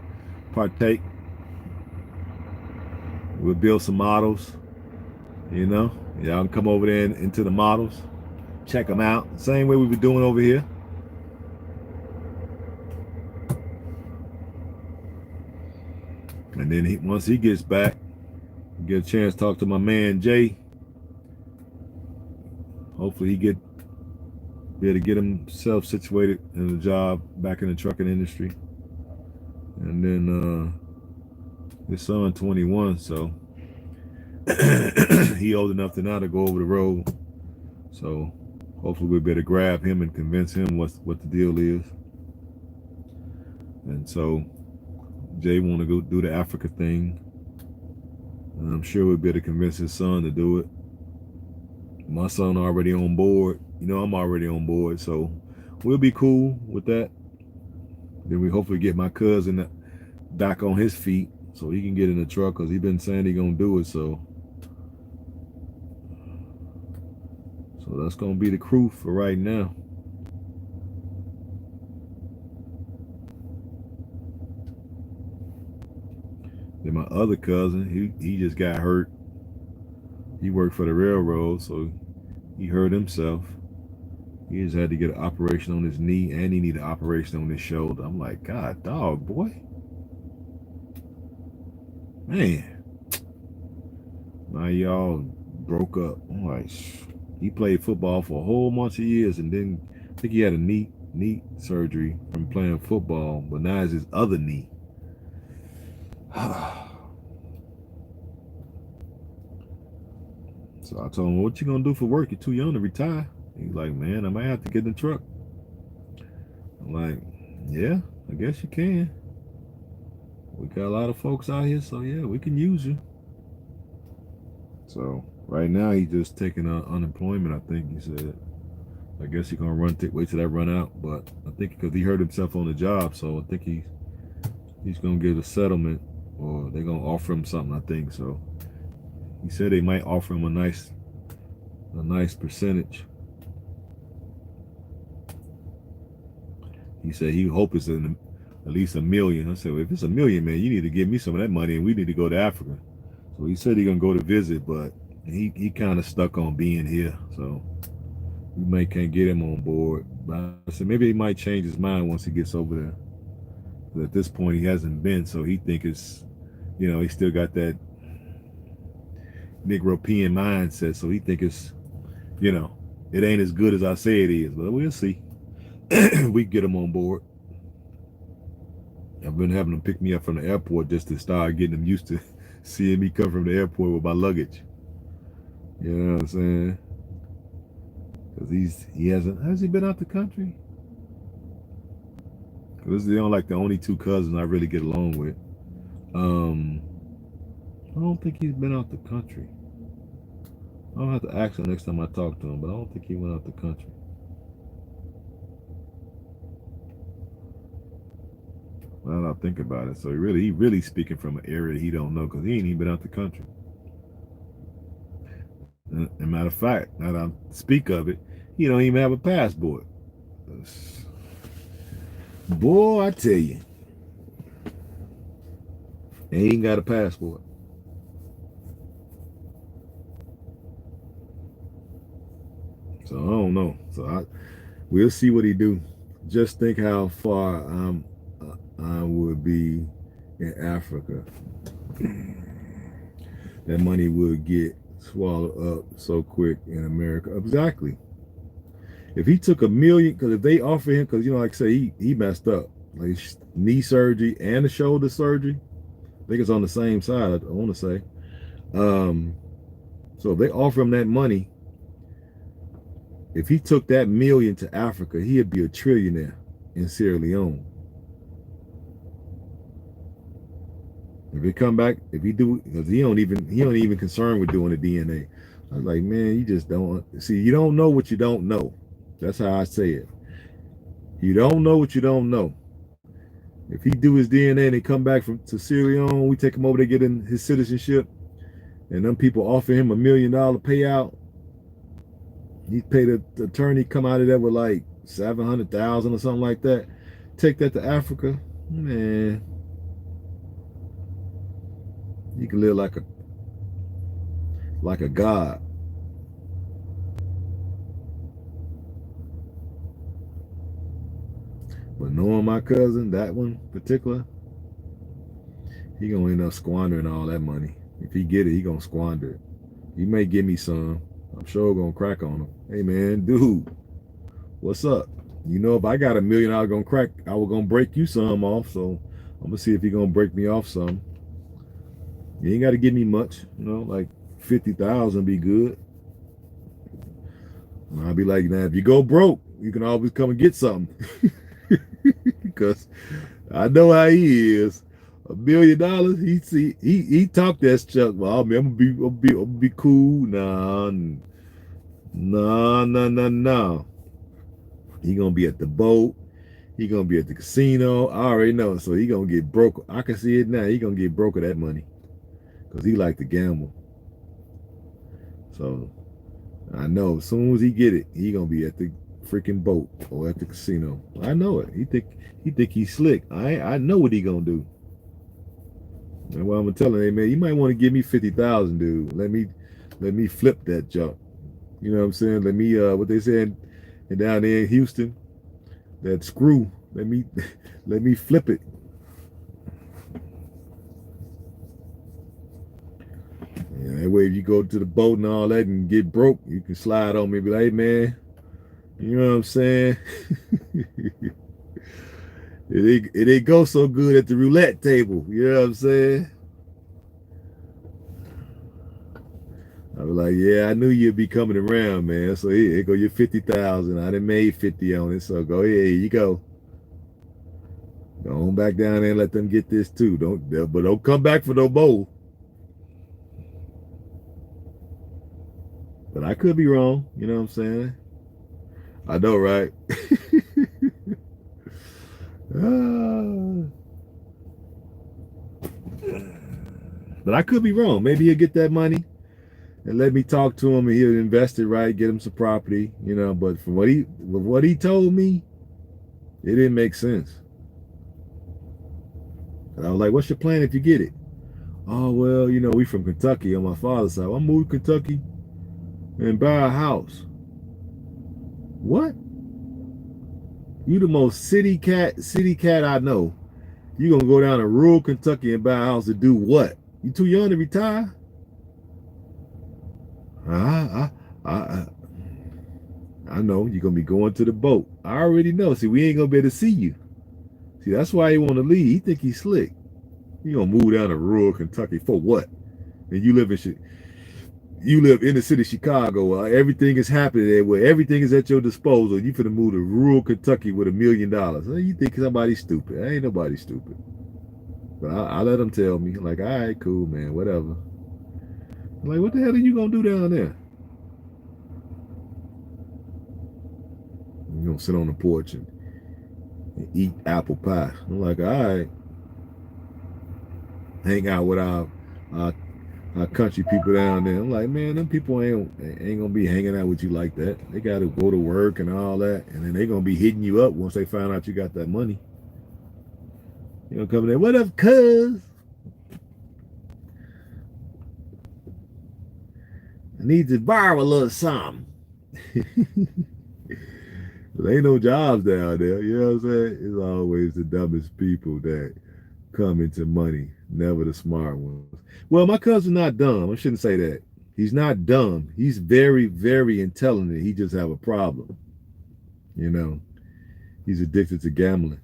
partake. We'll build some models. Y'all can come over there into the models, check them out. Same way we were doing over here. And then once he gets back, get a chance to talk to my man Jay. Hopefully be able to get himself situated in a job back in the trucking industry. And then His son 21, so he old enough to now to go over the road. So hopefully we'll be able to grab him and convince him what the deal is. And so Jay want to go do the Africa thing. And I'm sure we'll be able to convince his son to do it. My son already on board. You know, I'm already on board, so we'll be cool with that. Then we hopefully get my cousin back on his feet so he can get in the truck, because he's been saying he gonna do it. So that's gonna be the crew for right now. Then my other cousin, he just got hurt. He worked for the railroad, so he hurt himself. He just had to get an operation on his knee, and he needed an operation on his shoulder. I'm like, God, dog, boy. Man. Now y'all broke up. I'm like, he played football for a whole bunch of years, and then I think he had a knee surgery from playing football, but now it's his other knee. So I told him, what you gonna do for work? You're too young to retire. He's like, man, I might have to get in the truck. I'm like, yeah, I guess you can. We got a lot of folks out here, so yeah, we can use you. So right now he's just taking unemployment, I think he said. I guess he's gonna wait till that run out. But I think because he hurt himself on the job, so I think he's gonna get a settlement, or they're gonna offer him something, I think. So he said they might offer him a nice percentage. He said he hopes it's at least $1 million. I said, well, if it's $1 million, man, you need to give me some of that money, and we need to go to Africa. So he said he's gonna go to visit, but he kind of stuck on being here. So we may can't get him on board. But I said maybe he might change his mind once he gets over there. But at this point, he hasn't been, so he think it's, you know, he still got that Negropean mindset. So he think it's, you know, it ain't as good as I say it is. But we'll see. We can get him on board. I've been having him pick me up from the airport just to start getting him used to seeing me come from the airport with my luggage. You know what I'm saying? Because has he been out the country? Because this is the only two cousins I really get along with. I don't think he's been out the country. I'll have to ask him next time I talk to him, but I don't think he went out the country. Well, I think about it. So he really speaking from an area he don't know, because he ain't even been out the country. And matter of fact, now that I speak of it, he don't even have a passport. Boy, I tell you, he ain't got a passport. So I don't know. So we'll see what he do. Just think how far I would be in Africa. That money would get swallowed up so quick in America. Exactly. If he took $1 million, because if they offer him, because, you know, like I say, he messed up, like knee surgery and the shoulder surgery. I think it's on the same side, I want to say. So if they offer him that money, if he took that $1 million to Africa, he'd be a trillionaire in Sierra Leone. If he come back, if he do, because he don't even concern with doing the DNA. I was like, man, you just don't see. You don't know what you don't know. That's how I say it. You don't know what you don't know. If he do his DNA and he come back to Sierra Leone, we take him over there, get in his citizenship, and them people offer him $1 million payout. He pay the attorney, come out of there with like $700,000 or something like that. Take that to Africa, man. You can live like a god. But knowing my cousin, that one particular, he gonna end up squandering all that money. If he get it, he gonna squander it. He may give me some. I'm sure gonna crack on him. Hey man, dude, what's up? You know, if I got $1 million, I was gonna break you some off. So I'm gonna see if he gonna break me off some. You ain't got to give me much, like 50,000 be good. And I'll be like, now if you go broke, you can always come and get something. Because I know how he is. $1 million, he talked that stuff. Well, I mean, I'm gonna be cool. Nah, nah, nah, nah, nah. He gonna be at the boat. He gonna be at the casino. I already know. So he gonna get broke. I can see it now. He gonna get broke of that money because he like to gamble. So I know as soon as he get it, he gonna be at the freaking boat or at the casino. I know it. He think he's slick. I know what he gonna do. And what I'm gonna tell him, hey man, you might want to give me 50,000, dude. Let me flip that junk. You know what I'm saying? Let me what they said and down there in Houston, that screw. Let me let me flip it. Yeah, that way if you go to the boat and all that and get broke, you can slide on me and be like, hey man, you know what I'm saying? it ain't go so good at the roulette table. You know what I'm saying? I was like, yeah, I knew you'd be coming around, man. So here go your 50,000. I done made 50 on it. So go ahead, here you go. Go on back down there and let them get this too. Don't come back for no more. But I could be wrong. You know what I'm saying? I know, right? But I could be wrong. Maybe he'll get that money and let me talk to him and he'll invest it right, get him some property, But from what he told me, it didn't make sense. And I was like, what's your plan if you get it? Oh, well, we from Kentucky on my father's side. I'm moving to Kentucky and buy a house. What? You the most city cat I know. You gonna go down to rural Kentucky and buy a house to do what? You too young to retire? I, I, I, I know you're gonna be going to the boat. I already know. See, we ain't gonna be able to see you. See, that's why he want to leave. He think he's slick. You gonna move down to rural Kentucky for what? And you live in the city of Chicago. Everything is happening there, where everything is at your disposal. You finna move to rural Kentucky with $1 million. You think somebody's stupid? Ain't nobody stupid. But I let them tell me, like, all right, cool, man, whatever. I'm like, what the hell are you gonna do down there? You gonna sit on the porch and eat apple pie? I'm like, all right, hang out with our country people down there. I'm like, man, them people ain't gonna be hanging out with you like that. They gotta go to work and all that, and then they gonna be hitting you up once they find out you got that money. You know, coming in, what up, cuz? I need to borrow a little something. There ain't no jobs down there. You know what I'm saying? It's always the dumbest people that come into money, never the smart ones. Well, my cousin's not dumb. I shouldn't say that. He's not dumb. He's very, very intelligent. He just have a problem. You know, he's addicted to gambling.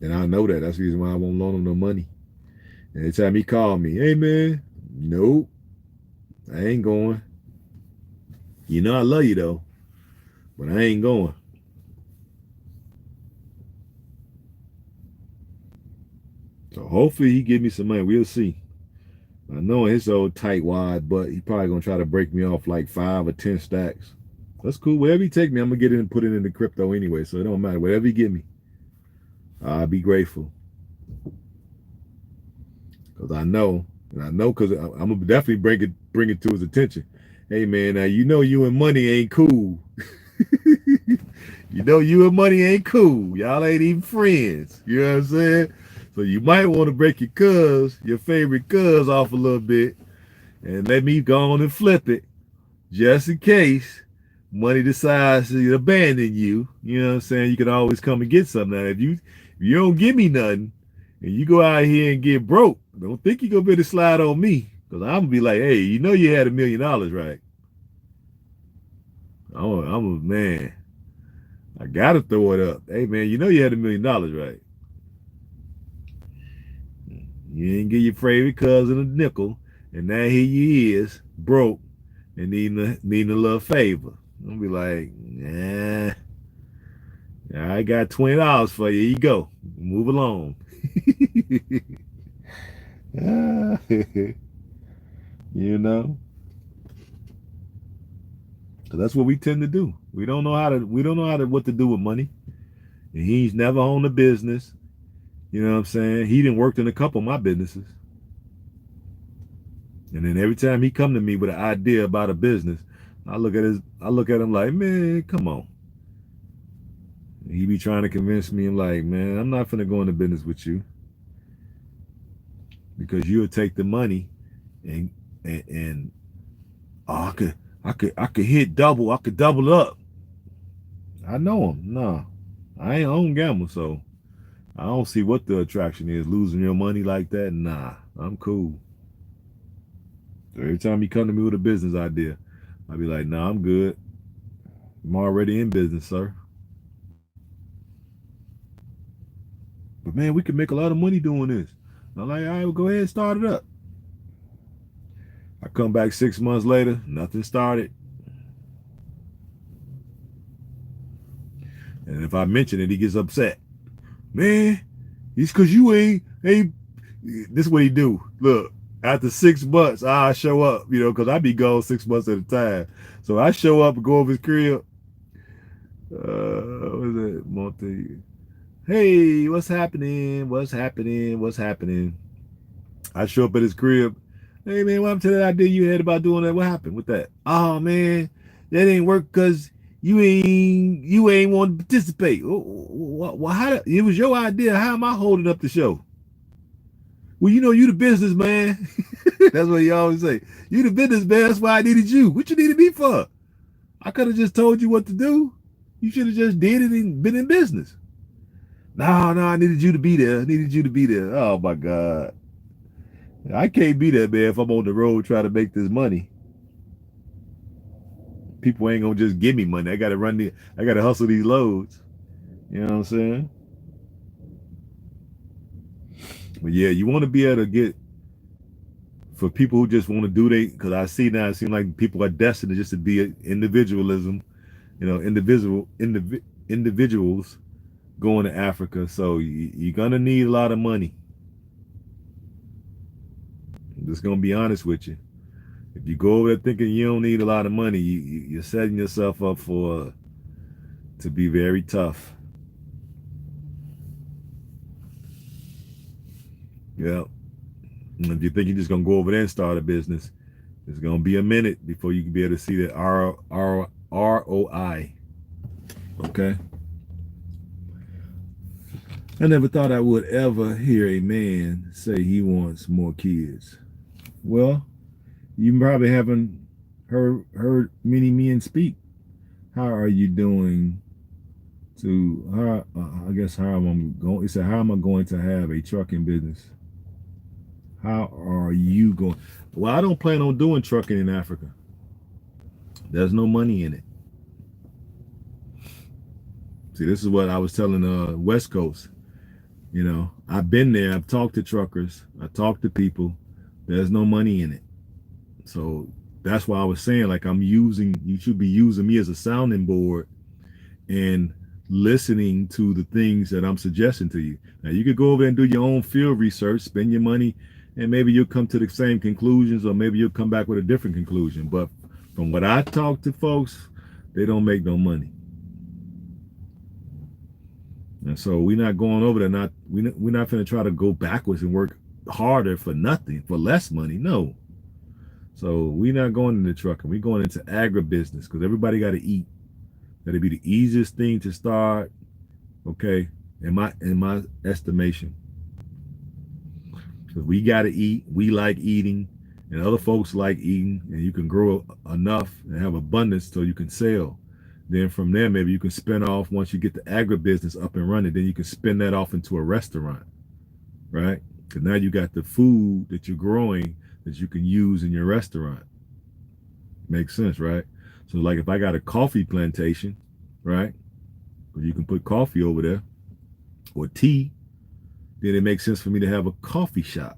And I know that. That's the reason why I won't loan him no money. And every time he called me, hey man, nope, I ain't going. You know I love you though, but I ain't going. So hopefully he give me some money. We'll see. I know his old tight wad, but he probably gonna try to break me off like 5 or 10 stacks. That's cool. Whatever he take me, I'm gonna get it and put it into crypto anyway. So it don't matter. Whatever he give me, I'll be grateful. Cause I know, and I know, cause I'm gonna definitely bring it to his attention. Hey man, now you know you and money ain't cool. You know you and money ain't cool. Y'all ain't even friends. You know what I'm saying? So you might want to break your favorite cuz off a little bit and let me go on and flip it just in case money decides to abandon you. You know what I'm saying? You can always come and get something. Now, if you don't give me nothing and you go out here and get broke, don't think you're going to be able to slide on me because I'm going to be like, hey, you know you had $1 million, right? I'm a man. I got to throw it up. Hey, man, you know you had $1 million, right? You ain't give your favorite cousin a nickel, and now here you is, broke, and needing a little favor. I'll be like, nah, I got $20 for you. Here you go. Move along. You know, 'cause that's what we tend to do. We don't know what to do with money. And he's never owned a business. You know what I'm saying? He done worked in a couple of my businesses. And then every time he come to me with an idea about a business, I look at him like, man, come on. He be trying to convince me. I'm like, man, I'm not finna go into business with you because you'll take the money and oh, I could hit double. I could double up. I know him. No, I ain't own gamble, so I don't see what the attraction is. Losing your money like that, nah, I'm cool. So every time you come to me with a business idea, I'll be like, nah, I'm good. I'm already in business, sir. But man, we can make a lot of money doing this. I'm like, all right, well, go ahead and start it up. I come back 6 months later, nothing started. And if I mention it, he gets upset. Man, it's because you ain't. This is what he do. Look, after 6 months, I show up, because I be gone 6 months at a time. So I show up and go over his crib. What is that? Monte. Hey, what's happening? What's happening? What's happening? I show up at his crib. Hey man, what happened to that idea you had about doing that? What happened with that? Oh man, that ain't work because you ain't want to participate. Well, it was your idea. How am I holding up the show? Well, you the business man. That's what you always say. You the business man. That's why I needed you. What you needed me for? I could have just told you what to do. You should have just did it and been in business. No, I needed you to be there. I needed you to be there. Oh my God. I can't be that man if I'm on the road trying to make this money. People ain't gonna just give me money. I gotta hustle these loads. You know what I'm saying? But yeah, you want to be able to get for people who just want to do because I see now it seems like people are destined just to be individualism, individuals going to Africa. So you're gonna need a lot of money. I'm just gonna be honest with you. If you go over there thinking you don't need a lot of money, you're setting yourself up to be very tough. Yeah. And if you think you're just gonna go over there and start a business, it's gonna be a minute before you can be able to see that ROI. Okay. I never thought I would ever hear a man say he wants more kids. Well, you probably haven't heard many men speak. How are you doing to I guess how am I going? It said, how am I going to have a trucking business? How are you going? Well, I don't plan on doing trucking in Africa. There's no money in it. See, this is what I was telling West Coast. I've been there. I've talked to truckers. I talked to people. There's no money in it. So that's why I was saying, like, you should be using me as a sounding board and listening to the things that I'm suggesting to you. Now, you could go over there and do your own field research, spend your money, and maybe you'll come to the same conclusions, or maybe you'll come back with a different conclusion. But from what I talk to folks, they don't make no money. And so we're not going over there. We're not going to try to go backwards and work harder for nothing, for less money. No. So we're not going into trucking. We're going into agribusiness because everybody got to eat. That'd be the easiest thing to start. Okay, in my estimation, because we got to eat. We like eating, and other folks like eating, and you can grow enough and have abundance so you can sell. Then from there, maybe you can spin off once you get the agribusiness up and running. Then you can spin that off into a restaurant, right? Because now you got the food that you're growing that you can use in your restaurant. Makes sense, right? So like if I got a coffee plantation, right? You can put coffee over there or tea, then it makes sense for me to have a coffee shop.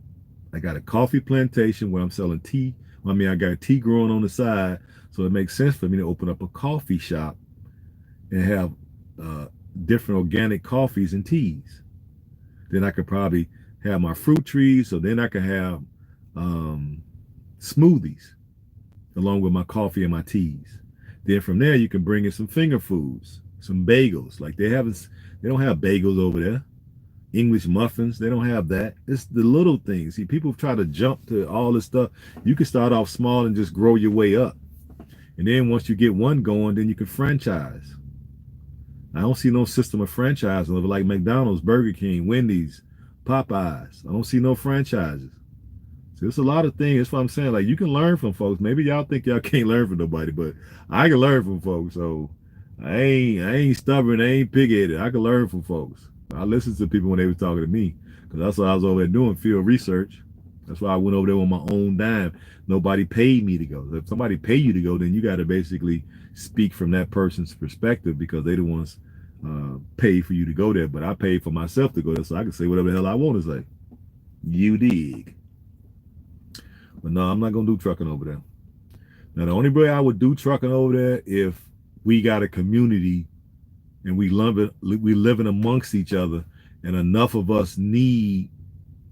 I got a coffee plantation where I'm selling tea. I mean, I got tea growing on the side, so it makes sense for me to open up a coffee shop and have different organic coffees and teas. Then I could probably have my fruit trees, so then I could have um, smoothies along with my coffee and my teas. Then from there, you can bring in some finger foods, some bagels. Like they don't have bagels over there. English muffins, they don't have that. It's the little things. See, people try to jump to all this stuff. You can start off small and just grow your way up. And then once you get one going, then you can franchise. I don't see no system of franchising like McDonald's, Burger King, Wendy's, Popeyes. I don't see no franchises. So it's a lot of things. That's what I'm saying. Like you can learn from folks. Maybe y'all think y'all can't learn from nobody, but I can learn from folks. So I ain't stubborn. I ain't pig-headed. I can learn from folks. I listened to people when they were talking to me because that's what I was over there doing, field research. That's why I went over there on my own dime. Nobody paid me to go. If somebody pay you to go, then you got to basically speak from that person's perspective because they the ones pay for you to go there. But I paid for myself to go there so I can say whatever the hell I want to say. You dig. But no, I'm not going to do trucking over there. Now, the only way I would do trucking over there if we got a community and we living amongst each other and enough of us need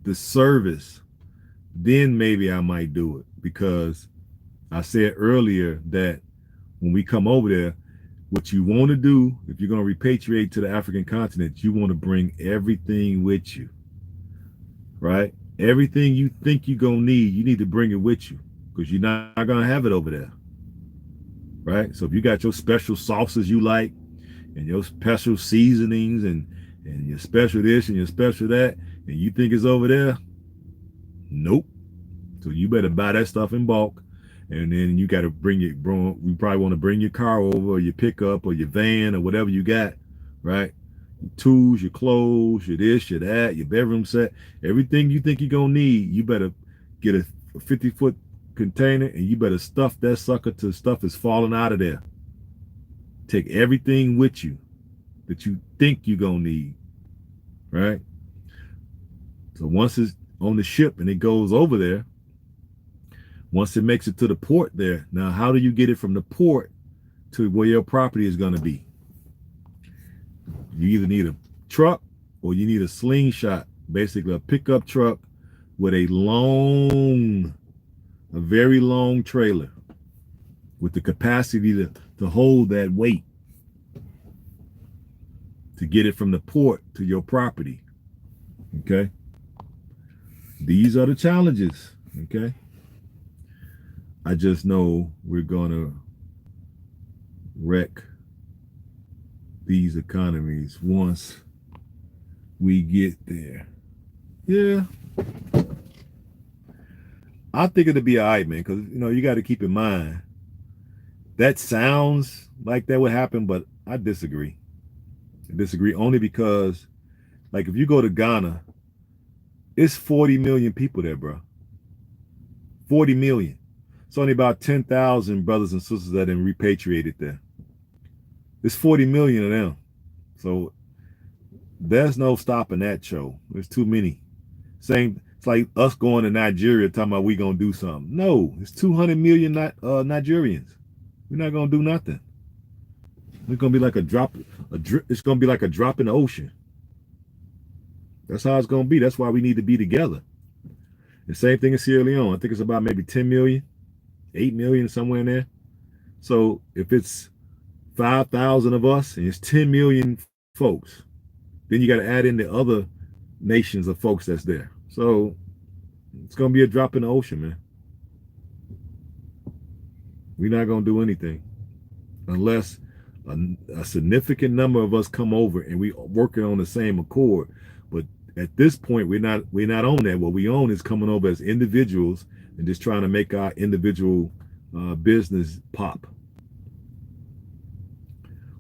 the service, then maybe I might do it. Because I said earlier that when we come over there, what you want to do, if you're going to repatriate to the African continent, you want to bring everything with you, right? Everything you think you're going to need, you need to bring it with you because you're not going to have it over there, right? So if you got your special sauces you like and your special seasonings and your special this and your special that, and you think it's over there, nope. So you better buy that stuff in bulk. And then you got to you probably want to bring your car over or your pickup or your van or whatever you got, right? Your tools, your clothes, your this, your that, your bedroom set, everything you think you're going to need, you better get a 50-foot container and you better stuff that sucker till stuff is falling out of there. Take everything with you that you think you're going to need, right? So once it's on the ship and it goes over there, once it makes it to the port there, now how do you get it from the port to where your property is going to be? You either need a truck or you need a slingshot, basically a pickup truck with a very long trailer with the capacity to hold that weight to get it from the port to your property. Okay? These are the challenges. Okay? I just know we're gonna wreck these economies once we get there. Yeah. I think it'll be all right, man, because you got to keep in mind that sounds like that would happen, but I disagree. I disagree only because, like, if you go to Ghana, it's 40 million people there, bro. 40 million. It's only about 10,000 brothers and sisters that have repatriated there. There's 40 million of them. So there's no stopping that show. There's too many. It's like us going to Nigeria talking about we going to do something. No, it's 200 million Nigerians. We're not going to do nothing. It's going to be like it's going to be like a drop in the ocean. That's how it's going to be. That's why we need to be together. The same thing in Sierra Leone. I think it's about maybe 10 million. 8 million, somewhere in there. So if it's 5,000 of us and it's 10 million folks, then you got to add in the other nations of folks that's there. So it's going to be a drop in the ocean, man. We're not going to do anything unless a significant number of us come over and we working on the same accord. But at this point, we're not on that. What we own is coming over as individuals and just trying to make our individual business pop.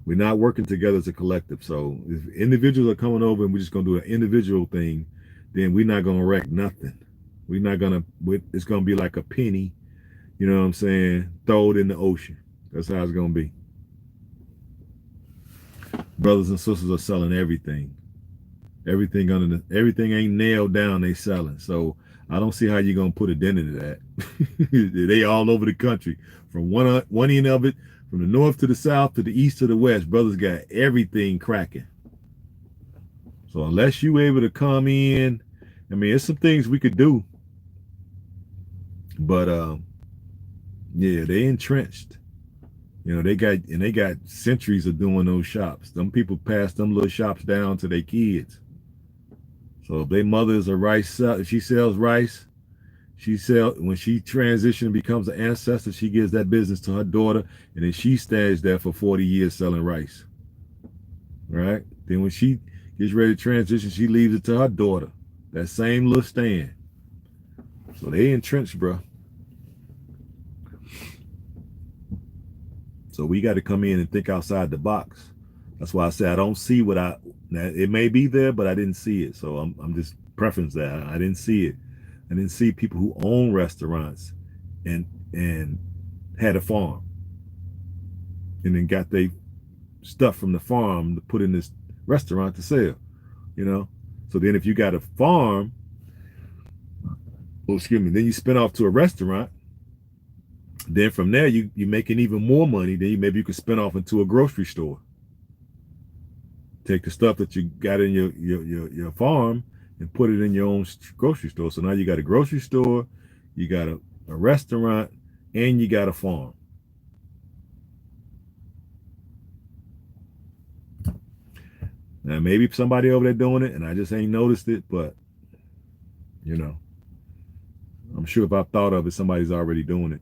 We're not working together as a collective. So if individuals are coming over and we're just going to do an individual thing, then we're not going to wreck nothing. We're not going to, it's going to be like a penny, you know what I'm saying, throw it in the ocean. That's how it's going to be. Brothers and sisters are selling everything. Everything ain't nailed down, they selling. So I don't see how you're gonna put a dent into that. They all over the country, from one end of it, from the north to the south to the east to the west. Brothers got everything cracking. So unless you able to come in, I mean, there's some things we could do, but yeah, they entrenched. You know, they got centuries of doing those shops. Them people pass them little shops down to their kids. So if their mother is a rice, if she sells rice, when she transitions and becomes an ancestor, she gives that business to her daughter, and then she stays there for 40 years selling rice. Right? Then when she gets ready to transition, she leaves it to her daughter. That same little stand. So they entrenched, bro. So we got to come in and think outside the box. That's why I say I don't see what it may be there, but I didn't see it. So I'm just preference that I didn't see it. I didn't see people who own restaurants and had a farm and then got their stuff from the farm to put in this restaurant to sell. You know, so then if you got a farm, well, excuse me, then you spin off to a restaurant. Then from there you making even more money. Then maybe you could spin off into a grocery store. Take the stuff that you got in your farm and put it in your own grocery store. So now you got a grocery store, you got a restaurant, and you got a farm. Now maybe somebody over there doing it and I just ain't noticed it, but you know, I'm sure if I thought of it, somebody's already doing it.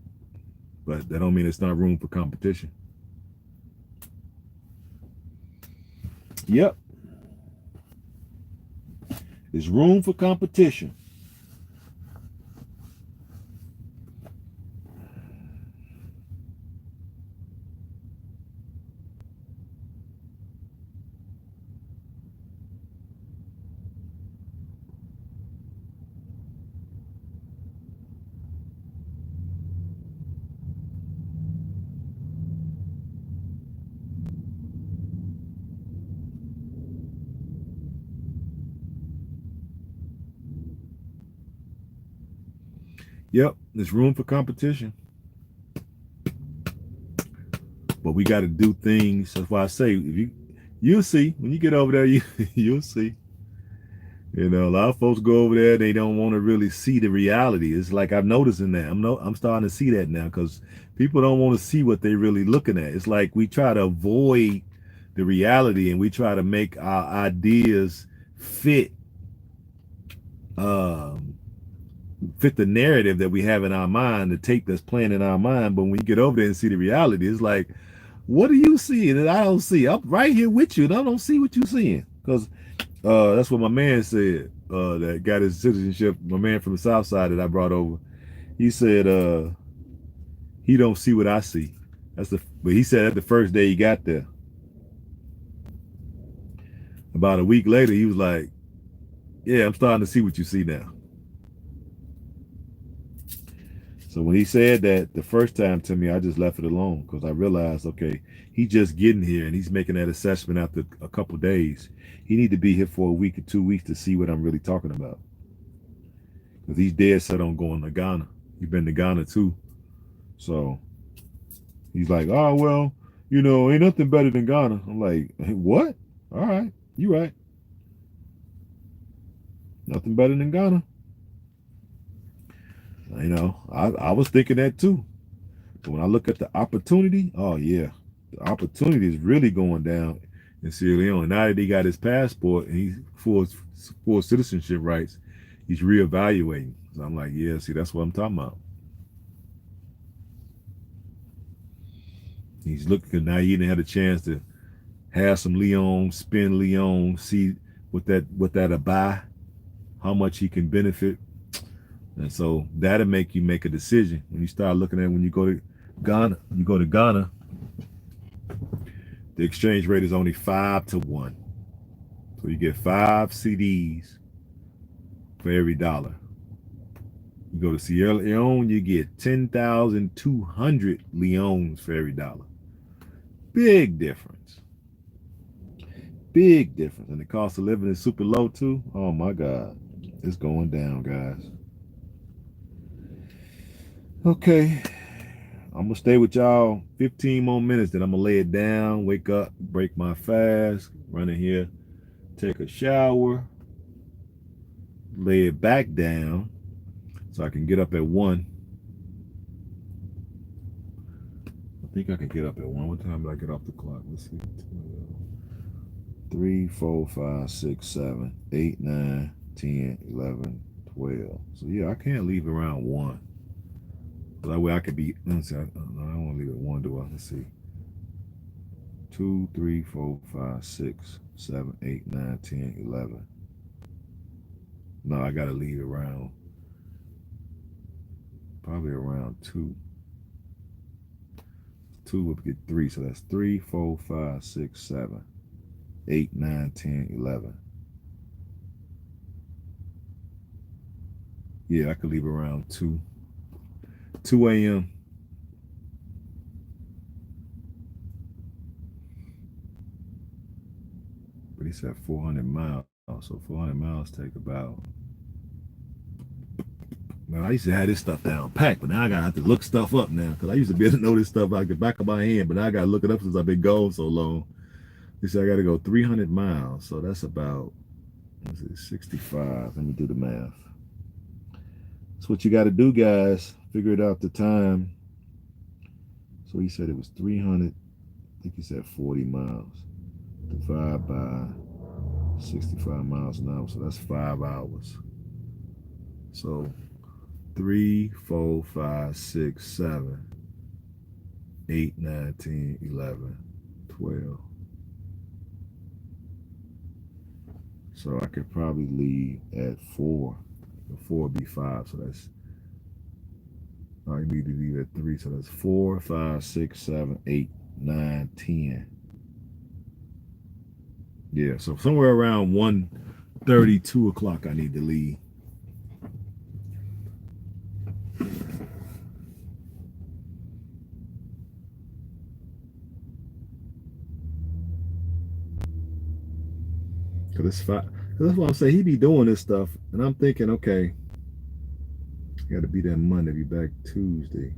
But that don't mean it's not room for competition. Yep. There's room for competition. Yep, there's room for competition. But we got to do things. That's why I say, if you'll see when you get over there, you'll see. You know, a lot of folks go over there, they don't want to really see the reality. It's like I'm noticing that. I'm starting to see that now because people don't want to see what they're really looking at. It's like we try to avoid the reality and we try to make our ideas fit um fit the narrative that we have in our mind, the tape that's playing in our mind. But when you get over there and see the reality, it's like, what are you seeing that I don't see? I'm right here with you and I don't see what you're seeing. Because that's what my man said, that got his citizenship, my man from the South Side that I brought over. He said he don't see what I see. But he said that the first day he got there. About a week later, he was like, yeah, I'm starting to see what you see now. So when he said that the first time to me, I just left it alone because I realized, okay, he's just getting here and he's making that assessment after a couple of days. He need to be here for a week or 2 weeks to see what I'm really talking about. Because he's dead set on going to Ghana. He's been to Ghana too. So he's like, oh, well, you know, ain't nothing better than Ghana. I'm like, hey, what? All right, you right. Nothing better than Ghana. You know, I was thinking that too. But when I look at the opportunity, oh yeah, the opportunity is really going down in Sierra Leone. Now that he got his passport and he's full citizenship rights, he's reevaluating. So I'm like, yeah, see, that's what I'm talking about. He's looking now. He didn't have a chance to have some Leon, spin Leon, see what that'll buy, how much he can benefit. And so that'll make you make a decision when you start looking at when you go to Ghana. You go to Ghana, the exchange rate is only 5 to 1. So you get 5 CDs for every dollar. You go to Sierra Leone, you get 10,200 Leones for every dollar. Big difference. Big difference. And the cost of living is super low too. Oh my God. It's going down, guys. Okay. I'm gonna stay with y'all 15 more minutes, then I'm gonna lay it down, wake up, break my fast, run in here, take a shower, lay it back down so I can get up at 1. I think I can get up at 1. What time did I get off the clock? Let's see. 3, 4, 5, 6, 7, 8, 9, 10, 11, 12. So yeah, I can't leave around 1. That way I could be, let's see, I don't want to leave at 1, do I? Let's see. 2, 3, 4, 5, 6, 7, 8, 9, 10, 11. No, I gotta leave around, probably around 2. 2 would get 3, so that's 3, 4, 5, 6, 7, 8, 9, 10, 11. Yeah, I could leave around 2 a.m. But he said 400 miles, so 400 miles take about. Man, I used to have this stuff down packed, but now I gotta have to look stuff up now because I used to be able to know this stuff like the back of my hand, but now I gotta look it up since I've been gone so long. He said I gotta go 300 miles, so that's about 65. Let me do the math. That's what you got to do, guys. Figure it out the time. So he said it was 300. I think he said 40 miles. Divided by 65 miles an hour. So that's 5 hours. So 3, 4, 5, 6, 7, 8, 9, 10, 11, 12. So I could probably leave at 4. 4 would be 5. So that's, I need to leave at 3. So that's 4, 5, 6, 7, 8, 9, 10. Yeah, so somewhere around 1:30, 2 o'clock I need to leave. Cause it's 5. Cause that's what I'm saying. He be doing this stuff, and I'm thinking, okay, got to be there Monday, be back Tuesday.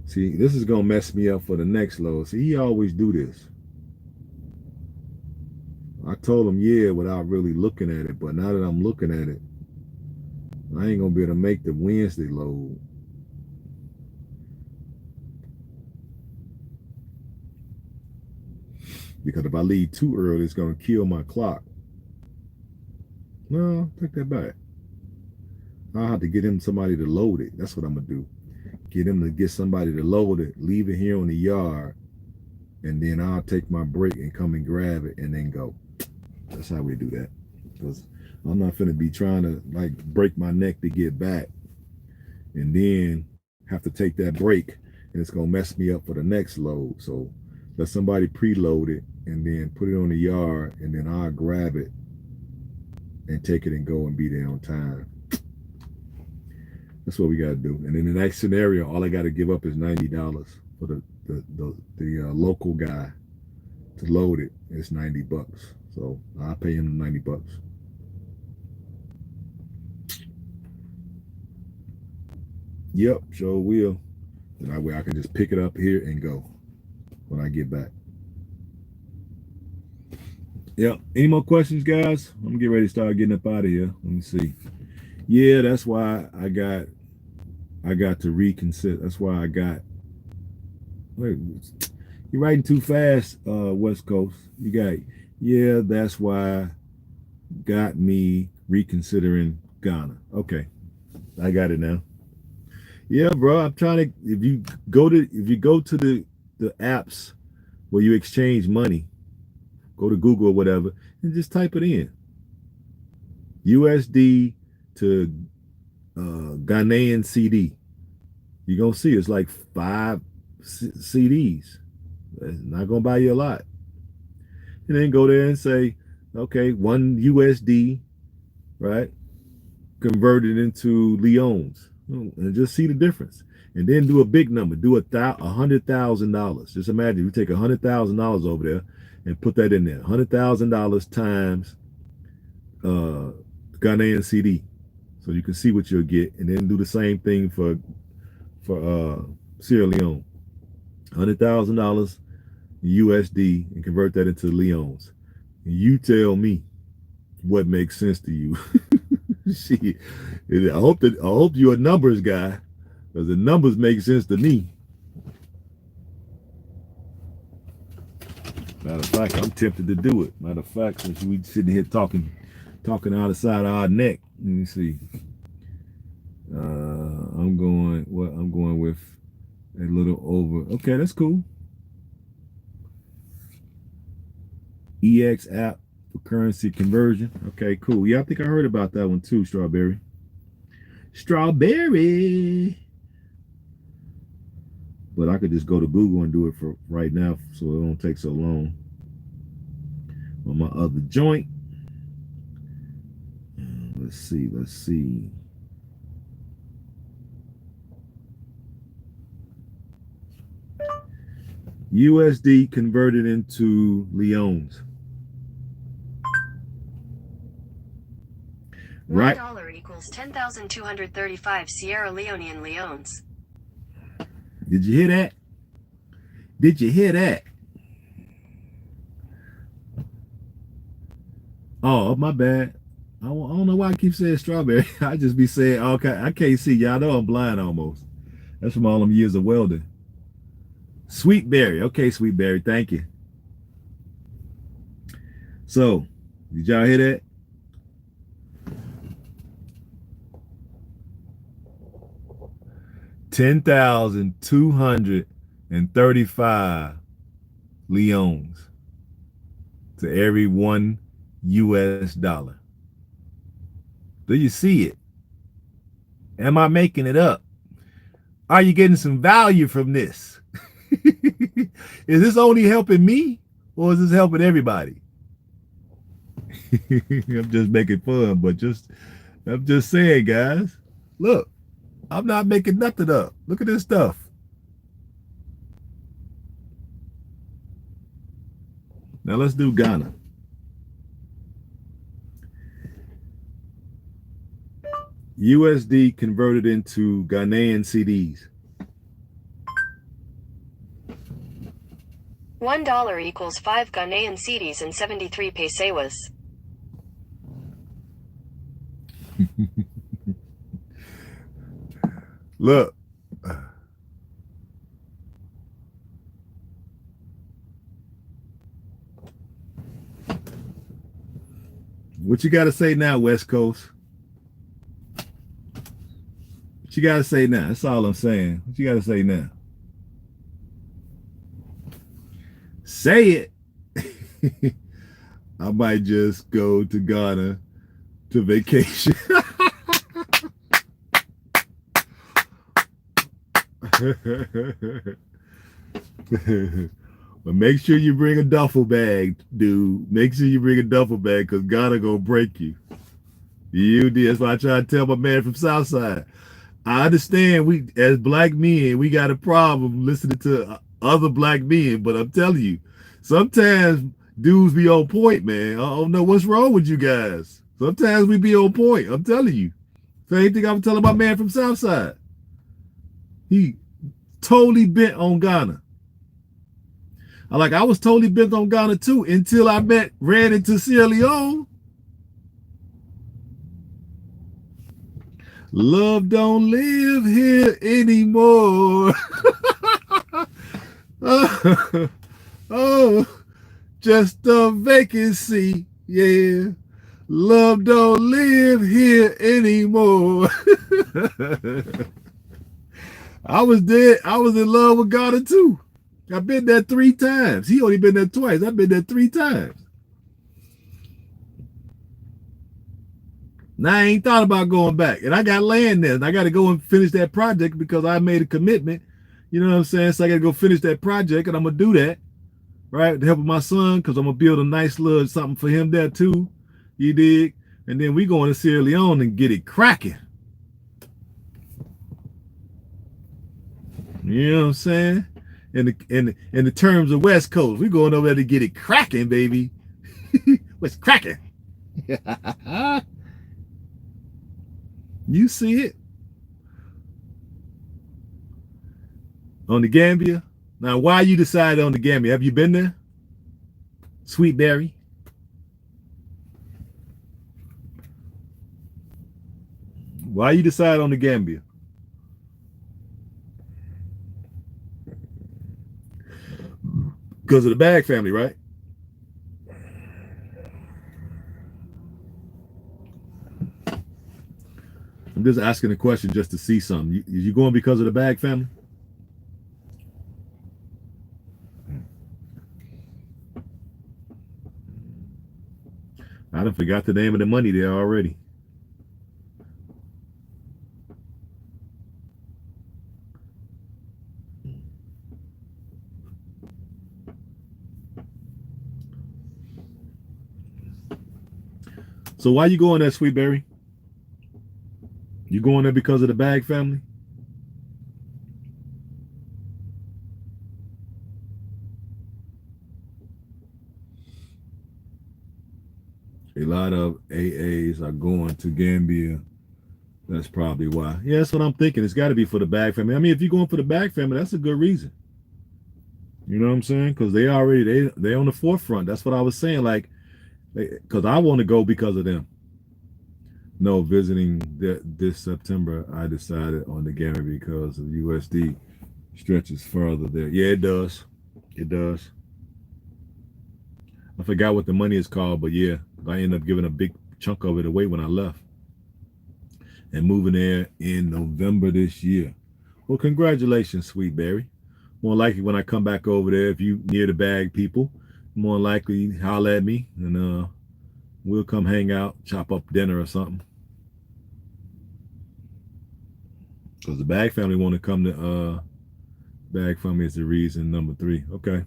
See, this is gonna mess me up for the next load. See, he always do this. I told him yeah without really looking at it, but now that I'm looking at it, I ain't gonna be able to make the Wednesday load. Because if I leave too early, it's gonna kill my clock. No, take that back. I'll have to get him somebody to load it. That's what I'm gonna do. Get him to get somebody to load it, leave it here on the yard, and then I'll take my break and come and grab it and then go. That's how we do that. Because I'm not finna be trying to like break my neck to get back and then have to take that break and it's gonna mess me up for the next load. So let somebody preload it and then put it on the yard and then I'll grab it and take it and go and be there on time. That's what we gotta do. And in the next scenario, all I gotta give up is $90 for the local guy to load it. It's $90. So I'll pay him $90. Yep, sure will. And that way I can just pick it up here and go when I get back. Yep. Any more questions, guys? I'm gonna get ready to start getting up out of here. Let me see. Yeah, that's why I got to reconsider. That's why I got. Wait, you're writing too fast, West Coast. You got. Yeah, that's why got me reconsidering Ghana. Okay, I got it now. Yeah, bro. I'm trying to. If you go to the apps where you exchange money, go to Google or whatever, and just type it in. USD to Ghanaian CD. You're gonna see it's like 5 CDs. It's not gonna buy you a lot. And then go there and say, okay, 1 USD, right? Converted into Leones, and just see the difference. And then do a big number. Do $100,000. Just imagine you take $100,000 over there and put that in there. $100,000 times Ghanaian CD. So you can see what you'll get, and then do the same thing for for Sierra Leone. $100,000 USD and convert that into leons. You tell me what makes sense to you. Shit. I hope you're a numbers guy, because the numbers make sense to me. Matter of fact, I'm tempted to do it. Matter of fact, since we sitting here talking out the side of our neck, let me see. I'm going with a little over. Okay, that's cool. EX app for currency conversion. Okay, cool. Yeah, I think I heard about that one too, Strawberry. Strawberry. But I could just go to Google and do it for right now so it won't take so long. On my other joint. Let's see. USD converted into leons. Right. $1 equals 10,235 Sierra Leonean leones. Did you hear that? Did you hear that? Oh, my bad. I don't know why I keep saying strawberry. I just be saying, okay, I can't see. Y'all know I'm blind almost. That's from all them years of welding. Sweet berry. Okay, sweet berry. Thank you. So, did y'all hear that? $10,235 leons to every $1 US. Do you see it? Am I making it up? Are you getting some value from this? Is this only helping me, or is this helping everybody? I'm just making fun, but I'm just saying, guys. Look, I'm not making nothing up. Look at this stuff. Now let's do Ghana. USD converted into Ghanaian cedis. $1 equals 5 Ghanaian cedis and 73 pesewas. Look. What you got to say now, West Coast? What you got to say now? That's all I'm saying. What you got to say now? Say it. I might just go to Ghana to vacation. But make sure you bring a duffel bag, dude. Make sure you bring a duffel bag, because Ghana gonna break you. You did. That's why I try to tell my man from Southside. I understand we, as black men, we got a problem listening to other black men, but I'm telling you, sometimes dudes be on point, man. I don't know what's wrong with you guys. Sometimes we be on point. I'm telling you. Same thing I'm telling my man from Southside. He totally bent on Ghana. I was totally bent on Ghana too until I ran into Sierra Leone. Love don't live here anymore. Oh, just a vacancy, yeah. Love don't live here anymore. I was in love with Ghana too. I've been there 3 times. He only been there twice. I've been there 3 times. Now I ain't thought about going back. And I got land there. And I got to go and finish that project because I made a commitment. You know what I'm saying? So I got to go finish that project, and I'm going to do that, right? To help my son, because I'm going to build a nice little something for him there too. You dig? And then we going to Sierra Leone and get it cracking. You know what I'm saying? In the terms of West Coast, we going over there to get it cracking, baby. What's cracking? You see it. On the Gambia? Now, why you decided on the Gambia? Have you been there? Sweetberry? Why you decide on the Gambia? Because of the Bag family, right? I'm just asking a question just to see something. You going because of the Bag family? I done forgot the name of the money there already. So why you going there, Sweetberry? You going there because of the Bag family? A lot of AAs are going to Gambia. That's probably why. Yeah, that's what I'm thinking. It's got to be for the Bag family. I mean, if you're going for the Bag family, that's a good reason. You know what I'm saying? Because they already they on the forefront. That's what I was saying. Like, because I want to go because of them. No, visiting this September, I decided on the Gambia because of USD stretches further there. Yeah, it does. It does. I forgot what the money is called, but yeah, I ended up giving a big chunk of it away when I left and moving there in November this year. Well, congratulations, Sweetberry. More likely when I come back over there, if you near the Bag people, more likely holler at me and we'll come hang out, chop up dinner or something. Because the Bag family want to come to Bag family is the reason number 3. Okay.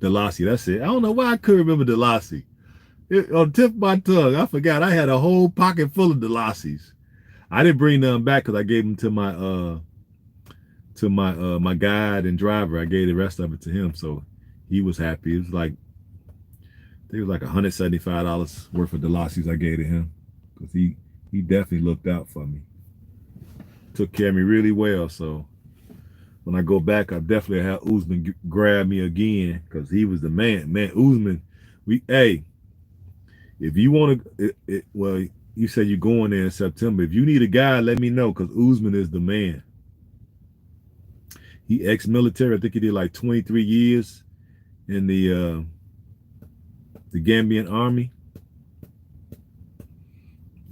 Delassie, that's it. I don't know why I couldn't remember Delassie. On the tip of my tongue, I forgot. I had a whole pocket full of Delassies. I didn't bring none back because I gave them to my guide and driver. I gave the rest of it to him, so he was happy. It was like $175 worth of Delassies I gave to him because he definitely looked out for me, took care of me really well. So when I go back, I definitely have Usman grab me again because he was the man. Man, Usman, if you want to, well, you said you're going there in September. If you need a guy, let me know because Usman is the man. He ex-military. I think he did like 23 years in the Gambian army.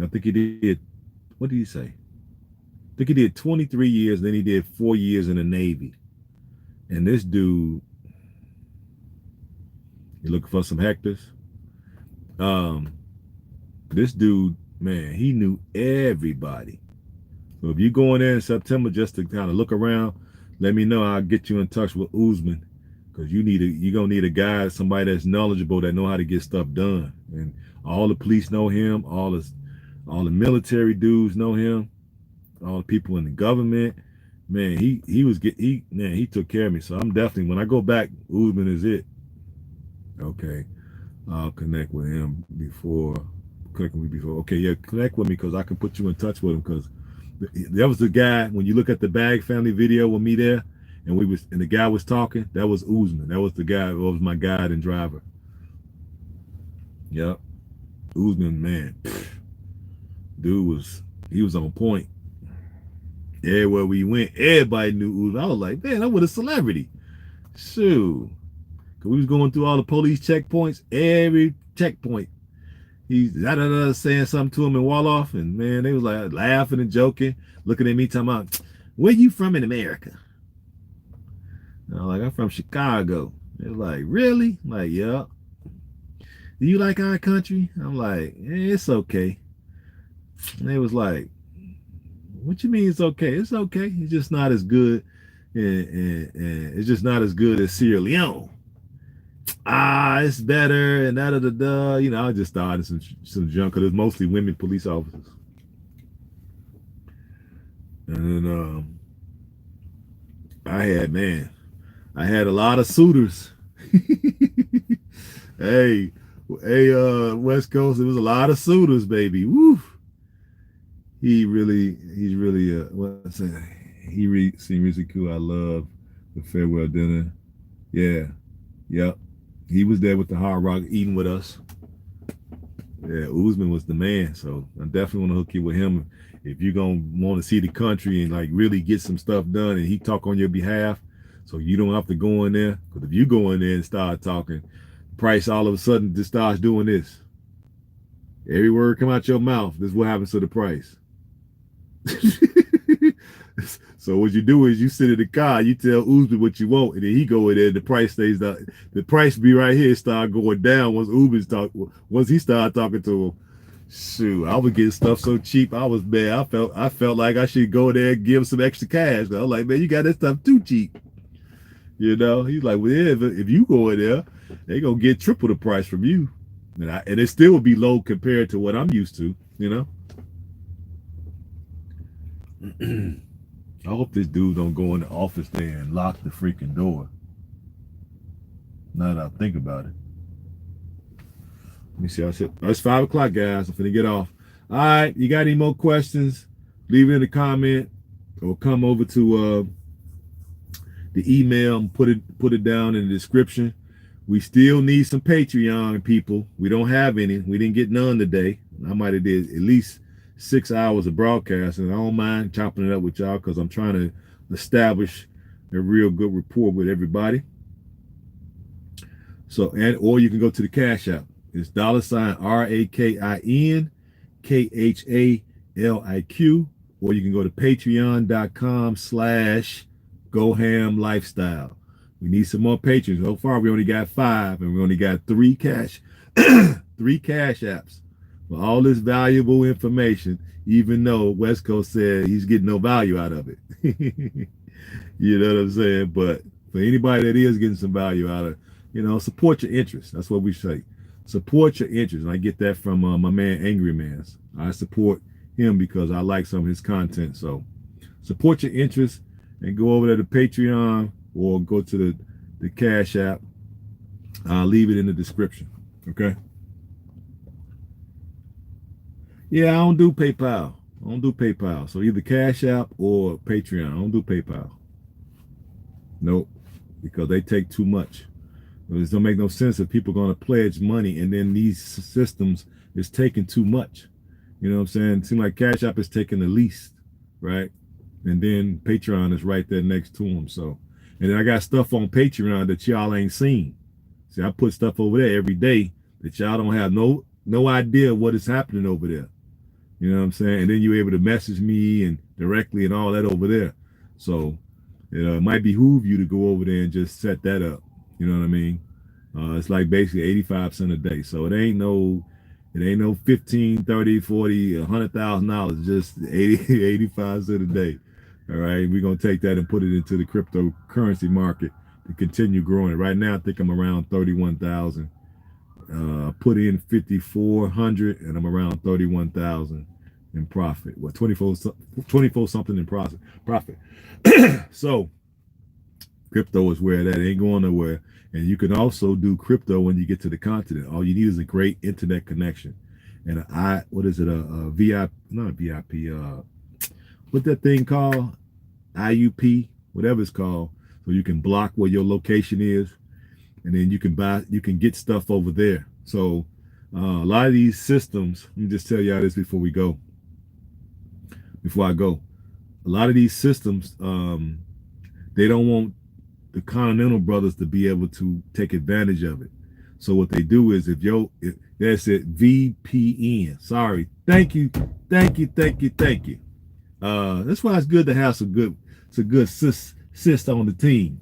I think he did, what did he say? I think he did 23 years, then he did 4 years in the Navy. And this dude, you looking for some Hectors? This dude, man, he knew everybody. So if you go in there in September just to kind of look around, let me know. I'll get you in touch with Usman because you're gonna need a guy, somebody that's knowledgeable, that know how to get stuff done. And all the police know him, all the military dudes know him, all the people in the government. Man, he took care of me. So I'm definitely, when I go back, Usman is it. Okay, I'll connect with him before. Okay, yeah, connect with me because I can put you in touch with him because that was the guy. When you look at the Bag family video with me there, and the guy was talking, that was Usman. That was the guy. That was my guide and driver. Yep, Usman, man, dude he was on point. Everywhere we went, everybody knew Usman. I was like, man, I'm with a celebrity. Shoot, because we was going through all the police checkpoints, every checkpoint. He's saying something to him in Wolof, and man, they was like laughing and joking, looking at me, talking about, where you from in America? And I'm like, I'm from Chicago. They're like, really? I'm like, yeah. Do you like our country? I'm like, it's okay. And they was like, what you mean it's okay? It's okay. It's just not as good, and it's just not as good as Sierra Leone. It's better and da. You know, I just started some junk because it's mostly women police officers. And then I had a lot of suitors. hey, West Coast, it was a lot of suitors, baby. Woo. He's really he seemed really cool. I love The farewell dinner. Yeah. Yep. He was there with the Hard Rock eating with us. Yeah, Usman was the man. So I definitely want to hook you with him. If you're gonna want to see the country and like really get some stuff done, and he talk on your behalf, so you don't have to go in there. Because if you go in there and start talking, price all of a sudden just starts doing this. Every word come out your mouth. This is what happens to the price. So what you do is you sit in the car, you tell Usman what you want, and then he go in there. And the price stays down. The price be right here. Start going down once Usman's talk. Once he started talking to him. Shoot, I was getting stuff so cheap. I was mad. I felt like I should go there and give him some extra cash. I was like, man, you got that stuff too cheap. You know, he's like, well, yeah, if you go in there, they gonna get triple the price from you, and it still would be low compared to what I'm used to. You know. I hope this dude don't go in the office there and lock the freaking door. Now that I think about it. Let me see. I said, it's 5 o'clock, guys. I'm finna get off. All right. You got any more questions? Leave it in the comment or come over to the email and put it down in the description. We still need some Patreon people. We don't have any. We didn't get none today. I might have did at least 6 hours of broadcast, and I don't mind chopping it up with y'all because I'm trying to establish a real good rapport with everybody. So, or you can go to the Cash App. It's $RAKINKHALIQ, or you can go to patreon.com/gohamlifestyle. We need some more patrons. So far, we only got 5, and we only got 3 cash apps. For all this valuable information, even though West Coast said he's getting no value out of it. You know what I'm saying? But for anybody that is getting some value out of it, support your interests. That's what we say. Support your interests. And I get that from my man, Angry Man's. I support him because I like some of his content. So support your interests and go over there to Patreon or go to the Cash App. I'll leave it in the description. Okay? Yeah, I don't do PayPal. So either Cash App or Patreon. I don't do PayPal. Nope. Because they take too much. It don't make no sense if people are going to pledge money and then these systems is taking too much. You know what I'm saying? It seems like Cash App is taking the least, right? And then Patreon is right there next to them. So, and then I got stuff on Patreon that y'all ain't seen. See, I put stuff over there every day that y'all don't have no idea what is happening over there. You know what I'm saying? And then you're able to message me and directly and all that over there. So, it might behoove you to go over there and just set that up. You know what I mean? It's like basically 85 cents a day. So it ain't no 15, 30, 40, $100,000, just 85 cents a day. All right. We're going to take that and put it into the cryptocurrency market to continue growing it. Right now, I think I'm around 31,000. Put in 5,400 and I'm around 31,000 in profit. Well, 24 something in profit. So crypto is where that ain't going nowhere. And you can also do crypto when you get to the continent. All you need is a great internet connection. And a VIP, not a VIP, what that thing called? IUP, whatever it's called. So you can block where your location is. And then you can get stuff over there. So a lot of these systems, let me just tell y'all this before I go. A lot of these systems, they don't want the Continental brothers to be able to take advantage of it. So what they do is if that's it, VPN. Sorry. Thank you. That's why it's good to have some good sis on the team.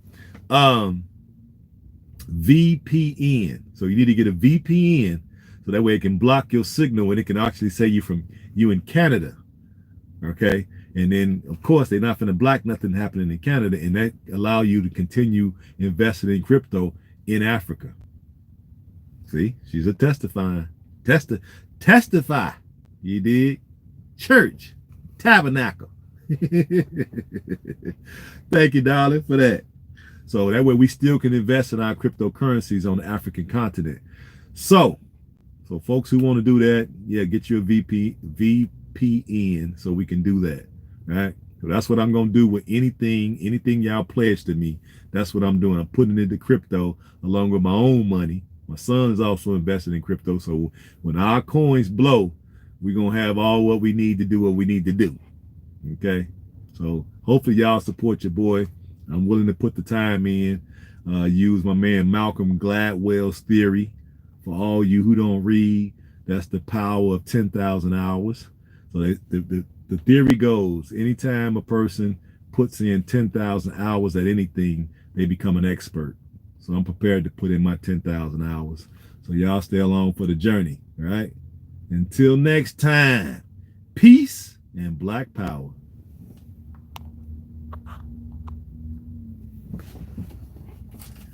VPN. So you need to get a VPN so that way it can block your signal and it can actually say you in Canada. Okay. And then, of course, they're not going to block nothing happening in Canada, and that allow you to continue investing in crypto in Africa. See, she's a testify. You did? Church, tabernacle. Thank you, darling, for that. So that way we still can invest in our cryptocurrencies on the African continent. So folks who want to do that, yeah, get your VPN so we can do that. Right? So that's what I'm gonna do with anything y'all pledge to me. That's what I'm doing. I'm putting it into crypto along with my own money. My son is also invested in crypto. So when our coins blow, we're gonna have all what we need to do what we need to do. Okay. So hopefully y'all support your boy. I'm willing to put the time in. Use my man Malcolm Gladwell's theory. For all you who don't read, that's the power of 10,000 hours. So the theory goes, anytime a person puts in 10,000 hours at anything, they become an expert. So I'm prepared to put in my 10,000 hours. So y'all stay along for the journey, all right? Until next time, peace and black power.